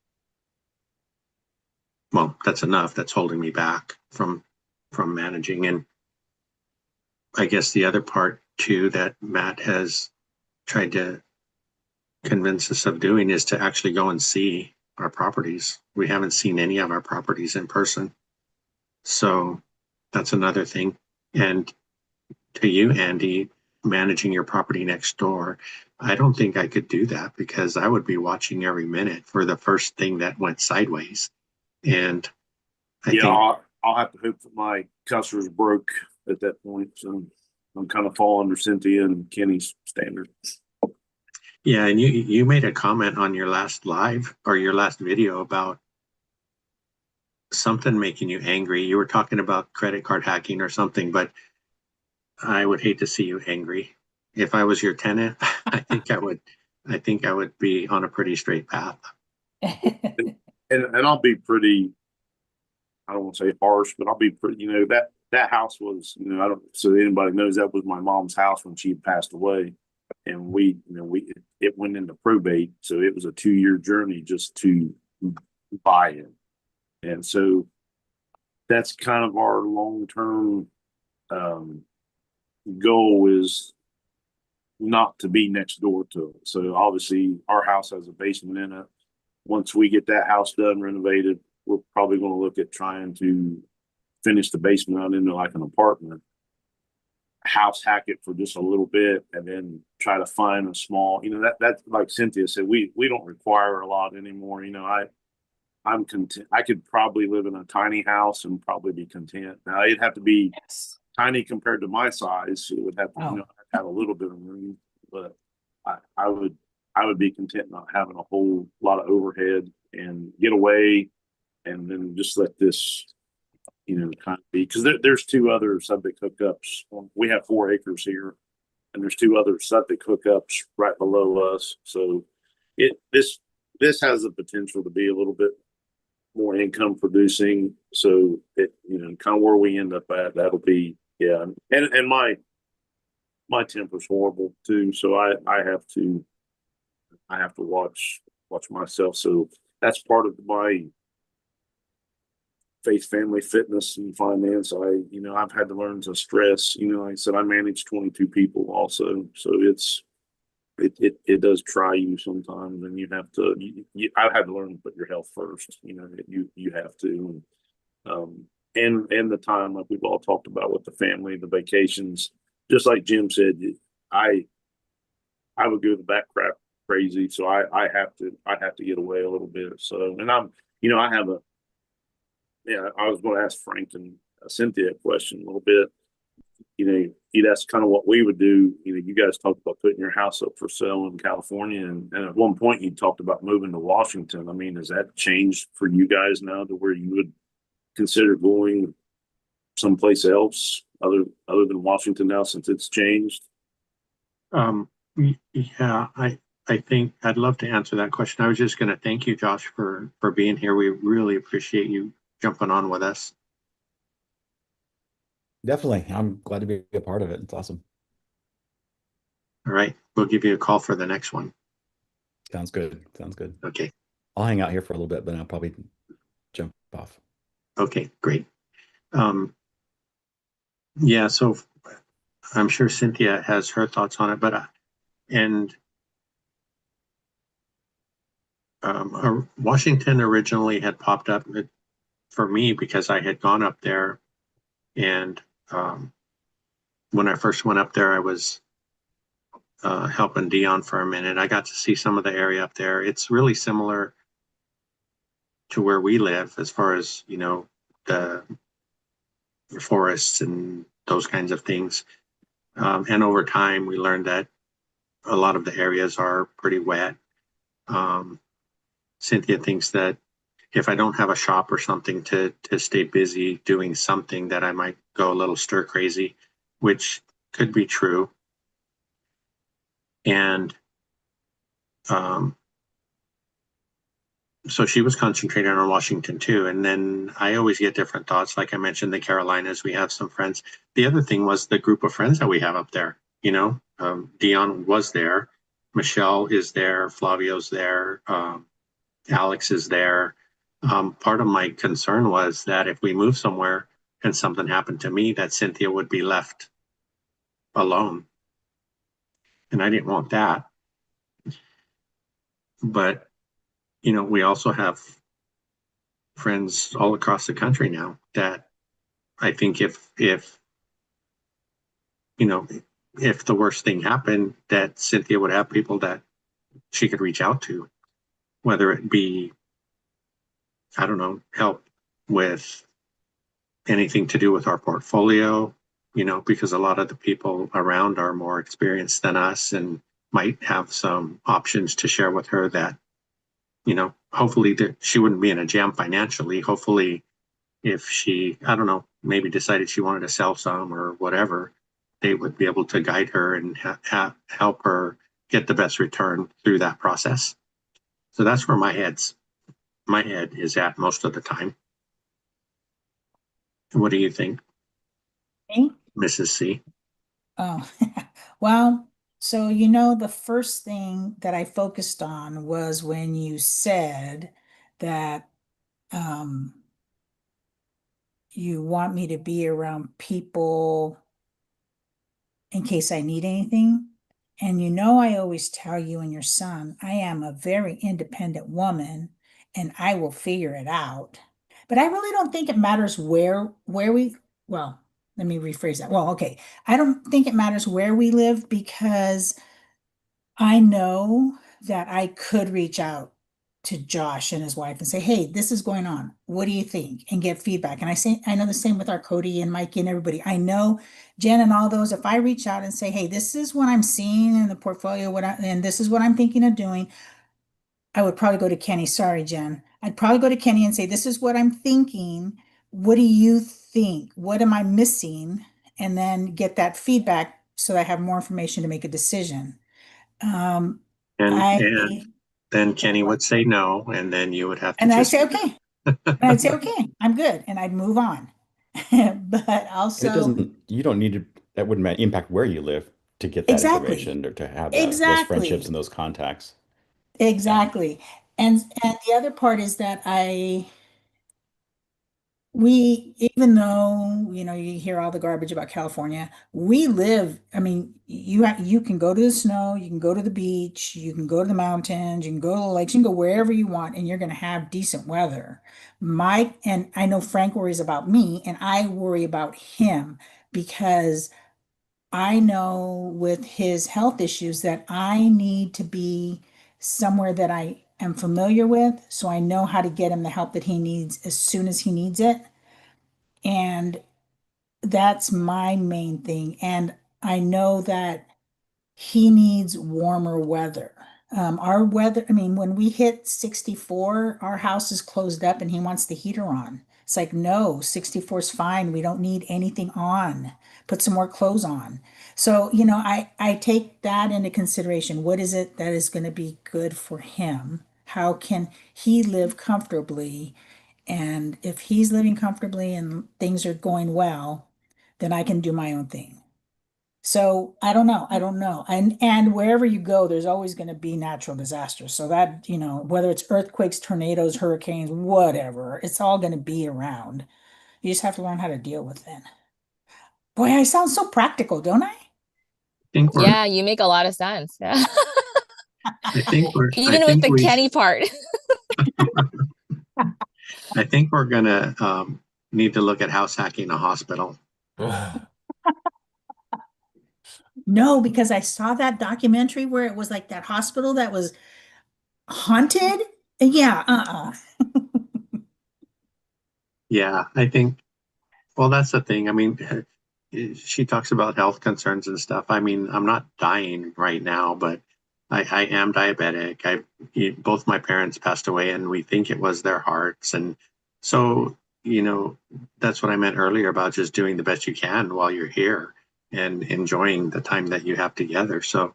enough. That's holding me back from managing. And I guess the other part too that Matt has tried to convince us of doing is to actually go and see our properties. We haven't seen any of our properties in person. So that's another thing. And to you, Andy, managing your property next door, I don't think I could do that because I would be watching every minute for the first thing that went sideways. And I Yeah, think, I'll have to hope that my customers broke at that point. So I'm kind of fall under Cynthia and Kenny's standard. yeah, and you made a comment on your last live or your last video about something making you angry. You were talking about credit card hacking or something, but I would hate to see you angry. If I was your tenant, I think I would be on a pretty straight path. And I'll be pretty, I don't want to say harsh, but I'll be pretty, that house was, I don't, so anybody knows that was my mom's house when she passed away. And it went into probate. So it was a 2-year journey just to buy it. And so that's kind of our long-term goal is not to be next door to it. So obviously our house has a basement in it. Once we get that house done, renovated, we're probably going to look at trying to finish the basement out into like an apartment, house hack it for just a little bit, and then try to find a small, that's like Cynthia said, we don't require a lot anymore. I'm content. I could probably live in a tiny house and probably be content. Now it'd have to be tiny compared to my size. It would have to, have a little bit of room, but I would be content not having a whole lot of overhead and get away and then just let this, kind of be, because there's 2 other subject hookups. We have 4 acres here and there's 2 other subject hookups right below us. So this has the potential to be a little bit more income producing. So kind of where we end up at, that'll be, yeah. And my temper's horrible too. So I have to watch myself. So that's part of my faith, family, fitness, and finance. I've had to learn to stress. Like I said, I manage 22 people also. So it does try you sometimes, and you have to. I've had to learn to put your health first. You have to, and the time like we've all talked about with the family, the vacations. Just like Jim said, I would go the back crap crazy. So I have to get away a little bit. So and I have I was going to ask Frank and Cynthia a question a little bit. that's kind of what we would do. You guys talked about putting your house up for sale in California, and at one point you talked about moving to Washington. I mean, has that changed for you guys now to where you would consider going someplace else other than Washington now since it's changed? Yeah, I think I'd love to answer that question. I was just going to thank you, Josh, for being here. We really appreciate you jumping on with us. Definitely. I'm glad to be a part of it. It's awesome. All right, we'll give you a call for the next one. Sounds good. Sounds good. Okay. I'll hang out here for a little bit, but I'll probably jump off. Okay, great. Yeah, so I'm sure Cynthia has her thoughts on it, but and Washington originally had popped up for me because I had gone up there, and when I first went up there, I was helping Dion for a minute. I got to see some of the area up there. It's really similar to where we live as far as, the forests and those kinds of things. And over time, we learned that a lot of the areas are pretty wet. Cynthia thinks that if I don't have a shop or something to stay busy doing something, that I might go a little stir crazy, which could be true. And so she was concentrating on Washington too. And then I always get different thoughts. Like I mentioned, the Carolinas, we have some friends. The other thing was the group of friends that we have up there. Dion was there, Michelle is there, Flavio's there, Alex is there. Part of my concern was that if we move somewhere and something happened to me, that Cynthia would be left alone. And I didn't want that. But, we also have friends all across the country now that I think if the worst thing happened, that Cynthia would have people that she could reach out to, whether it be, I don't know, help with anything to do with our portfolio, because a lot of the people around are more experienced than us and might have some options to share with her that, hopefully that she wouldn't be in a jam financially. Hopefully, if she, I don't know, maybe decided she wanted to sell some or whatever, they would be able to guide her and help her get the best return through that process. So that's where my head is at most of the time. What do you think, Me? Mrs. C? Oh, well, so the first thing that I focused on was when you said that you want me to be around people in case I need anything. And I always tell you and your son, I am a very independent woman and I will figure it out. But I really don't think it matters well, let me rephrase that. Well, okay. I don't think it matters where we live because I know that I could reach out to Josh and his wife and say, "Hey, this is going on. What do you think?" and get feedback. And I know the same with our Cody and Mikey and everybody. I know Jen and all those. If I reach out and say, "Hey, this is what I'm seeing in the portfolio, and this is what I'm thinking of doing," I would probably go to Kenny. Sorry, Jen. I'd probably go to Kenny and say, "This is what I'm thinking. What do you think? What am I missing?" And then get that feedback so that I have more information to make a decision. Um, And I then Kenny would say no, and then you would have to and I'd just say okay. And I'd say okay, I'm good, and I'd move on. But And it also, doesn't, you don't need to, that wouldn't impact where you live to get that exactly, information or to have those friendships exactly, and those contacts. Yeah. exactly. And the other part is that we, even though, you hear all the garbage about California, we live, I mean, you can go to the snow, you can go to the beach, you can go to the mountains, you can go to the lakes, you can go wherever you want, and you're going to have decent weather. And I know Frank worries about me, and I worry about him because I know with his health issues that I need to be somewhere that I am familiar with, so I know how to get him the help that he needs as soon as he needs it. And That's my main thing. And I know that he needs warmer weather. Our weather, I mean, when we hit 64, our house is closed up and he wants the heater on. It's like, no, 64 is fine. We don't need anything on. Put some more clothes on. So, I take that into consideration. What is it that is going to be good for him? How can he live comfortably? And if he's living comfortably and things are going well, then I can do my own thing. So I don't know. I don't know. And wherever you go, there's always going to be natural disasters. So that, whether it's earthquakes, tornadoes, hurricanes, whatever, it's all going to be around. You just have to learn how to deal with it. Boy, I sound so practical, don't I? think we're, Yeah, you make a lot of sense. Yeah. I Even with think the we, Kenny part. I think we're gonna need to look at house hacking a hospital. No, because I saw that documentary where it was like that hospital that was haunted. Yeah, Yeah, I think. Well, that's the thing. I mean, she talks about health concerns and stuff. I mean, I'm not dying right now, but I am diabetic. Both my parents passed away, and we think it was their hearts. And so, that's what I meant earlier about just doing the best you can while you're here and enjoying the time that you have together. So,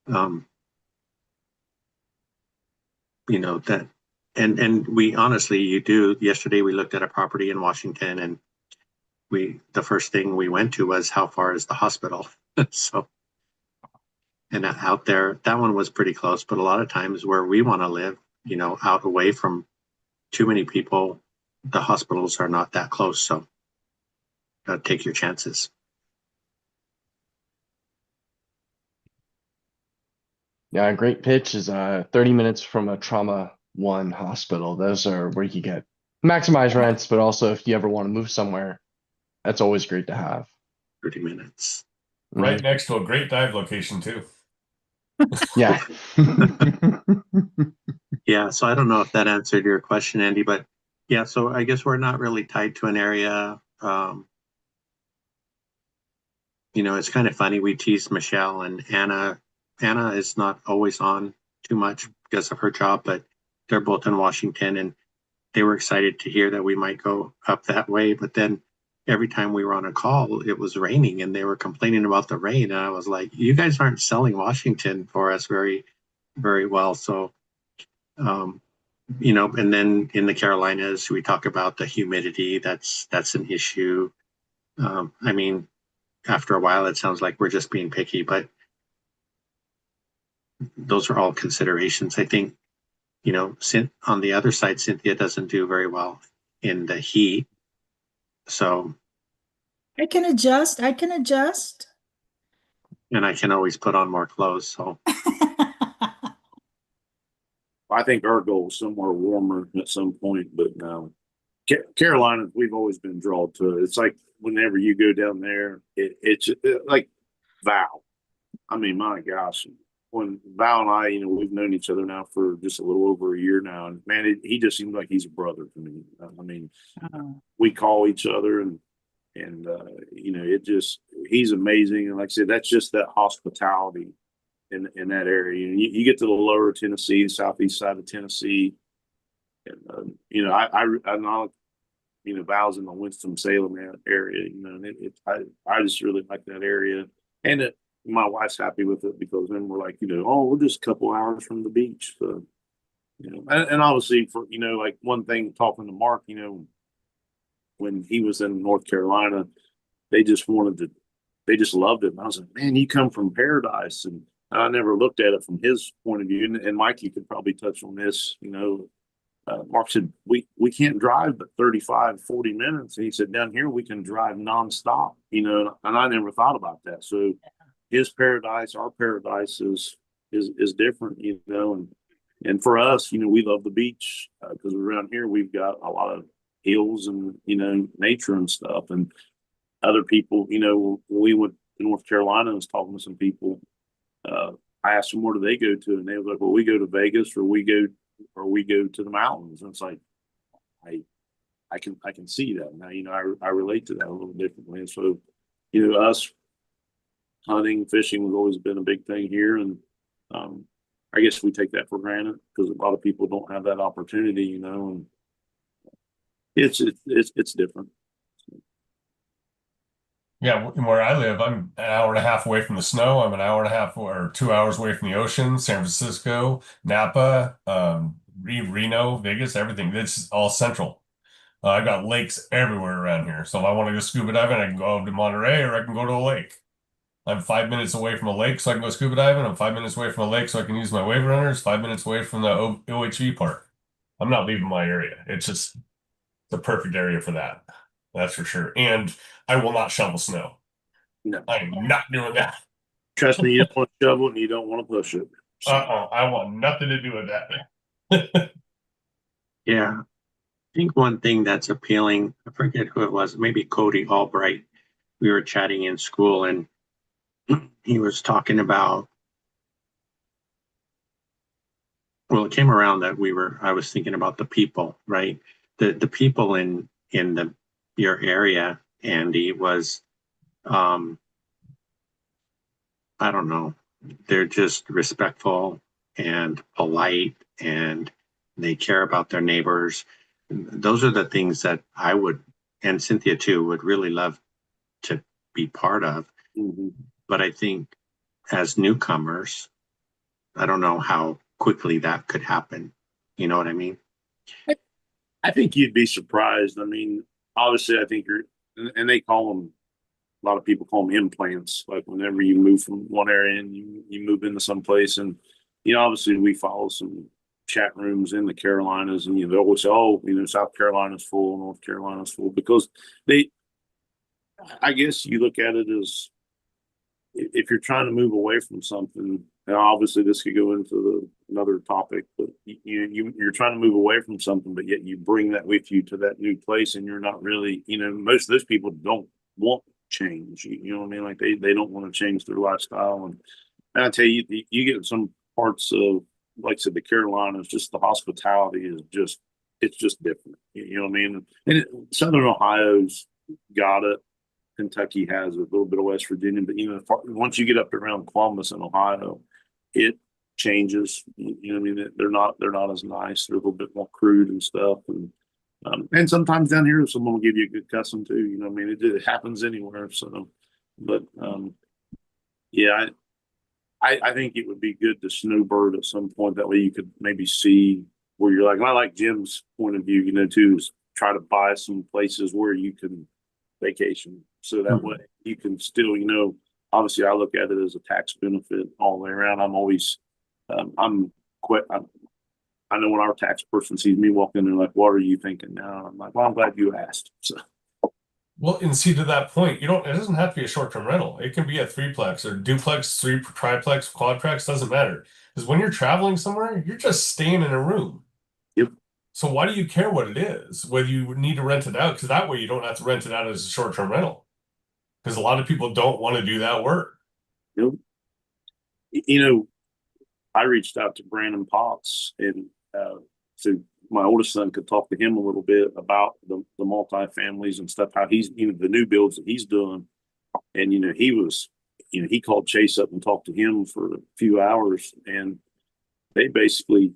um, that, and we honestly, you do. Yesterday, we looked at a property in Washington, and the first thing we went to was how far is the hospital. So, and out there, that one was pretty close, but a lot of times where we want to live, out away from too many people, the hospitals are not that close. So take your chances. Yeah, a great pitch is 30 minutes from a trauma one hospital. Those are where you get maximize rents, but also if you ever want to move somewhere, that's always great to have. 30 minutes. Right next to a great dive location too. Yeah. Yeah. So I don't know if that answered your question, Andy, but yeah, so I guess we're not really tied to an area. It's kind of funny. We tease Michelle and Anna. Anna is not always on too much because of her job, but they're both in Washington and they were excited to hear that we might go up that way. But then every time we were on a call, it was raining and they were complaining about the rain. And I was like, you guys aren't selling Washington for us very, very well. So, and then in the Carolinas, we talk about the humidity. That's an issue. I mean, after a while, it sounds like we're just being picky, but those are all considerations. I think, on the other side, Cynthia doesn't do very well in the heat. So, I can adjust. I can adjust. and I can always put on more clothes. So, I think our goal is somewhere warmer at some point, but no. Carolina, we've always been drawn to it. It's like whenever you go down there, it's like Val. I mean, my gosh, when Val and I, we've known each other now for just a little over a year now, and man, he just seems like he's a brother to me. I mean, we call each other, and it just he's amazing. And like I said, that's just that hospitality in that area. You get to the lower Tennessee, southeast side of Tennessee, and I know Val's in the Winston-Salem area, and I just really like that area, and my wife's happy with it because then we're like, oh, we're just a couple hours from the beach, so and obviously for like one thing talking to Mark, when he was in North Carolina, they just loved it. And I was like, man, you come from paradise, and I never looked at it from his point of view. And Mike, you could probably touch on this, Mark said, we can't drive but 35, 40 minutes. And he said, down here, we can drive nonstop, and I never thought about that. So his paradise, our paradise is different, and for us, we love the beach because around here, we've got a lot of hills and, nature and stuff. And other people, when we went to North Carolina and was talking to some people, I asked them, where do they go to? And they were like, well, we go to Vegas or we go to the mountains. And it's like, I can see that now. I relate to that a little differently. And so, us hunting, fishing has always been a big thing here, and I guess we take that for granted because a lot of people don't have that opportunity, and it's different. Yeah, where I live, I'm an hour and a half away from the snow. I'm an hour and a half or 2 hours away from the ocean, San Francisco, Napa, Reno, Vegas, everything. It's all central. I've got lakes everywhere around here. So if I want to go scuba diving, I can go to Monterey or I can go to a lake. I'm 5 minutes away from a lake, so I can go scuba diving. I'm 5 minutes away from a lake, so I can use my wave runners. 5 minutes away from the OHV park. I'm not leaving my area. It's just the perfect area for that. That's for sure. And I will not shovel snow. No, I'm not doing that. trust me, you don't want to shovel and you don't want to push it. So, I want nothing to do with that. Yeah. I think one thing that's appealing, I forget who it was, maybe Cody Albright. We were chatting in school and he was talking about, well, it came around that I was thinking about the people, right? The people in your area, Andy, was, I don't know, they're just respectful and polite and they care about their neighbors. Those are the things that I would, and Cynthia too, would really love to be part of. mhm. But I think as newcomers, I don't know how quickly that could happen. You know what I mean? I think you'd be surprised. I mean, obviously, I think and they call them, a lot of people call them implants. Like whenever you move from one area and you move into someplace, and obviously we follow some chat rooms in the Carolinas, and they always say, "Oh, South Carolina's full, North Carolina's full," because they. I guess you look at it as if you're trying to move away from something. Now, obviously, this could go into another topic, but you're trying to move away from something, but yet you bring that with you to that new place, and you're not really, most of those people don't want change. You know what I mean? Like they don't want to change their lifestyle, and I tell you, you get some parts of, like I said, the Carolinas, just the hospitality is just it's just different. You know what I mean? And Southern Ohio's got it. Kentucky has a little bit of West Virginia, but once you get up around Columbus and Ohio, it changes. You know what I mean? They're not as nice. They're a little bit more crude and stuff, and sometimes down here, someone will give you a good cussing too. You know what I mean? It happens anywhere. So, but yeah, I think it would be good to snowbird at some point. That way, you could maybe see where you're like. And I like Jim's point of view, too, is try to buy some places where you can vacation. So that way you can still, obviously I look at it as a tax benefit all the way around. I'm always, I'm quite, I know when our tax person sees me walking, they're like, "What are you thinking now?" I'm like, "Well, I'm glad you asked." So, Well, and see, to that point, it doesn't have to be a short-term rental. It can be a threeplex or duplex, triplex, quadplex, doesn't matter. Because when you're traveling somewhere, you're just staying in a room. yep. So why do you care what it is, whether you need to rent it out? Because that way you don't have to rent it out as a short-term rental. Because a lot of people don't want to do that work. Yep. I reached out to Brandon Potts, and so my oldest son could talk to him a little bit about the multi-families and stuff, how he's, the new builds that he's doing. And, he was, he called Chase up and talked to him for a few hours, and they basically,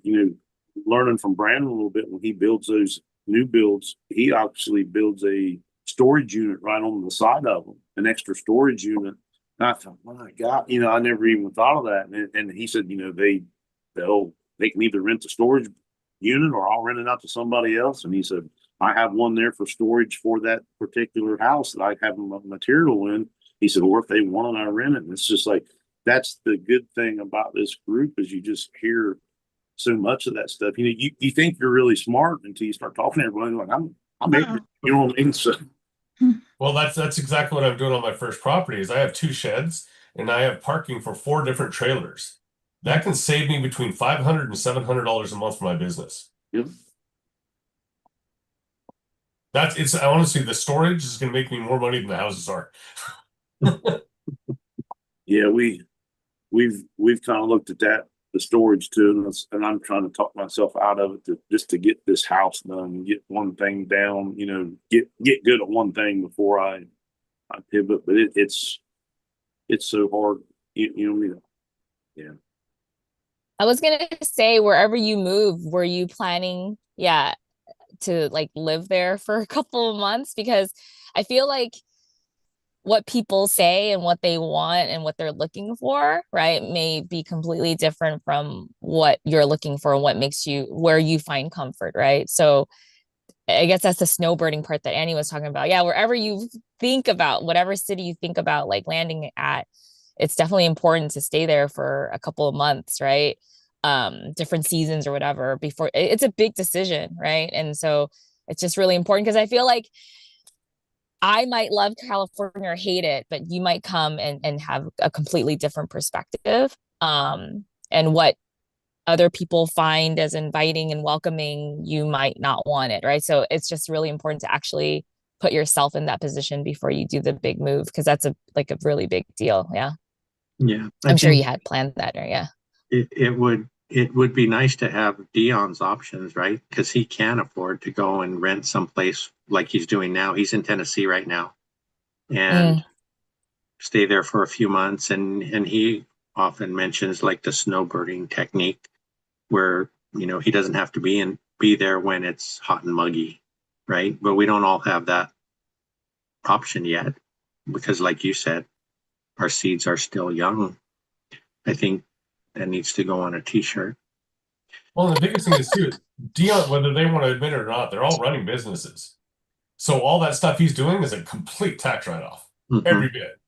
learning from Brandon a little bit, when he builds those new builds, he actually builds a storage unit right on the side of them, an extra storage unit. And I thought, my God, I never even thought of that. And he said, they can either rent the storage unit or I'll rent it out to somebody else. And he said, I have one there for storage for that particular house that I have material in. He said, or if they want it, I rent it. And it's just like, that's the good thing about this group is you just hear so much of that stuff. You think you're really smart until you start talking to everybody. Like I'm ignorant. You know what I mean? So, well, that's exactly what I'm doing on my first property. Is I have 2 sheds and I have parking for 4 different trailers. That can save me between $500 and $700 a month for my business. yep. Honestly, the storage is going to make me more money than the houses are. Yeah, we've kind of looked at that the storage too, and I'm trying to talk myself out of it just to get this house done, get one thing down, get good at one thing before I pivot. But it's so hard, yeah. I was gonna say, wherever you move, were you planning, yeah, to like live there for a couple of months? Because I feel like what people say and what they want and what they're looking for, right, may be completely different from what you're looking for and what makes you, where you find comfort, right? So I guess that's the snowbirding part that Annie was talking about. Yeah, wherever you think about, whatever city you think about like landing at, it's definitely important to stay there for a couple of months, right? Different seasons or whatever before it's a big decision, right? And so it's just really important because I feel like I might love California or hate it, but you might come and have a completely different perspective. And what other people find as inviting and welcoming, you might not want it, right? So it's just really important to actually put yourself in that position before you do the big move, because that's a really big deal. Yeah. Yeah. I'm sure you had planned that, or yeah. It would be nice to have Dion's options, right? Because he can afford to go and rent someplace like he's doing now. He's in Tennessee right now and stay there for a few months. And he often mentions like the snowbirding technique where, he doesn't have to be there when it's hot and muggy, right? But we don't all have that option yet because like you said, our seeds are still young. I think that needs to go on a t-shirt. Well, the biggest thing is too, Dion, whether they want to admit it or not, they're all running businesses. So all that stuff he's doing is a complete tax write-off, every bit.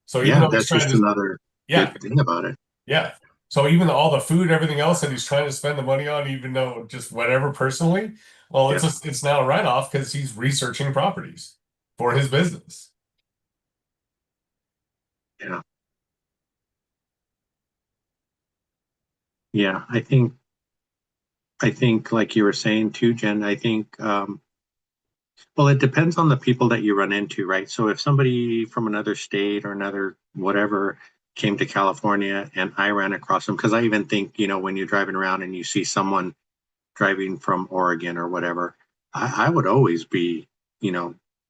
So even though he's that's trying just to, another good thing about it. Yeah. So even all the food, everything else that he's trying to spend the money on, even though just whatever personally, well, it's now a write-off because he's researching properties for his business. Yeah. Yeah, I think like you were saying too, Jen, I think well, it depends on the people that you run into, right? So if somebody from another state or another whatever came to California and I ran across them, because I even think, when you're driving around and you see someone driving from Oregon or whatever, I would always be,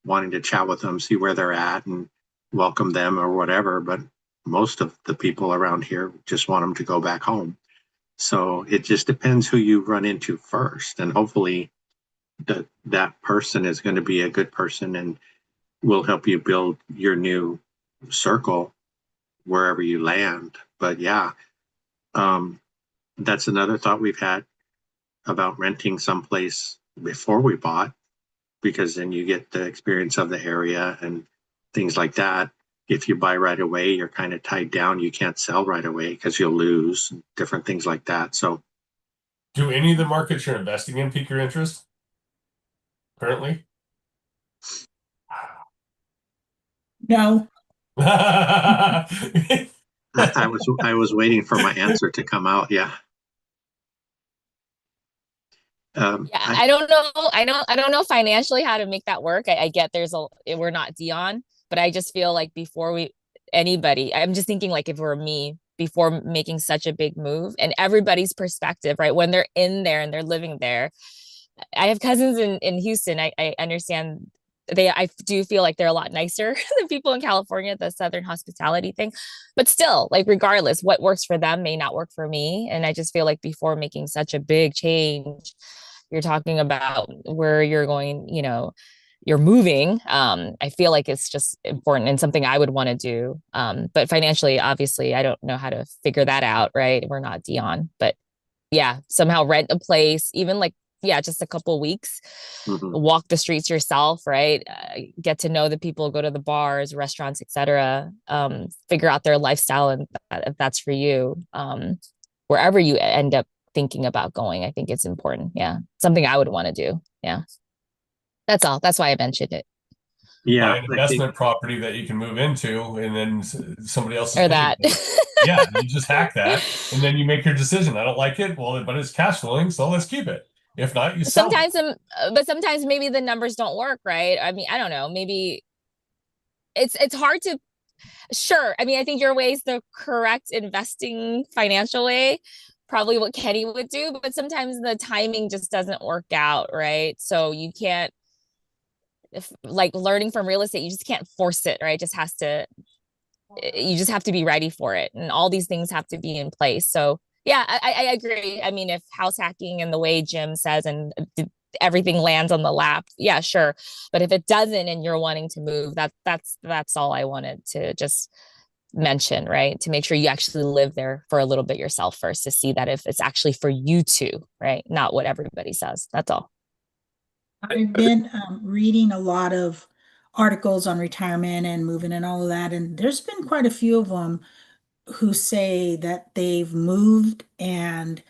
wanting to chat with them, see where they're at and welcome them or whatever. But most of the people around here just want them to go back home. So it just depends who you run into first. And hopefully that person is going to be a good person and will help you build your new circle wherever you land. But yeah, that's another thought we've had about renting someplace before we bought, because then you get the experience of the area and things like that. If you buy right away, you're kind of tied down. You can't sell right away because you'll lose, different things like that. So do any of the markets you're investing in pique your interest currently? No. I was waiting for my answer to come out. Yeah. I don't know. I don't know financially how to make that work. I get we're not Dion, but I just feel like before anybody, I'm just thinking like if it were me before making such a big move and everybody's perspective, right? When they're in there and they're living there. I have cousins in Houston. I understand I do feel like they're a lot nicer than people in California, the Southern hospitality thing. But still, like regardless, what works for them may not work for me. And I just feel like before making such a big change, you're talking about where you're going, you're moving. I feel like it's just important and something I would want to do. But financially, obviously, I don't know how to figure that out, right? We're not Dion, but yeah, somehow rent a place, even like, yeah, just a couple weeks, walk the streets yourself, right? Get to know the people, go to the bars, restaurants, etc. Figure out their lifestyle and if that's for you. Wherever you end up thinking about going, I think it's important. Yeah, something I would want to do. Yeah, that's all. That's why I mentioned it. Yeah, buy an investment property that you can move into, and then somebody else is or paying that. for it. Yeah, you just hack that, and then you make your decision. I don't like it. Well, but it's cash flowing, so let's keep it. If not, you sell it. But sometimes maybe the numbers don't work, right? I mean, I don't know. Maybe it's hard to Sure. I mean, I think your way is the correct investing financial way, probably what Kenny would do, but sometimes the timing just doesn't work out, right? So you can't, if, like learning from real estate, you just can't force it, right? It just has to, you just have to be ready for it. And all these things have to be in place. So yeah, I agree. I mean, if house hacking and the way Jim says and everything lands on the lap, yeah, sure. But if it doesn't and you're wanting to move, that's all I wanted to just mention, right? To make sure you actually live there for a little bit yourself first to see that if it's actually for you to, right? Not what everybody says. That's all. I've been reading a lot of articles on retirement and moving and all of that, and there's been quite a few of them who say that they've moved and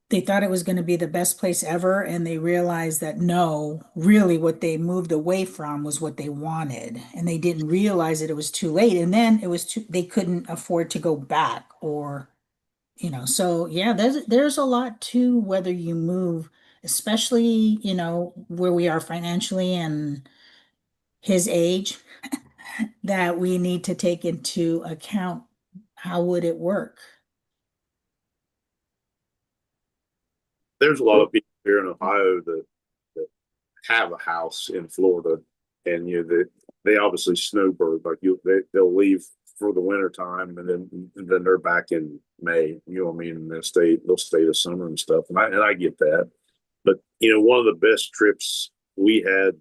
they thought it was going to be the best place ever, and they realized that no, really what they moved away from was what they wanted, and they didn't realize that it was too late, and then it was too, they couldn't afford to go back or, so yeah, there's a lot to whether you move, especially, where we are financially and his age, that we need to take into account how would it work. There's a lot of people here in Ohio that have a house in Florida, and they obviously snowbird. Like they'll leave for the winter time, and then they're back in May. You know what I mean? And they'll stay the summer and stuff. And I get that. But one of the best trips we had,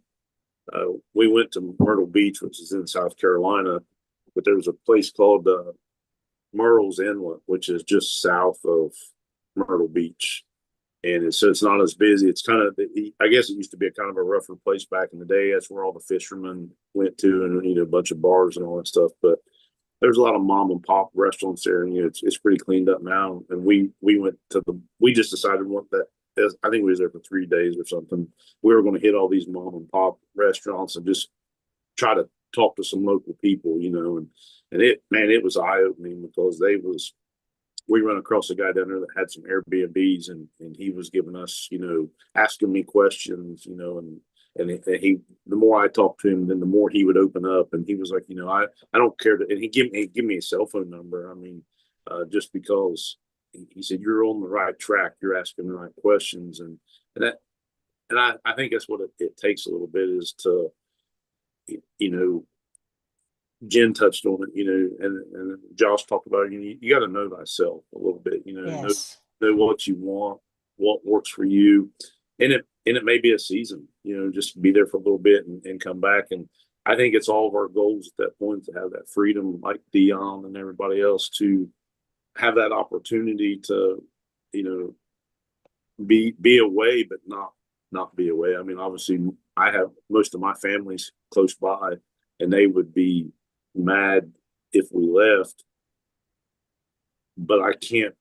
we went to Myrtle Beach, which is in South Carolina. But there was a place called Murrells Inlet, which is just south of Myrtle Beach, and so it's not as busy. It's kind of, I guess it used to be a kind of a rougher place back in the day. That's where all the fishermen went to, and a bunch of bars and all that stuff. But there's a lot of mom and pop restaurants there, and it's pretty cleaned up now. And we went to we just decided I think we was there for 3 days or something. We were going to hit all these mom and pop restaurants and just try to talk to some local people, and it was eye opening because we run across a guy down there that had some Airbnbs, and he was giving us, asking me questions, and he, the more I talked to him, then the more he would open up, and he was like, I don't care to, and he give me a cell phone number. I mean, just because he said, you're on the right track, you're asking the right questions, and I think that's what it takes a little bit is to, Jen touched on it, and Josh talked about it. You got to know thyself a little bit, Yes. know what you want, what works for you, and it may be a season, just be there for a little bit and come back. And I think it's all of our goals at that point to have that freedom, like Dion and everybody else, to have that opportunity to, be away, but not be away. I mean, obviously, I have most of my family's close by, and they would be mad if we left, but I can't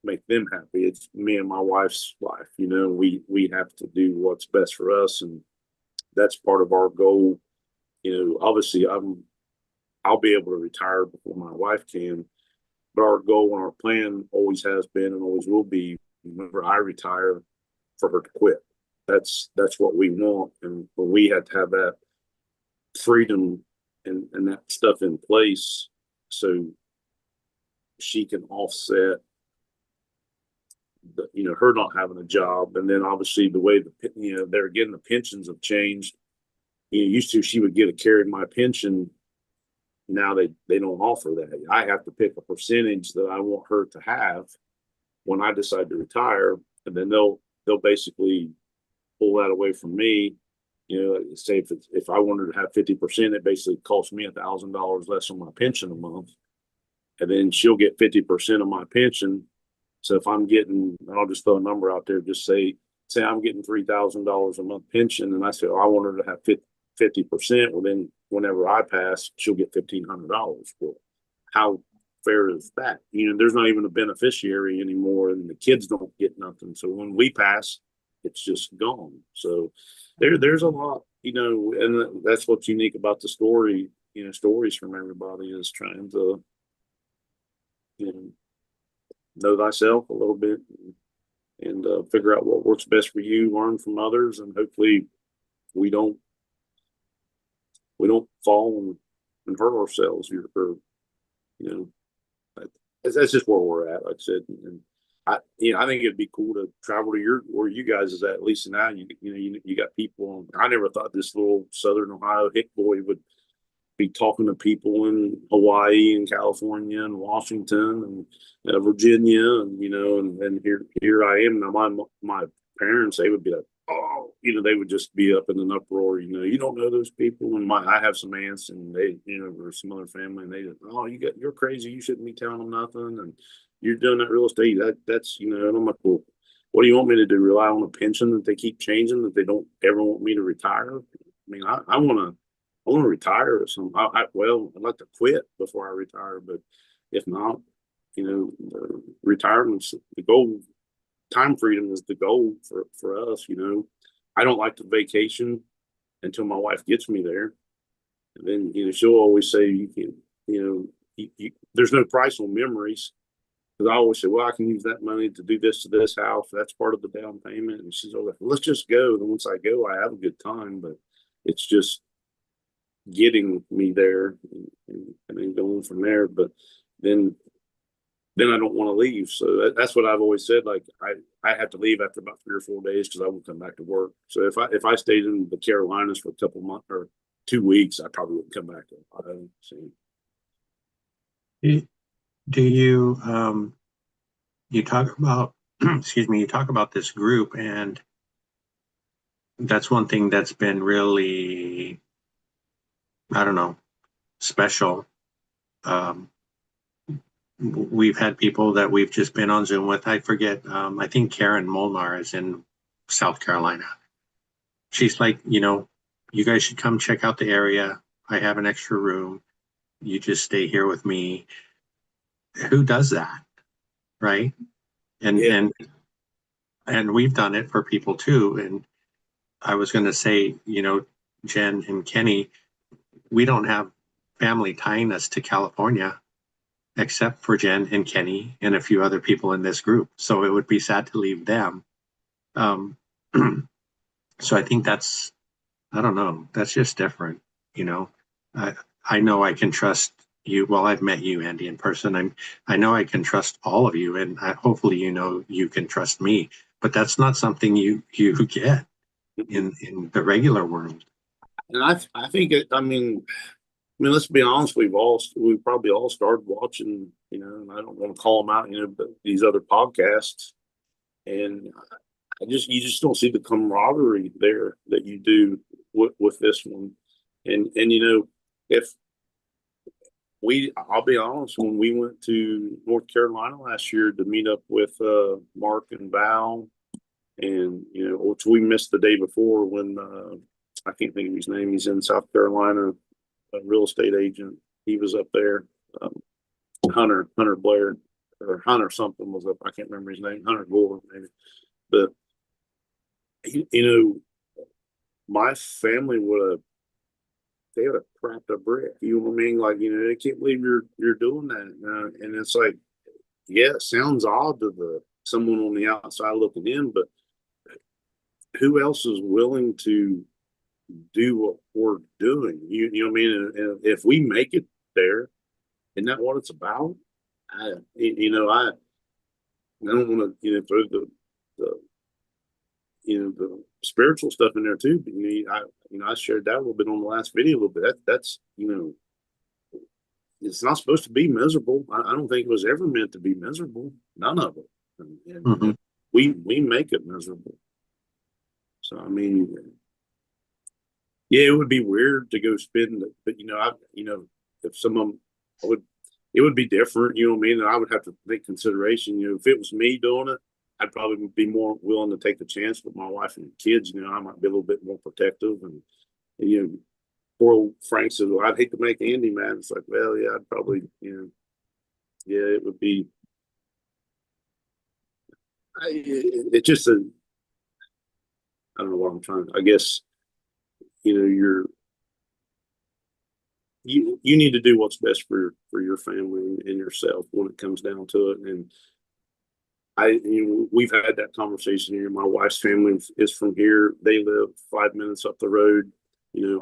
make them happy. It's me and my wife's life. We have to do what's best for us, and that's part of our goal. Obviously, I'll be able to retire before my wife can, but our goal and our plan always has been and always will be, whenever I retire, for her to quit. That's what we want, and we have to have that freedom and that stuff in place so she can offset her not having a job. And then obviously the way they're getting the pensions have changed. Used to she would get a carry of my pension. Now they don't offer that. I have to pick a percentage that I want her to have when I decide to retire, and then they'll basically pull that away from me. Say if I wanted to have 50%, it basically costs me $1,000 less on my pension a month, and then she'll get 50% of my pension. So if I'm getting, and I'll just throw a number out there, just say I'm getting $3,000 a month pension, and I say, I want her to have 50%. Well, then whenever I pass, she'll get $1,500. Well, how fair is that? There's not even a beneficiary anymore, and the kids don't get nothing. So when we pass, it's just gone. So there's a lot, and that's what's unique about the story. Stories from everybody is trying to, know thyself a little bit, and figure out what works best for you, learn from others, and hopefully we don't fall and hurt ourselves. That's just where we're at. Like I said, and I think it'd be cool to travel to where you guys is at least now. You got people. I never thought this little Southern Ohio hick boy would be talking to people in Hawaii and California and Washington and Virginia, and here I am now. My parents, they would be like, oh, they would just be up in an uproar. You don't know those people, and I have some aunts, and they, or some other family, and they just, oh, you're crazy. You shouldn't be telling them nothing, and you're doing that real estate. That's and I'm like, well, what do you want me to do? Rely on a pension that they keep changing, that they don't ever want me to retire? I mean, I want to retire or something. I'd like to quit before I retire, but if not, retirement's the goal. Time freedom is the goal for us. I don't like to vacation until my wife gets me there, and then she'll always say you can, there's no price on memories. Because I always say, well, I can use that money to do this to this house. That's part of the down payment. And she's always like, let's just go. And once I go, I have a good time, but it's just getting me there and then going from there. But then I don't want to leave. So that's what I've always said. Like I have to leave after about 3 or 4 days because I won't come back to work. So if I stayed in the Carolinas for a couple months or 2 weeks, I probably wouldn't come back to Ohio. So. Do you you talk about excuse me, you talk about this group, and that's one thing that's been really, I don't know, special. We've had people that we've just been on Zoom with. I forget, I think Karen Molnar is in South Carolina. She's like, you guys should come check out the area. I have an extra room. You just stay here with me. Who does that? Right. And Yeah. and we've done it for people too. And I was going to say, Jen and Kenny, we don't have family tying us to California except for Jen and Kenny and a few other people in this group. So it would be sad to leave them. So I think I don't know, that's just different. I know I can trust you. Well, I've met you, Andy, in person. I know I can trust all of you, and hopefully, you can trust me. But that's not something you get in the regular world. And I think let's be honest. We've probably all started watching, and I don't want to call them out, but these other podcasts, and you just don't see the camaraderie there that you do with this one, and if I'll be honest, when we went to North Carolina last year to meet up with Mark and Val, and which we missed the day before when I can't think of his name. He's in South Carolina, a real estate agent. He was up there. Hunter Blair or Hunter something was up. I can't remember his name. Hunter Gore maybe. But my family they would have cracked a brick. You know what I mean? Like, they can't believe you're doing that. And it's like, yeah, it sounds odd to someone on the outside looking in, but who else is willing to do what we're doing? You know what I mean? And if we make it there, isn't that what it's about? I don't want to throw the spiritual stuff in there too. But I shared that a little bit on the last video a little bit. That's it's not supposed to be miserable. I don't think it was ever meant to be miserable. None of it. And we make it miserable. So yeah, it would be weird to go spend, but if someone it would be different. You know what I mean? And I would have to take consideration. If it was me doing it, I'd probably be more willing to take the chance with my wife and kids. I might be a little bit more protective. And poor old Frank says, "Well, I'd hate to make Andy mad." It's like, well, yeah, I'd probably, yeah, it would be. It's just I don't know what I'm trying. I guess you need to do what's best for your family and yourself when it comes down to it. And we've had that conversation here. My wife's family is from here. They live 5 minutes up the road.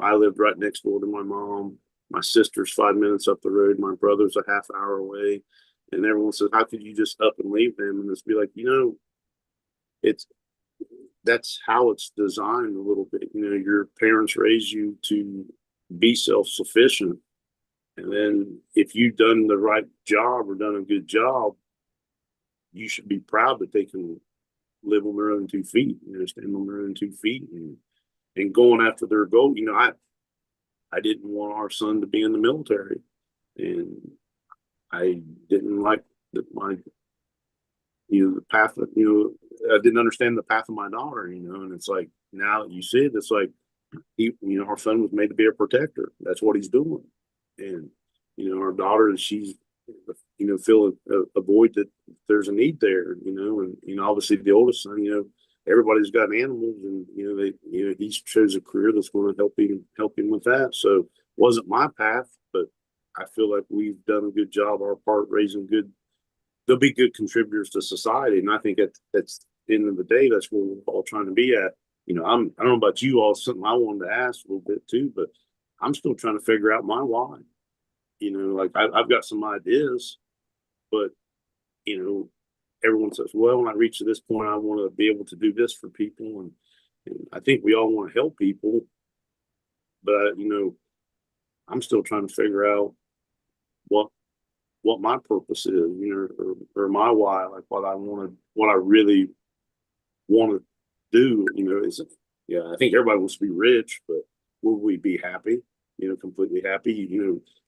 I lived right next door to my mom. My sister's 5 minutes up the road. My brother's a half hour away. And everyone says, how could you just up and leave them? And it's be like, it's that's how it's designed a little bit. Your parents raise you to be self-sufficient. And then if you've done the right job or done a good job, you should be proud that they can live on their own 2 feet, stand on their own 2 feet and going after their goal. I didn't want our son to be in the military, and I didn't like the path of, I didn't understand the path of my daughter, and it's like, now that you see it, it's like, our son was made to be a protector. That's what he's doing. And, our daughter, she's, feel a void that there's a need there, and, obviously the oldest son, everybody's got animals, and, he chose a career that's going to help him with that. So it wasn't my path, but I feel like we've done a good job, our part, raising they'll be good contributors to society. And I think that's the end of the day, that's where we're all trying to be at. I don't know about you all, something I wanted to ask a little bit too, but I'm still trying to figure out my why. Like I've got some ideas, but everyone says, well, when I reach to this point, I want to be able to do this for people. And I think we all want to help people, but I'm still trying to figure out what my purpose is, or my why, like what I really want to do, I think everybody wants to be rich, but will we be happy, completely happy?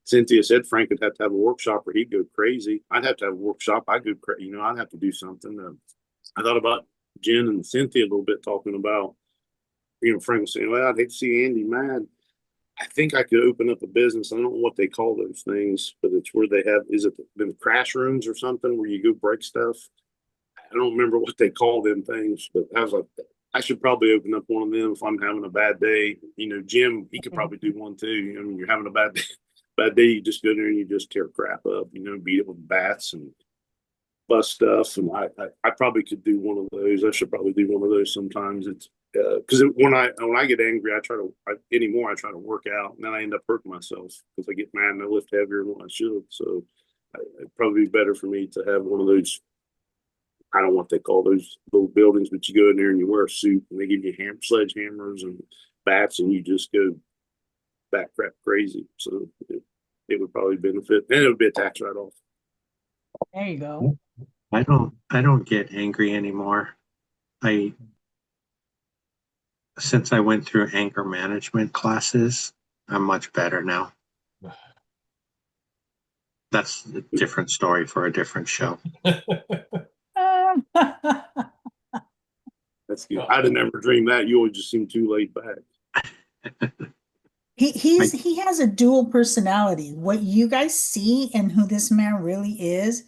Cynthia said Frank would have to have a workshop or he'd go crazy. I'd have to have a workshop. I'd go crazy, I'd have to do something. I thought about Jen and Cynthia a little bit, talking about, Frank was saying, well, I'd hate to see Andy mad. I think I could open up a business. I don't know what they call those things, but it's where they have, is it the crash rooms or something where you go break stuff? I don't remember what they call them things, but I was like, I should probably open up one of them if I'm having a bad day. Jim, he could probably do one too. You're having a bad day, you just go there and you just tear crap up, beat it with bats and bust stuff. And I probably could do one of those. I should probably do one of those sometimes. It's because when I get angry, I try to work out, and then I end up hurting myself because I get mad and I lift heavier than I should. So it'd probably be better for me to have one of those. I don't know what they call those little buildings, but you go in there and you wear a suit and they give you sledgehammers and bats and you just go back crap crazy. So it would probably benefit, and it would be a tax write-off. There you go. I don't get angry anymore. Since I went through anger management classes, I'm much better now. That's a different story for a different show. That's good. I'd have never dreamed that. You always just seem too laid back. He has a dual personality. What you guys see and who this man really is,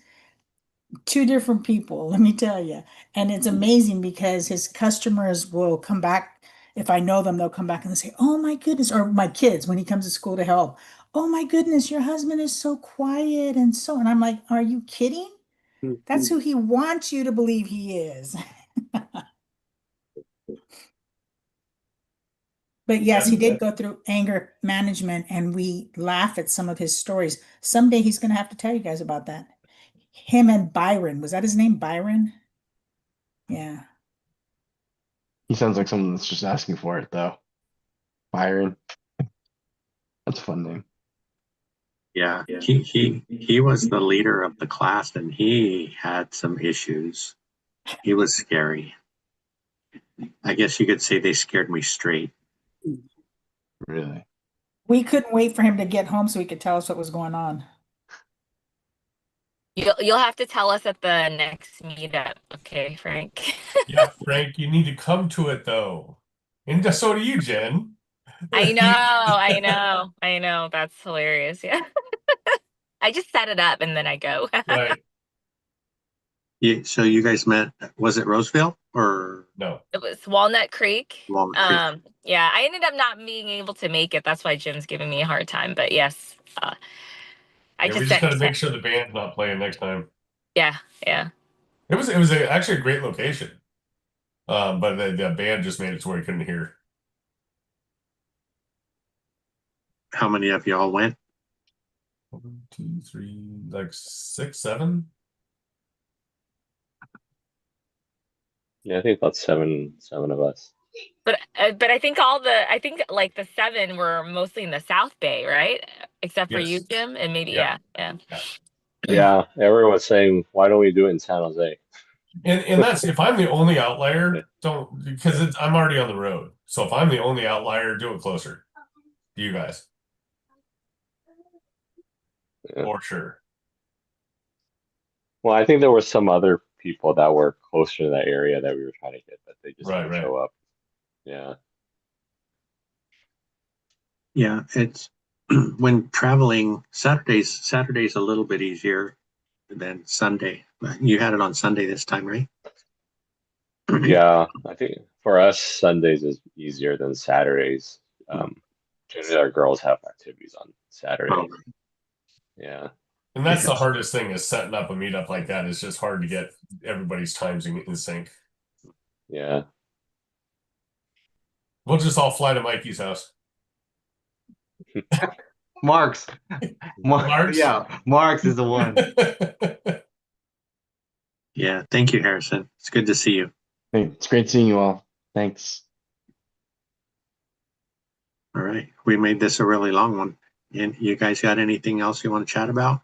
two different people, let me tell you. And it's amazing because his customers will come back. If I know them, they'll come back and they'll say, oh my goodness, or my kids when he comes to school to help. Oh my goodness, your husband is so quiet and I'm like, are you kidding? That's who he wants you to believe he is. But yes, he did go through anger management, and we laugh at some of his stories. Someday he's going to have to tell you guys about that. Him and Byron, was that his name, Byron? Yeah. He sounds like someone that's just asking for it, though. Byron. That's a fun name. Yeah, he was the leader of the class, and he had some issues. He was scary. I guess you could say they scared me straight. Really? We couldn't wait for him to get home so he could tell us what was going on. You'll have to tell us at the next meetup, okay, Frank? Yeah, Frank, you need to come to it though. And so do you, Jen. I know. That's hilarious. Yeah. I just set it up and then I go. Right. So you guys met, was it Roseville or? No. It was Walnut Creek. Walnut Creek. Yeah, I ended up not being able to make it. That's why Jim's giving me a hard time. But yes, We just gotta make sure the band's not playing next time. Yeah. It was actually a great location. But the band just made it to where you couldn't hear. How many of y'all went? 1, 2, 3, like 6, 7. Yeah, I think about seven of us. But I think I think like the 7 were mostly in the South Bay, right? Except for you, Yes. Jim, and maybe Yeah. yeah. Yeah, everyone's saying, why don't we do it in San Jose? And that's if I'm the only outlier, don't because I'm already on the road. So if I'm the only outlier, do it closer to you guys. Yeah. For sure. Well, I think there were some other people that were closer to that area that we were trying to hit, but they just didn't Right. show up. Yeah. Yeah, it's when traveling Saturday's a little bit easier than Sunday. You had it on Sunday this time, right? Yeah, I think for us, Sundays is easier than Saturdays. Generally, our girls have activities on Saturday. Oh, Yeah. And that's the hardest thing is setting up a meetup like that. It's just hard to get everybody's times in sync. Yeah. We'll just all fly to Mikey's house. Mark's. Mark's? Yeah, Mark's is the one. yeah, thank you, Harrison. It's good to see you. Hey, it's great seeing you all. Thanks. All right, we made this a really long one. And you guys got anything else you want to chat about?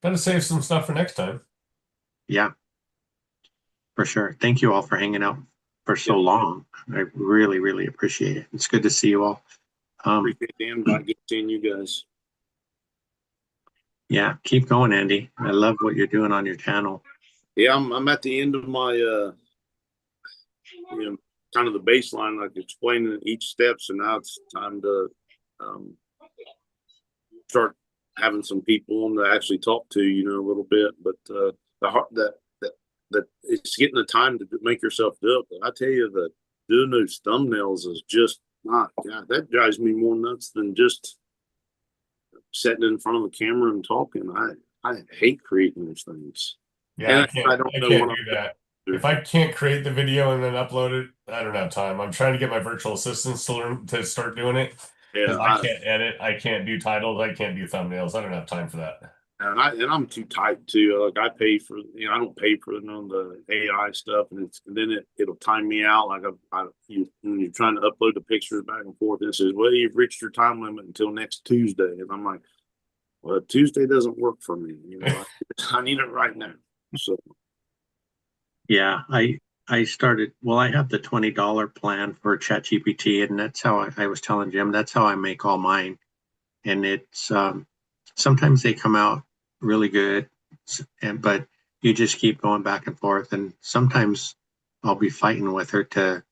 Gotta save some stuff for next time. Yeah, for sure. Thank you all for hanging out for so long. I really, really appreciate it. It's good to see you all. Appreciate the invite. Good seeing you guys. Yeah, keep going, Andy. I love what you're doing on your channel. Yeah, I'm at the end of my kind of the baseline, like explaining each steps, and now it's time to start having some people on to actually talk to, a little bit. But the heart that it's getting the time to make yourself do it. But I tell you that doing those thumbnails is just not, God, that drives me more nuts than just sitting in front of the camera and talking. I hate creating those things. Yeah, And I don't I know can't what do I'm that. doing. If I can't create the video and then upload it, I don't have time. I'm trying to get my virtual assistants to learn to start doing it. Because Yeah, I can't edit, I can't do titles, I can't do thumbnails. I don't have time for that. and I'm too tight too. Like I pay for, I don't pay for none of the AI stuff, and then it'll time me out. Like when you're trying to upload the pictures back and forth, and it says, "Well, you've reached your time limit until next Tuesday," and I'm like, "Well, Tuesday doesn't work for me. I need it right now." So Yeah, I started, well, I have the $20 plan for ChatGPT, and that's how I was telling Jim, that's how I make all mine. And it's sometimes they come out really good, but you just keep going back and forth, and sometimes I'll be fighting with her to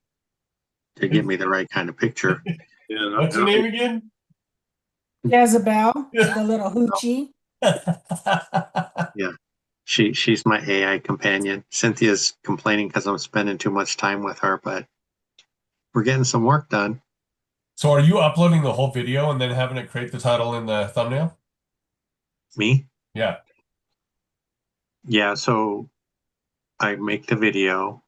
get me the right kind of picture. yeah, What's your name again? Jezebel, the little hoochie. Yeah. She's my AI companion. Cynthia's complaining because I'm spending too much time with her, but we're getting some work done. So are you uploading the whole video and then having it create the title in the thumbnail? Me? Yeah. Yeah, so I make the video,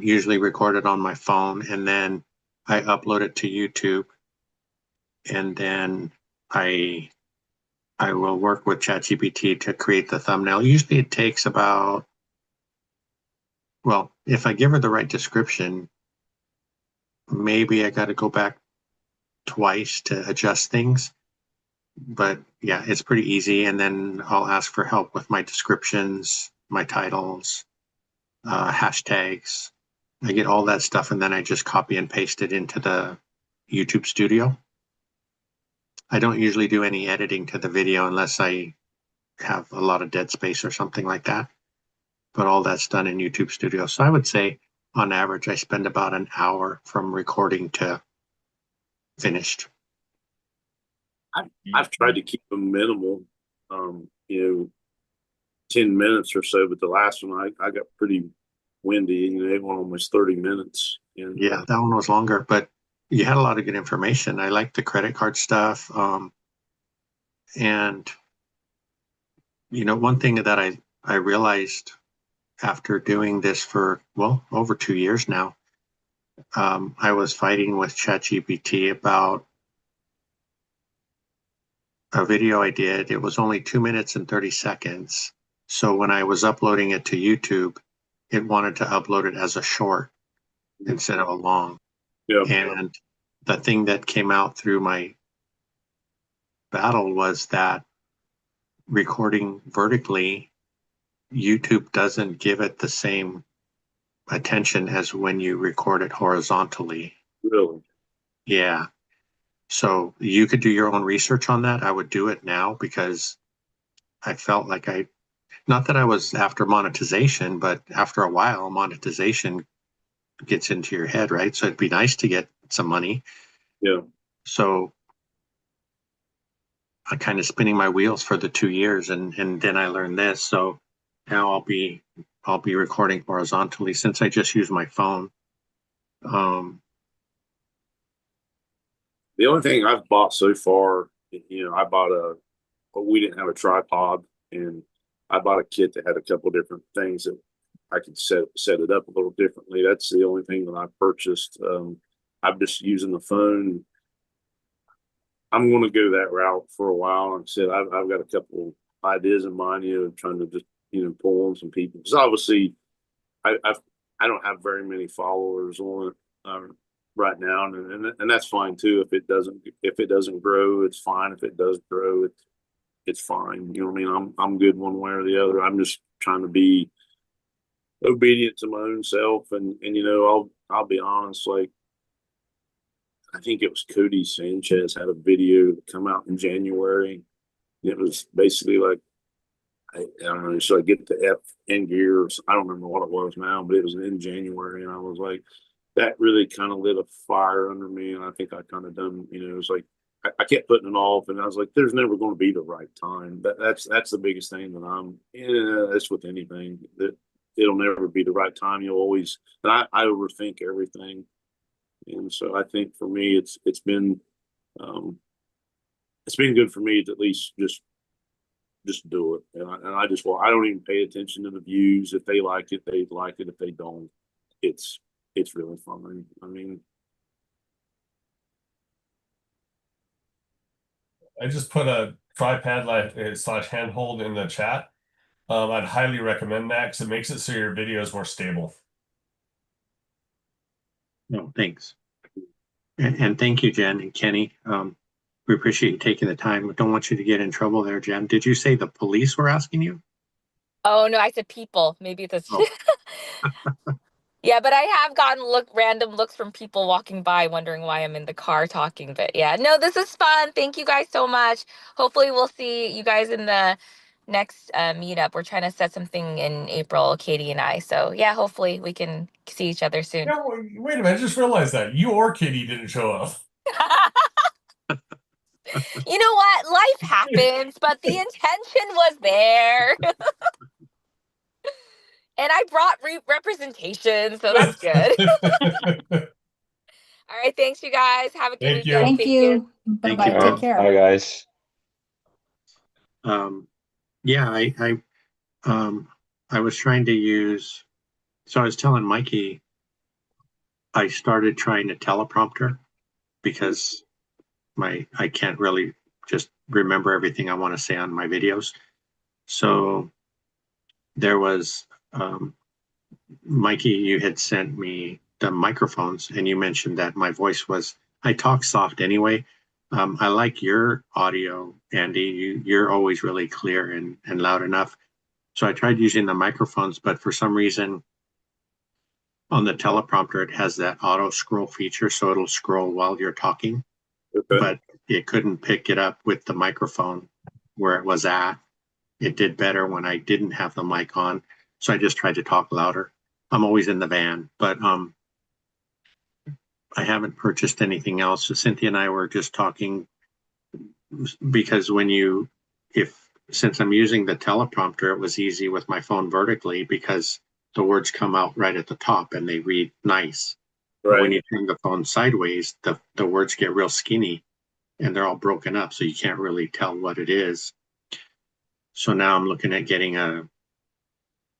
usually record it on my phone, and then I upload it to YouTube, and then I will work with ChatGPT to create the thumbnail. Usually it takes about, well, if I give her the right description, maybe I got to go back twice to adjust things. But yeah, it's pretty easy. And then I'll ask for help with my descriptions, my titles, hashtags. I get all that stuff, and then I just copy and paste it into the YouTube studio. I don't usually do any editing to the video unless I have a lot of dead space or something like that. But all that's done in YouTube Studio. So I would say on average, I spend about an hour from recording to finished. I've tried to keep them minimal, 10 minutes or so, but the last one I got pretty windy. They went almost 30 minutes. And Yeah, that one was longer, but you had a lot of good information. I like the credit card stuff. And one thing that I realized after doing this for, well, over 2 years now, I was fighting with ChatGPT about a video I did. It was only 2 minutes and 30 seconds. So when I was uploading it to YouTube, it wanted to upload it as a short instead of a long. Yeah. And the thing that came out through my battle was that recording vertically, YouTube doesn't give it the same attention as when you record it horizontally. Really? Yeah. So you could do your own research on that. I would do it now because I felt like not that I was after monetization, but after a while, monetization gets into your head, right? So it'd be nice to get some money. Yeah. So I kind of spinning my wheels for the 2 years, and then I learned this. So now I'll be recording horizontally since I just use my phone. The only thing I've bought so far, I bought we didn't have a tripod, and I bought a kit that had a couple different things that I could set it up a little differently. That's the only thing that I purchased. I'm just using the phone. I'm going to go that route for a while. Like I said, I've got a couple ideas in mind, trying to just, pull on some people. Because obviously, I don't have very many followers on it right now, and that's fine too. If it doesn't grow, it's fine. If it does grow, it's fine. You know what I mean? I'm good one way or the other. I'm just trying to be obedient to my own self, and I'll be honest, like, I think it was Cody Sanchez had a video come out in January. It was basically like, I don't know, so I get the F in gear. I don't remember what it was now, but it was in January, and I was like, that really kind of lit a fire under me, and I think I kind of done. It was like I kept putting it off, and I was like, there's never going to be the right time. That's the biggest thing that that's with anything, that it'll never be the right time. You'll always, and I overthink everything. And so I think for me, it's been good for me to at least just do it. And I just, I don't even pay attention to the views. If they like it, they like it. If they don't, it's really fun. I mean, I just put a tripod slash handhold in the chat. I'd highly recommend that because it makes it so your video is more stable. No, thanks. And thank you, Jen and Kenny. We appreciate you taking the time. We don't want you to get in trouble there, Jen. Did you say the police were asking you? Oh no, I said people. Maybe that's Oh. Yeah, but I have gotten random looks from people walking by wondering why I'm in the car talking. But yeah, no, this is fun. Thank you guys so much. Hopefully we'll see you guys in the next meetup. We're trying to set something in April, Katie and I. So yeah, hopefully we can see each other soon. Yeah, wait a minute, I just realized that you or Katie didn't show up. You know what? Life happens, but the intention was there. And I brought representation, so that's good. All right, thanks you guys. Have a good Thank you. weekend. Thank you. Bye-bye. you. Take care. Bye, guys. Yeah, I was trying to use, so I was telling Mikey, I started trying a teleprompter because I can't really just remember everything I want to say on my videos. So there was, Mikey, you had sent me the microphones, and you mentioned that my voice I talk soft anyway. I like your audio, Andy. You're always really clear and loud enough. So I tried using the microphones, but for some reason on the teleprompter, it has that auto scroll feature. So it'll scroll while you're talking, okay. but it couldn't pick it up with the microphone where it was at. It did better when I didn't have the mic on. So I just tried to talk louder. I'm always in the van, but I haven't purchased anything else. So Cynthia and I were just talking because since I'm using the teleprompter, it was easy with my phone vertically because the words come out right at the top and they read nice. Right. But when you turn the phone sideways, the words get real skinny and they're all broken up, so you can't really tell what it is. So now I'm looking at getting a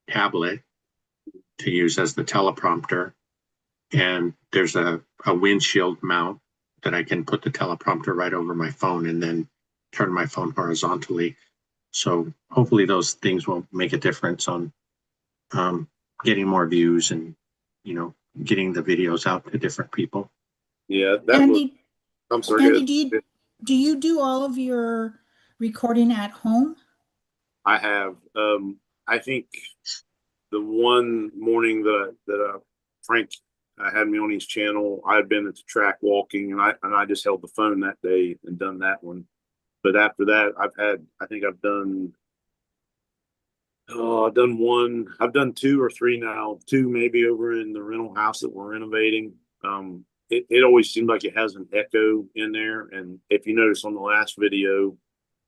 tablet to use as the teleprompter, and there's a windshield mount that I can put the teleprompter right over my phone and then turn my phone horizontally. So hopefully those things will make a difference on getting more views and, getting the videos out to different people. Yeah, that was. Andy, I'm sorry. Andy, do you do all of your recording at home? I have. I think the one morning that Frank had me on his channel, I had been at the track walking, and I just held the phone that day and done that one. But after that, I think I've done. Oh, I've done one. I've done two or three now. Two maybe over in the rental house that we're renovating. It always seems like it has an echo in there, and if you notice on the last video,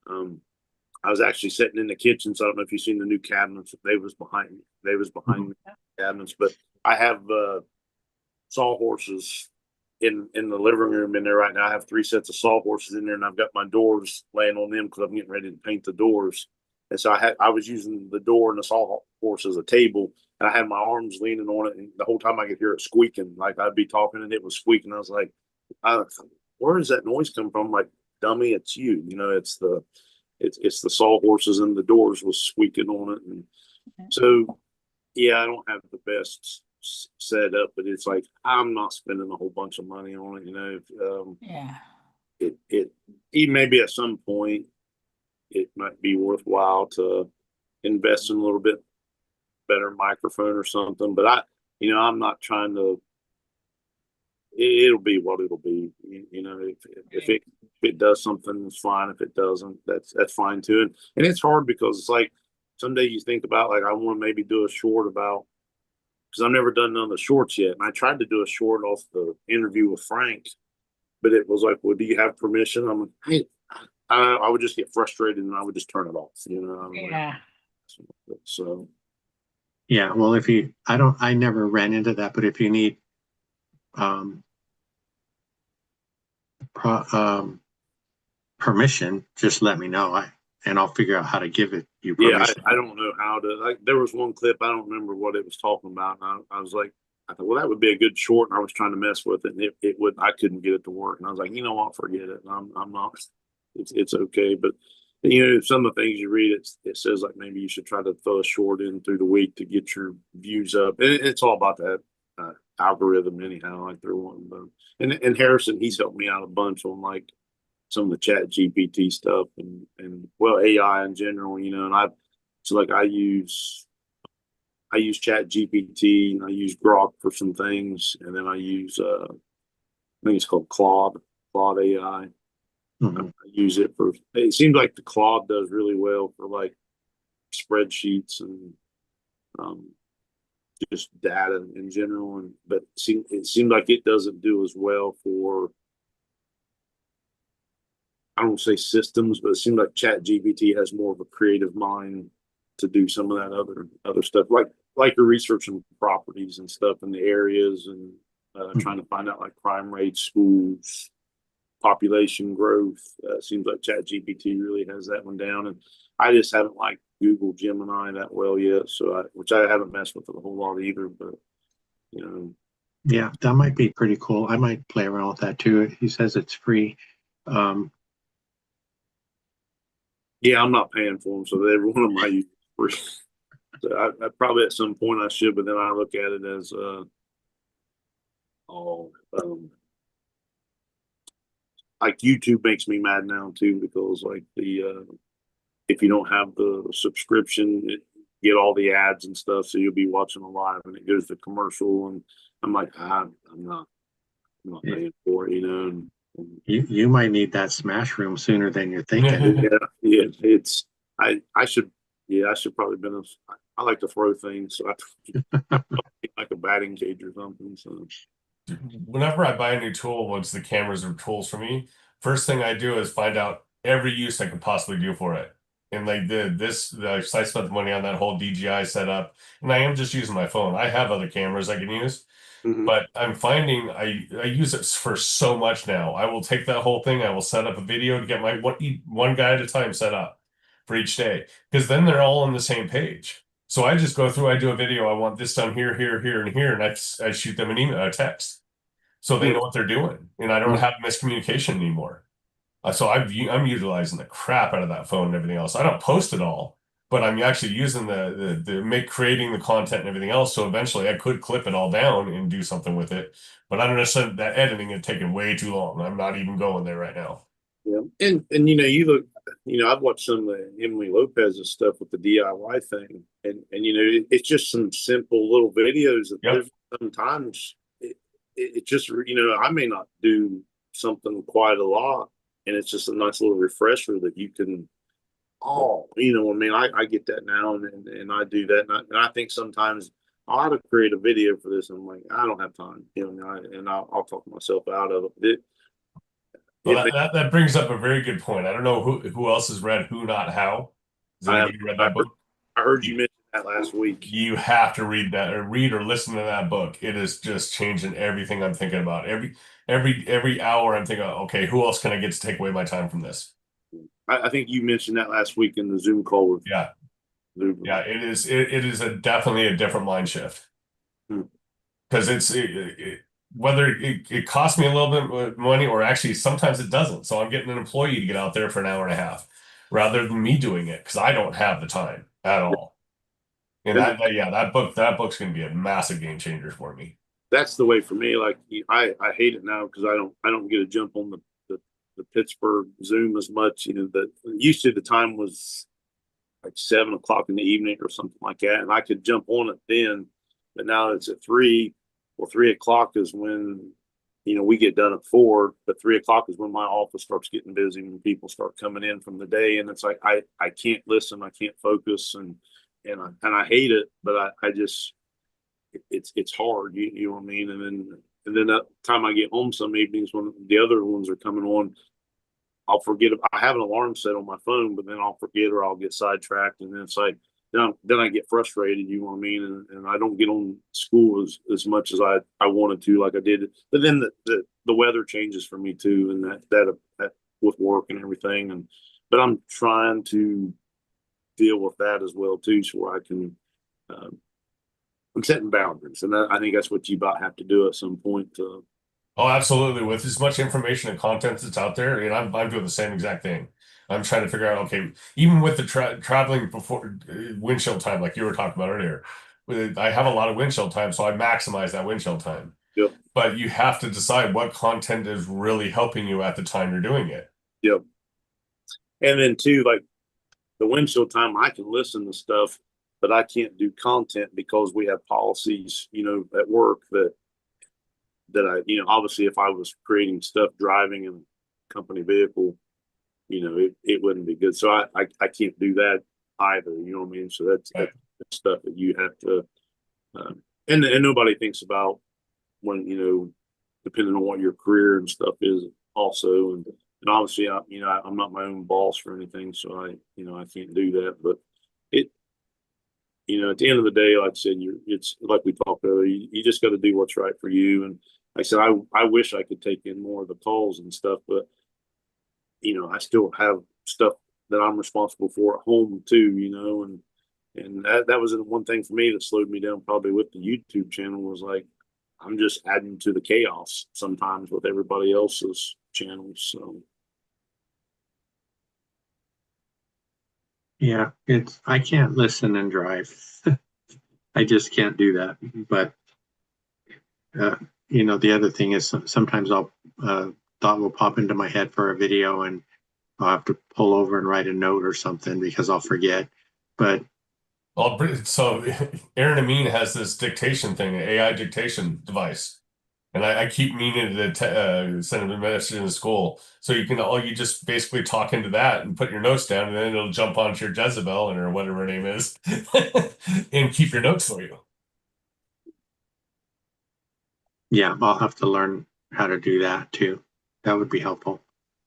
I was actually sitting in the kitchen, so I don't know if you've seen the new cabinets. They was behind me. They was behind me, cabinets. But I have sawhorses in the living room in there right now. I have 3 sets of sawhorses in there, and I've got my doors laying on them because I'm getting ready to paint the doors. And so I was using the door and the sawhorse as a table, and I had my arms leaning on it, and the whole time I could hear it squeaking. Like I'd be talking and it was squeaking. I was like, where does that noise come from? I'm like, dummy, it's you. It's the sawhorses and the doors was squeaking on it. And so, yeah, I don't have the best set up, but it's like, I'm not spending a whole bunch of money on it. Yeah. It even maybe at some point it might be worthwhile to invest in a little bit better microphone or something, but I'm not trying to. It'll be what it'll be. If it does something, it's fine. If it doesn't, that's fine too. And it's hard because it's like someday you think about, like, I want to maybe do a short about, because I've never done none of the shorts yet. And I tried to do a short off the interview with Frank, but it was like, well, do you have permission? I'm like, hey, I would just get frustrated and I would just turn it off. Yeah. So. Yeah. Well, I never ran into that, but if you need, permission, just let me know. And I'll figure out how to give you permission. Yeah, I don't know how to. Like, there was one clip, I don't remember what it was talking about. And I was like, I thought, well, that would be a good short. And I was trying to mess with it, and it would. I couldn't get it to work. And I was like, you know what, forget it. I'm not. It's okay. But some of the things you read, it says like maybe you should try to throw a short in through the week to get your views up. And it's all about that algorithm anyhow. Like they're wanting to. And Harrison, he's helped me out a bunch on like some of the chat GPT stuff and well, AI in general, and I use chat GPT and I use Grok for some things. And then I use, I think it's called Claude AI. Mm-hmm. I use it it seems like the Claude does really well for like spreadsheets and, just data in general. But it seems like it doesn't do as well for, I don't say systems, but it seems like Chat GPT has more of a creative mind to do some of that other stuff, like you're researching properties and stuff in the areas and trying to find out like crime rates, schools, population growth. Seems like Chat GPT really has that one down, and I just haven't liked Google Gemini that well yet. Which I haven't messed with it a whole lot either, but yeah, that might be pretty cool. I might play around with that too. He says it's free. Yeah, I'm not paying for them, so every one of them I use free. So I probably at some point I should, but then I look at it as like YouTube makes me mad now too, because like if you don't have the subscription, you get all the ads and stuff, so you'll be watching a live and it goes to commercial, and I'm like, I'm not paying for it, and You might need that smash room sooner than you're thinking. yeah, I should probably I like to throw things, so I like a batting cage or something. So Whenever I buy a new tool, once the cameras are tools for me, first thing I do is find out every use I could possibly do for it. And like I spent the money on that whole DJI setup, and I am just using my phone. I have other cameras I can use, but I'm finding I use it for so much now. I will take that whole thing, I will set up a video to get my one guy at a time set up for each day, because then they're all on the same page. So I just go through, I do a video, I want this done here, here, here, and here, and I shoot them an email, a text, so they know what they're doing, and I don't have miscommunication anymore. So I'm utilizing the crap out of that phone and everything else. I don't post it all, but I'm actually using the creating the content and everything else. So eventually I could clip it all down and do something with it. But I don't understand that editing is taking way too long. I'm not even going there right now. Yeah, and you look, I've watched some of Emily Lopez's stuff with the DIY thing, and it's just some simple little videos that Yep. sometimes it just I may not do something quite a lot, and it's just a nice little refresher that you can. Oh, I mean, I get that now, and I do that, and I think sometimes I ought to create a video for this. And I'm like, I don't have time, and I'll talk myself out of it. Well, that brings up a very good point. I don't know who else has read Who Not How. Has anybody read that book? I heard you mention that last week. You have to read that, or read or listen to that book. It is just changing everything I'm thinking about. Every hour I'm thinking, okay, who else can I get to take away my time from this? I think you mentioned that last week in the Zoom call with Yeah. It is definitely a different mind shift. Because whether it costs me a little bit of money, or actually sometimes it doesn't. So I'm getting an employee to get out there for an hour and a half rather than me doing it, because I don't have the time at all. And that book's going to be a massive game changer for me. That's the way for me. Like I hate it now because I don't get to jump on the Pittsburgh Zoom as much. That used to, the time was like 7 o'clock in the evening or something like that, and I could jump on it then. But now it's at 3. Well, 3 o'clock is when we get done at 4. But 3 o'clock is when my office starts getting busy, when people start coming in from the day, and it's like I can't listen, I can't focus, and I hate it. But I just it's hard, you know what I mean. And then that time I get home some evenings when the other ones are coming on, I'll forget. I have an alarm set on my phone, but then I'll forget, or I'll get sidetracked, and then it's like then I get frustrated. You know what I mean? And I don't get on school as much as I wanted to, like I did. But then the weather changes for me too, and that with work and everything. But I'm trying to deal with that as well too, so I can. I'm setting boundaries, and I think that's what you about have to do at some point. Oh, absolutely. With as much information and content that's out there, and I'm doing the same exact thing. I'm trying to figure out, okay, even with the traveling before windshield time, like you were talking about earlier, I have a lot of windshield time, so I maximize that windshield time. Yep. But you have to decide what content is really helping you at the time you're doing it. Yep. And then too, like the windshield time, I can listen to stuff, but I can't do content because we have policies, at work that I, obviously if I was creating stuff driving in a company vehicle, it wouldn't be good. So I can't do that either. You know what I mean? So that's stuff that you have to, and nobody thinks about when, depending on what your career and stuff is also. And obviously I'm not my own boss or anything. So I can't do that, but at the end of the day, like I said, it's like we talked earlier, you just got to do what's right for you. And like I said, I wish I could take in more of the calls and stuff, but I still have stuff that I'm responsible for at home too, and that was one thing for me that slowed me down probably with the YouTube channel, was like, I'm just adding to the chaos sometimes with everybody else's channels. So Yeah, I can't listen and drive. I just can't do that. But the other thing is sometimes I'll thought will pop into my head for a video, and I'll have to pull over and write a note or something because I'll forget. But so Aaron Amin has this dictation thing, an AI dictation device. And I keep meaning to send a message in school. So you just basically talk into that and put your notes down, and then it'll jump onto your Jezebel or whatever her name is and keep your notes for you. yeah, I'll have to learn how to do that too. That would be helpful.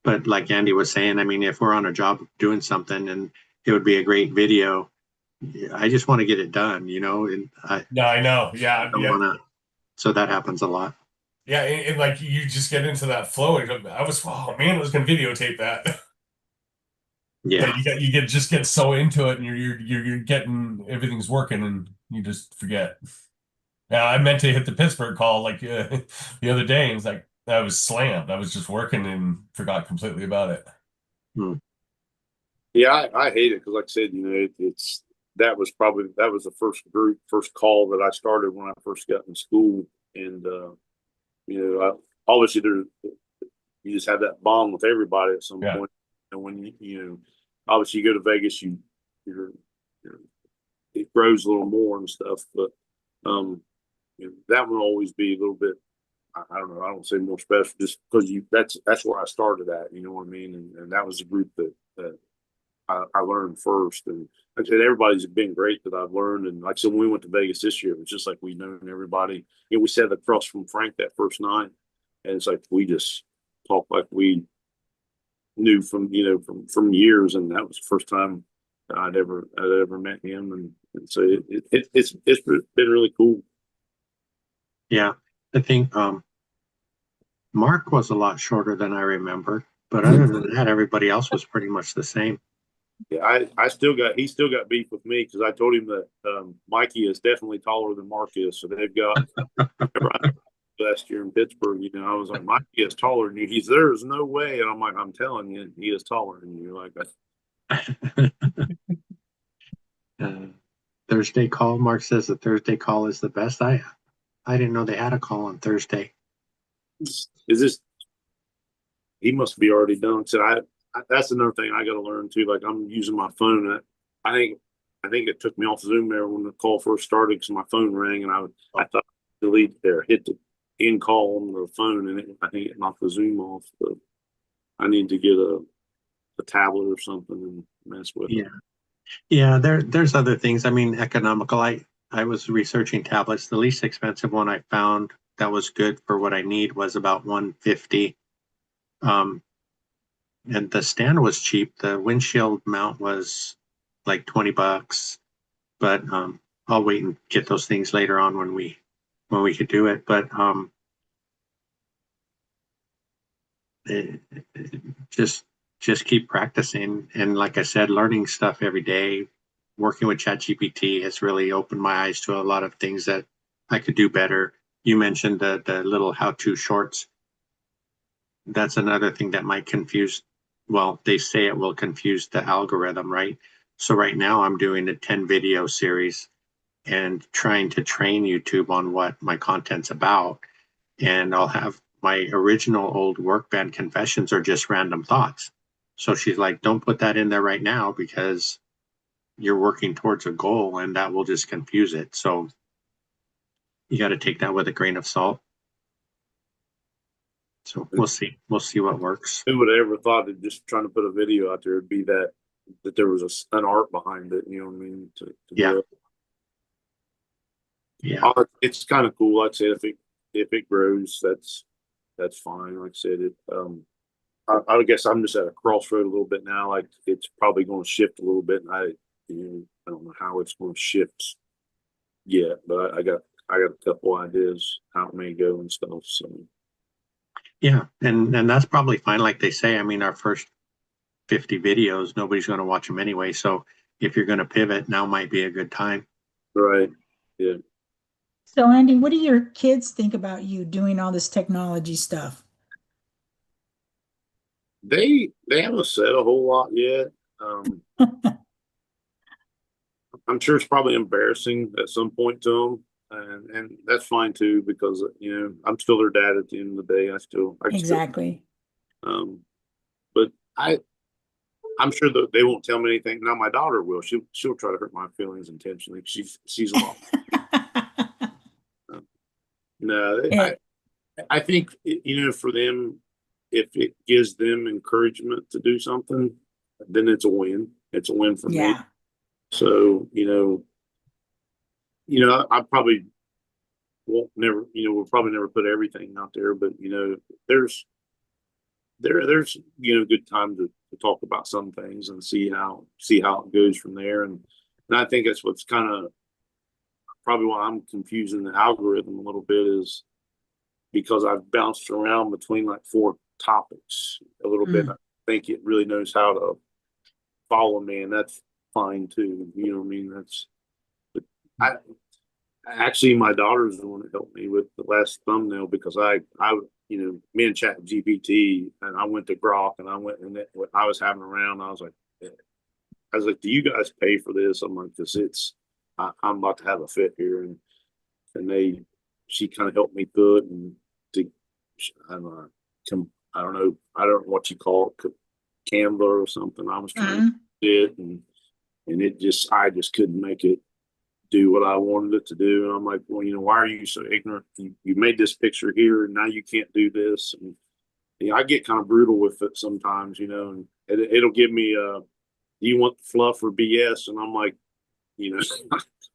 But like Andy was saying, I mean, if we're on a job doing something and it would be a great video, I just want to get it done, and I know. Yeah. don't want to. So that happens a lot. Yeah, and like you just get into that flow. And I was going to videotape that. Yeah, But you just get so into it, and you're getting everything's working, and you just forget. Yeah, I meant to hit the Pittsburgh call like the other day, and it's like I was slammed. I was just working and forgot completely about it. Yeah, I hate it because, like I said, it's that was the first call that I started when I first got in school, and obviously you just have that bond with everybody at some Yeah. point, and when obviously you go to Vegas, you're, it grows a little more and stuff, but that will always be a little bit. I don't know. I don't say more special just because that's where I started at. You know what I mean? And that was the group that I learned first. And like I said, everybody's been great that I've learned. And like I said, when we went to Vegas this year, it was just like we known everybody. We sat across from Frank that first night, and it's like we just talked like we knew from years. And that was the first time I'd ever met him. And so it's been really cool. Yeah, I think Mark was a lot shorter than I remember, but other than that, everybody else was pretty much the same. Yeah, he still got beef with me because I told him that Mikey is definitely taller than Mark is. So they've got last year in Pittsburgh, I was like, Mikey is taller than you. There's no way. And I'm like, I'm telling you, he is taller than you. Like, Thursday call. Mark says the Thursday call is the best. I didn't know they had a call on Thursday. is this? He must be already done. So that's another thing I got to learn too. Like I'm using my phone. I think it took me off Zoom there when the call first started because my phone rang and I thought delete there, hit the end call on the phone, and I think it knocked the Zoom off. But I need to get a tablet or something and mess with it. Yeah. There's other things. I mean, economical. I was researching tablets. The least expensive one I found that was good for what I need was about $150. And the stand was cheap. The windshield mount was like $20, but I'll wait and get those things later on when we could do it. But just keep practicing, and like I said, learning stuff every day. Working with ChatGPT has really opened my eyes to a lot of things that I could do better. You mentioned the little how-to shorts. That's another thing that might confuse. Well, they say it will confuse the algorithm, right? So right now I'm doing a 10 video series and trying to train YouTube on what my content's about. And I'll have my original old work band confessions are just random thoughts. So she's like, don't put that in there right now because you're working towards a goal and that will just confuse it. So you got to take that with a grain of salt. So we'll see. We'll see what works. Who would have ever thought that just trying to put a video out there would be that there was an art behind it? You know what I mean? To Yeah. do it. Yeah. It's kind of cool. Like I said, if it grows, that's fine. Like I said, I guess I'm just at a crossroad a little bit now. Like it's probably going to shift a little bit, and I don't know how it's going to shift yet, but I got a couple ideas how it may go and stuff. So Yeah, and that's probably fine. Like they say, I mean, our first 50 videos, nobody's going to watch them anyway. So if you're going to pivot, now might be a good time. right, yeah. So, Andy, what do your kids think about you doing all this technology stuff? They haven't said a whole lot yet. I'm sure it's probably embarrassing at some point to them, and that's fine too because I'm still their dad at the end of the day. Exactly. But I'm sure that they won't tell me anything. Now my daughter will. She'll try to hurt my feelings intentionally. She's a lot. No, I think for them, if it gives them encouragement to do something, then it's a win. It's a win for me. Yeah. So I probably won't never. We'll probably never put everything out there, but there's good time to talk about some things and see how it goes from there. And I think that's what's kind of probably why I'm confusing the algorithm a little bit is because I've bounced around between like 4 topics a little bit. I think it really knows how to follow me, and that's fine too. You know what I mean? Actually, my daughter's the one that helped me with the last thumbnail because me and Chat GPT, and I went to Grok, and I was having around. I was like, do you guys pay for this? I'm like, I'm about to have a fit here, and she kind of helped me through it, and to, I don't know, I don't know what you call it, Canva or something. I was trying to do it, and I just couldn't make it do what I wanted it to do. And I'm like, well, why are you so ignorant? You made this picture here, and now you can't do this. And I get kind of brutal with it sometimes, and it'll give me do you want fluff or BS? And I'm like,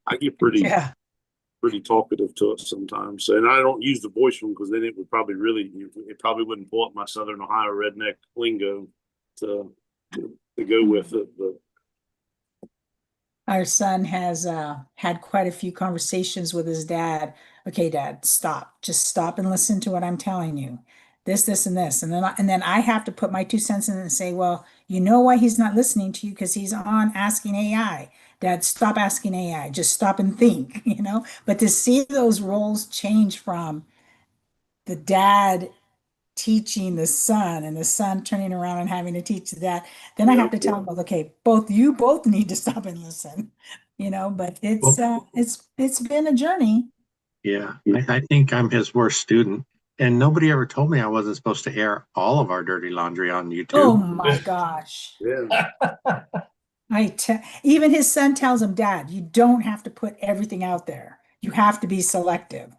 I get pretty talkative to it sometimes. And I don't use the voice one because then it probably wouldn't pull up my Southern Ohio redneck lingo to go with it. But our son has had quite a few conversations with his dad. Okay, Dad, stop. Just stop and listen to what I'm telling you. This, and this. And then I have to put my 2 cents in and say, well, you know why he's not listening to you? Because he's on asking AI. Dad, stop asking AI. Just stop and think, But to see those roles change from the dad teaching the son and the son turning around and having to teach the dad, then I have to tell him, well, okay, you both need to stop and listen, but it's been a journey. Yeah, I think I'm his worst student. And nobody ever told me I wasn't supposed to air all of our dirty laundry on YouTube. Oh my gosh. yeah, Even his son tells him, Dad, you don't have to put everything out there. You have to be selective.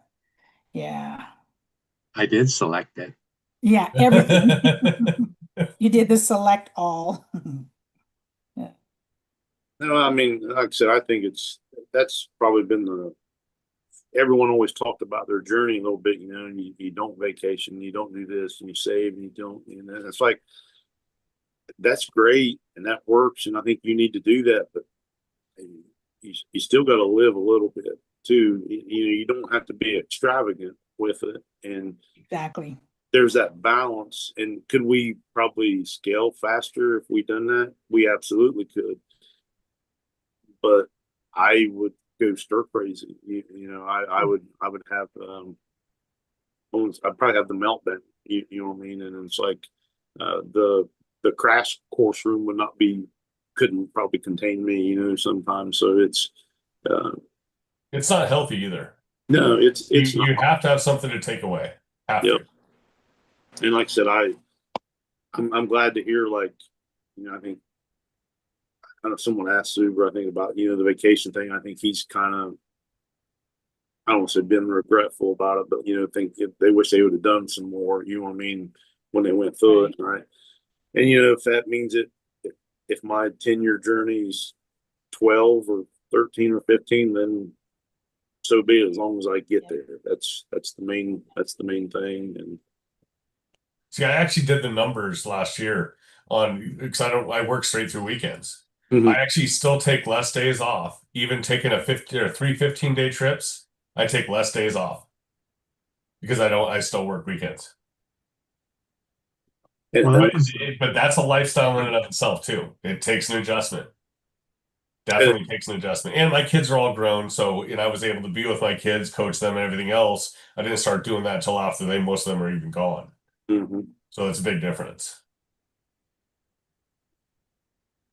Yeah. I did select it. Yeah, everything. You did the select all. Yeah. no, I mean, like I said, I think that's probably been everyone always talked about their journey a little bit, and you don't vacation, you don't do this, and you save, and you don't, and it's like, that's great, and that works, and I think you need to do that, but you still got to live a little bit too. You don't have to be extravagant with it, and Exactly. there's that balance. And could we probably scale faster if we done that? We absolutely could, but I would go stir crazy. I would have I'd probably have the meltdown. You know what I mean? And it's like the crash course room couldn't probably contain me. Sometimes. So It's not healthy either. no, it's You not. have to have something to take away. Have Yep. to. And like I said, I'm glad to hear, like, I think, I don't know, someone asked Suber, I think, about, the vacation thing. I think he's kind of, I don't want to say been regretful about it, but, think they wish they would have done some more, you know what I mean, when they went through it, right? And, if that means if my 10-year journey's 12 or 13 or 15, then so be it, as long as I get there. That's the main thing. And See, I actually did the numbers last year because I work straight through weekends. Mhm. I actually still take less days off, even taking a 50 or 3 15-day trips. I take less days off because I still work weekends. Well, But that's a lifestyle in and of itself too. It takes an adjustment. Definitely takes an adjustment. And my kids are all grown, so I was able to be with my kids, coach them, and everything else. I didn't start doing that until after most of them are even gone. Mhm. So it's a big difference.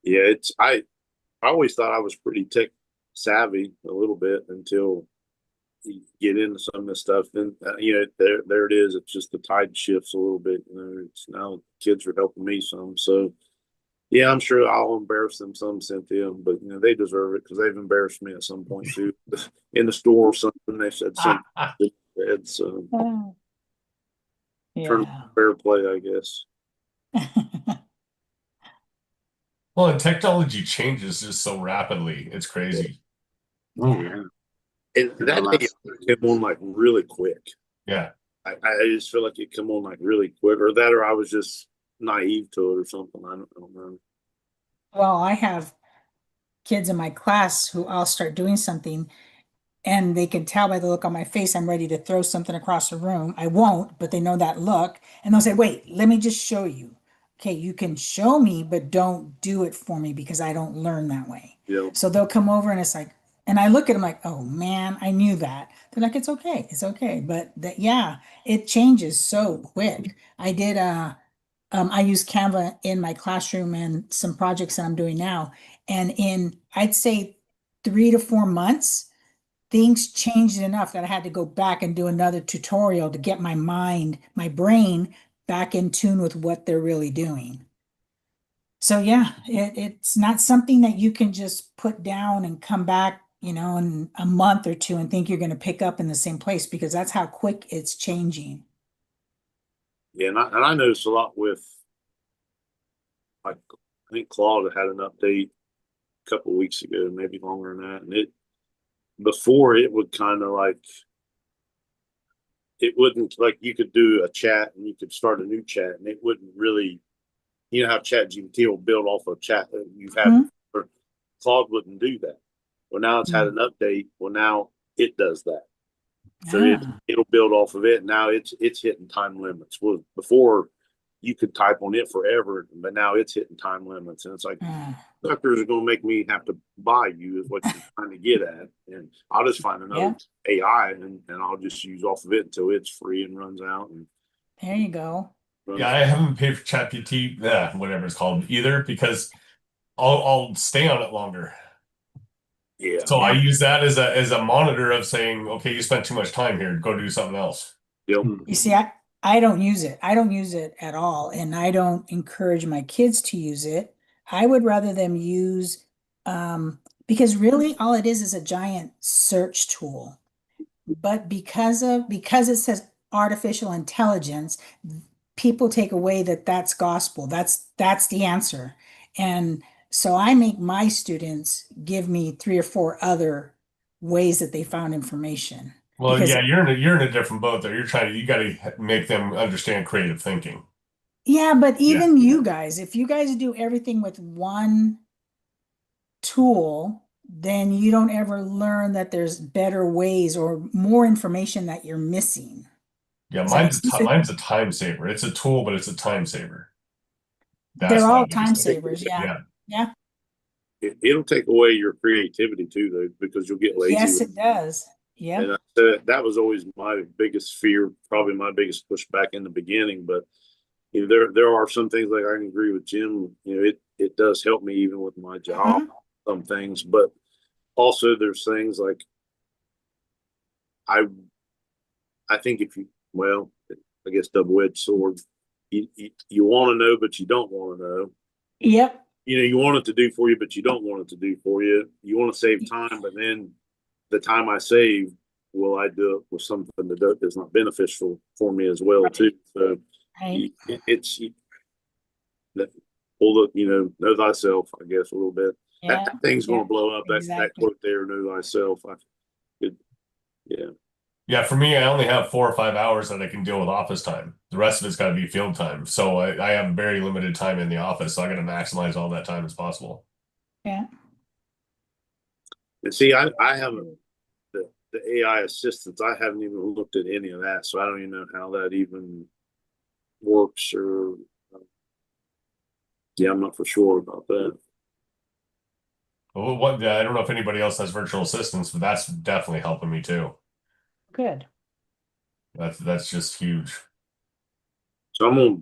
Yeah, I always thought I was pretty tech savvy a little bit until you get into some of this stuff. Then there it is. It's just the tide shifts a little bit. It's now kids are helping me some. So yeah, I'm sure I'll embarrass them some, Cynthia, but they deserve it because they've embarrassed me at some point too. In the store or something, they said something. So Oh, turn yeah. fair play, I guess. Well, and technology changes just so rapidly. It's crazy. oh yeah. And that day came on like really quick. Yeah. I just feel like it come on like really quick, or I was just naive to it or something. I don't know. Well, I have kids in my class who I'll start doing something and they can tell by the look on my face I'm ready to throw something across the room. I won't, but they know that look and they'll say, wait, let me just show you. Okay, you can show me, but don't do it for me because I don't learn that way. Yeah. So they'll come over and it's like, And I look at them like, oh man, I knew that. They're like, it's okay, it's okay. But that, yeah, it changes so quick. I use Canva in my classroom and some projects that I'm doing now. And in, I'd say 3 to 4 months, things changed enough that I had to go back and do another tutorial to get my mind, my brain back in tune with what they're really doing. So yeah, it's not something that you can just put down and come back, in a month or two and think you're going to pick up in the same place because that's how quick it's changing. Yeah, and I noticed a lot with, like, I think Claude had an update a couple of weeks ago, maybe longer than that, and before it would kind of like, it wouldn't, like, you could do a chat and you could start a new chat and it wouldn't really, how Chat GPT will build off of chat that you've had Mhm. before. Claude wouldn't do that. Well, now it's had an update. Well, now it does that. So Ah, it'll build off of it. Now it's hitting time limits. Well, before you could type on it forever, but now it's hitting time limits, and it's like, ah, suckers are going to make me have to buy you is what you're trying to get at, and I'll just find yeah, another AI and I'll just use off of it until it's free and runs out and there you go. Yeah, runs. I haven't paid for ChatGPT, whatever it's called, either because I'll stay on it longer. Yeah. So I Yeah. use that as a monitor of saying, okay, you spent too much time here, go do something else. Yep. You see, I don't use it. I don't use it at all. And I don't encourage my kids to use it. I would rather them use, because really all it is a giant search tool. But because it says artificial intelligence, people take away that that's gospel. That's the answer. And so I make my students give me 3 or 4 other ways that they found information Well, because yeah, you're in a different boat there. You got to make them understand creative thinking. yeah, but Yeah. even you guys, if you guys do everything with one tool, then you don't ever learn that there's better ways or more information that you're missing. Yeah, Does that make sense? mine's a time saver. It's a tool, but it's a time saver. That's They're what I all use time it. savers. Yeah. Yeah. Yeah. It'll take away your creativity too, though, because you'll get lazy Yes, with it does. it. Yep. And that was always my biggest fear, probably my biggest pushback in the beginning. But there are some things, like, I can agree with Jim. It does help me even with my job, Mhm. some things, but also there's things like, I I think if you, well, I guess double-edged sword. You want to know, but you don't want to know. Yep. You want it to do for you, but you don't want it to do for you. You want to save time, but then the time I save, will I do it with something that is not beneficial for me as well too? So Right. it's that, pull the, know thyself, I guess, a little bit. That Yeah. thing's going Yeah. to blow up. That Exactly. quote there, know thyself. Yeah. Yeah, for me, I only have 4 or 5 hours that I can deal with office time. The rest of it's got to be field time. So I have very limited time in the office. So I got to maximize all that time as possible. Yeah. And see, I haven't, the AI assistants, I haven't even looked at any of that, so I don't even know how that even works, or yeah, I'm not for sure about that. Well, I don't know if anybody else has virtual assistants, but that's definitely helping me too. Good. That's just huge. So I'm gonna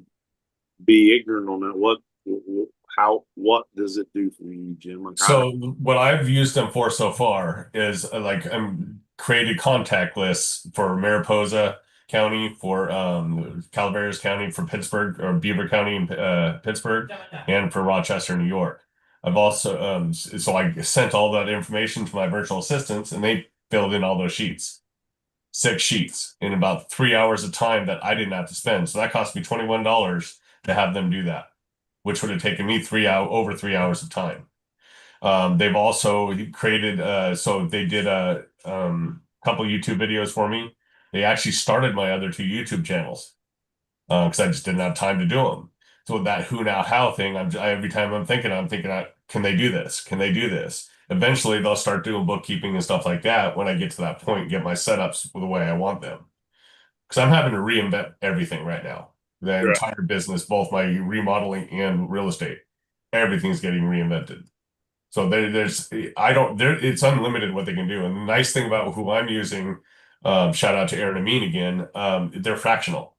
be ignorant on that. What does it do for you, Jim? Like, how? So what I've used them for so far is like I'm created contact lists for Mariposa County, for Calaveras County, for Pittsburgh, or Beaver County in Pittsburgh, and for Rochester, New York. I've also so I sent all that information to my virtual assistants, and they filled in all those sheets. 6 sheets in about 3 hours of time that I didn't have to spend. So that cost me $21 to have them do that, which would have taken me over 3 hours of time. They've also created, so they did a couple YouTube videos for me. They actually started my other 2 YouTube channels because I just didn't have time to do them. So with that who now how thing, every time I'm thinking, can they do this? Can they do this? Eventually, they'll start doing bookkeeping and stuff like that when I get to that point, get my setups the way I want them. Because I'm having to reinvent everything right now. The Right. entire business, both my remodeling and real estate, everything's getting reinvented. So it's unlimited what they can do. And the nice thing about who I'm using, shout out to Aaron and Amin again, they're fractional.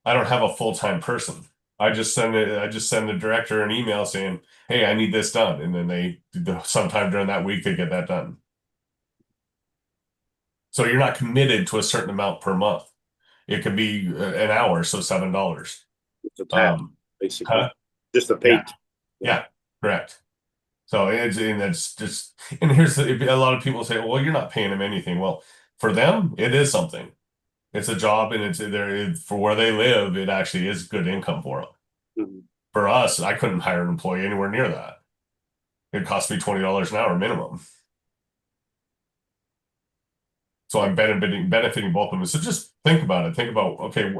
I don't have a full-time person. I just send the director an email saying, "Hey, I need this done," and then sometime during that week they get that done. So you're not committed to a certain amount per month. It could be an hour, so $7. It's a tap, basically. Huh? Just a pay. Yeah, correct. So that's just, and here's a lot of people say, well, you're not paying them anything. Well, for them, it is something. It's a job, and it's there for where they live. It actually is good income for them. Mm-hmm. For us, I couldn't hire an employee anywhere near that. It cost me $20 an hour minimum. So I'm benefiting both of them. So just think about it. Think about, okay,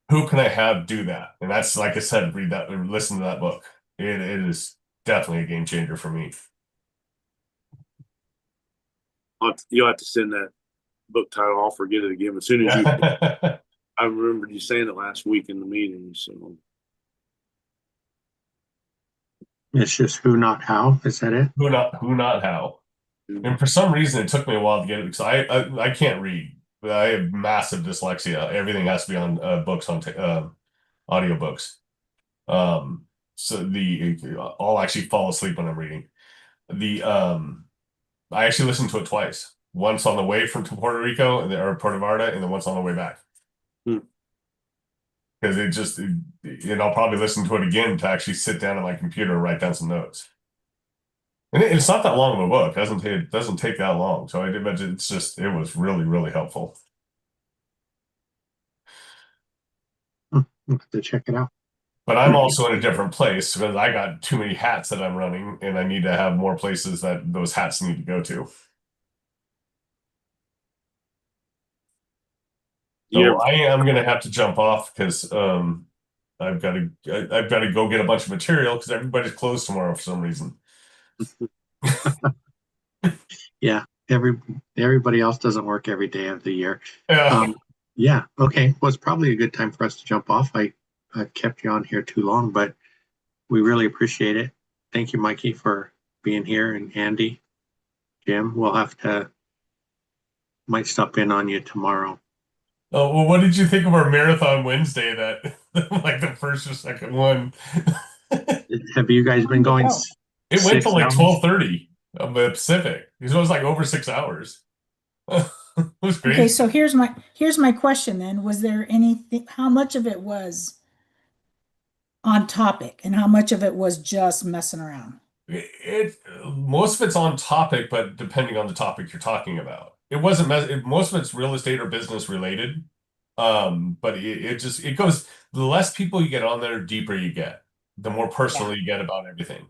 who can I have do that? And that's, like I said, read that, listen to that book. It is definitely a game changer for me. You'll have to send that book title off or get it again as soon as you. I remembered you saying it last week in the meeting. So It's just who, not how. Is that it? Who, not how. And for some reason, it took me a while to get it because I can't read. I have massive dyslexia. Everything has to be on books, on audiobooks. So I'll actually fall asleep when I'm reading. I actually listened to it twice. Once on the way from to Puerto Rico or Puerto Vallarta, and then once on the way back. Because I'll probably listen to it again to actually sit down at my computer and write down some notes. And it's not that long of a book. It doesn't take that long. So it was really, really helpful. I'll have to check it out. But I'm also in a different place because I got too many hats that I'm running, and I need to have more places that those hats need to go to. So I am going to have to jump off because I've got to go get a bunch of material because everybody's closed tomorrow for some reason. Yeah, everybody else doesn't work every day of the year. Yeah. Yeah. Okay. Well, it's probably a good time for us to jump off. I've kept you on here too long, but we really appreciate it. Thank you, Mikey, for being here, and Andy, Jim. Might stop in on you tomorrow. Oh, well, what did you think of our Marathon Wednesday, that like the first or second one? Have you guys been going? It went to like 12:30 of the Pacific. It was like over 6 hours. It was crazy. Okay, so here's my question then. Was there anything, how much of it was on topic and how much of it was just messing around? Most of it's on topic, but depending on the topic you're talking about. It wasn't most of it's real estate or business related. But it goes, the less people you get on there, deeper you get, the more personal you get about everything.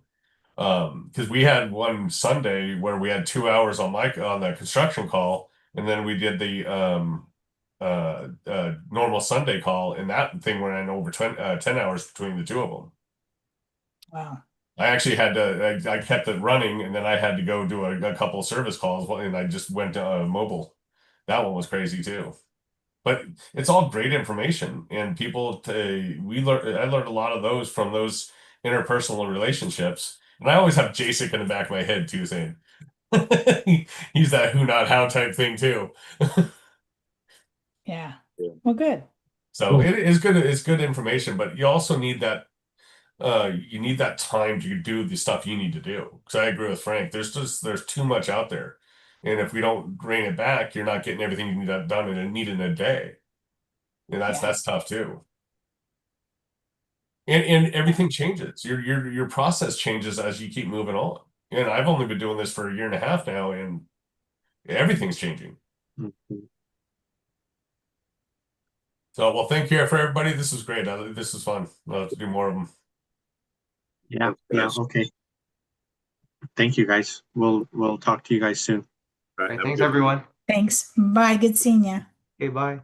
Because we had one Sunday where we had 2 hours on the construction call, and then we did the normal Sunday call, and that thing went over 10 hours between the two of them. Wow. I actually had to, I kept it running, and then I had to go do a couple of service calls, and I just went to mobile. That one was crazy too. But it's all great information, and I learned a lot of those from those interpersonal relationships. And I always have Jacek in the back of my head too, saying he's that who, not how type thing too. Yeah. Well, good. So it is good. It's good information, but you also need that. You need that time to do the stuff you need to do. Because I agree with Frank. There's too much out there, and if we don't rein it back, you're not getting everything you need done in a day. And that's tough too. And everything changes. Your process changes as you keep moving on. And I've only been doing this for a year and a half now, and everything's changing. So, well, thank you for everybody. This was great. This was fun. I'll have to do more of them. Yeah. Okay. Thank you, guys. We'll talk to you guys soon. All right, thanks, everyone. Thanks. Bye. Good seeing you. Okay, bye.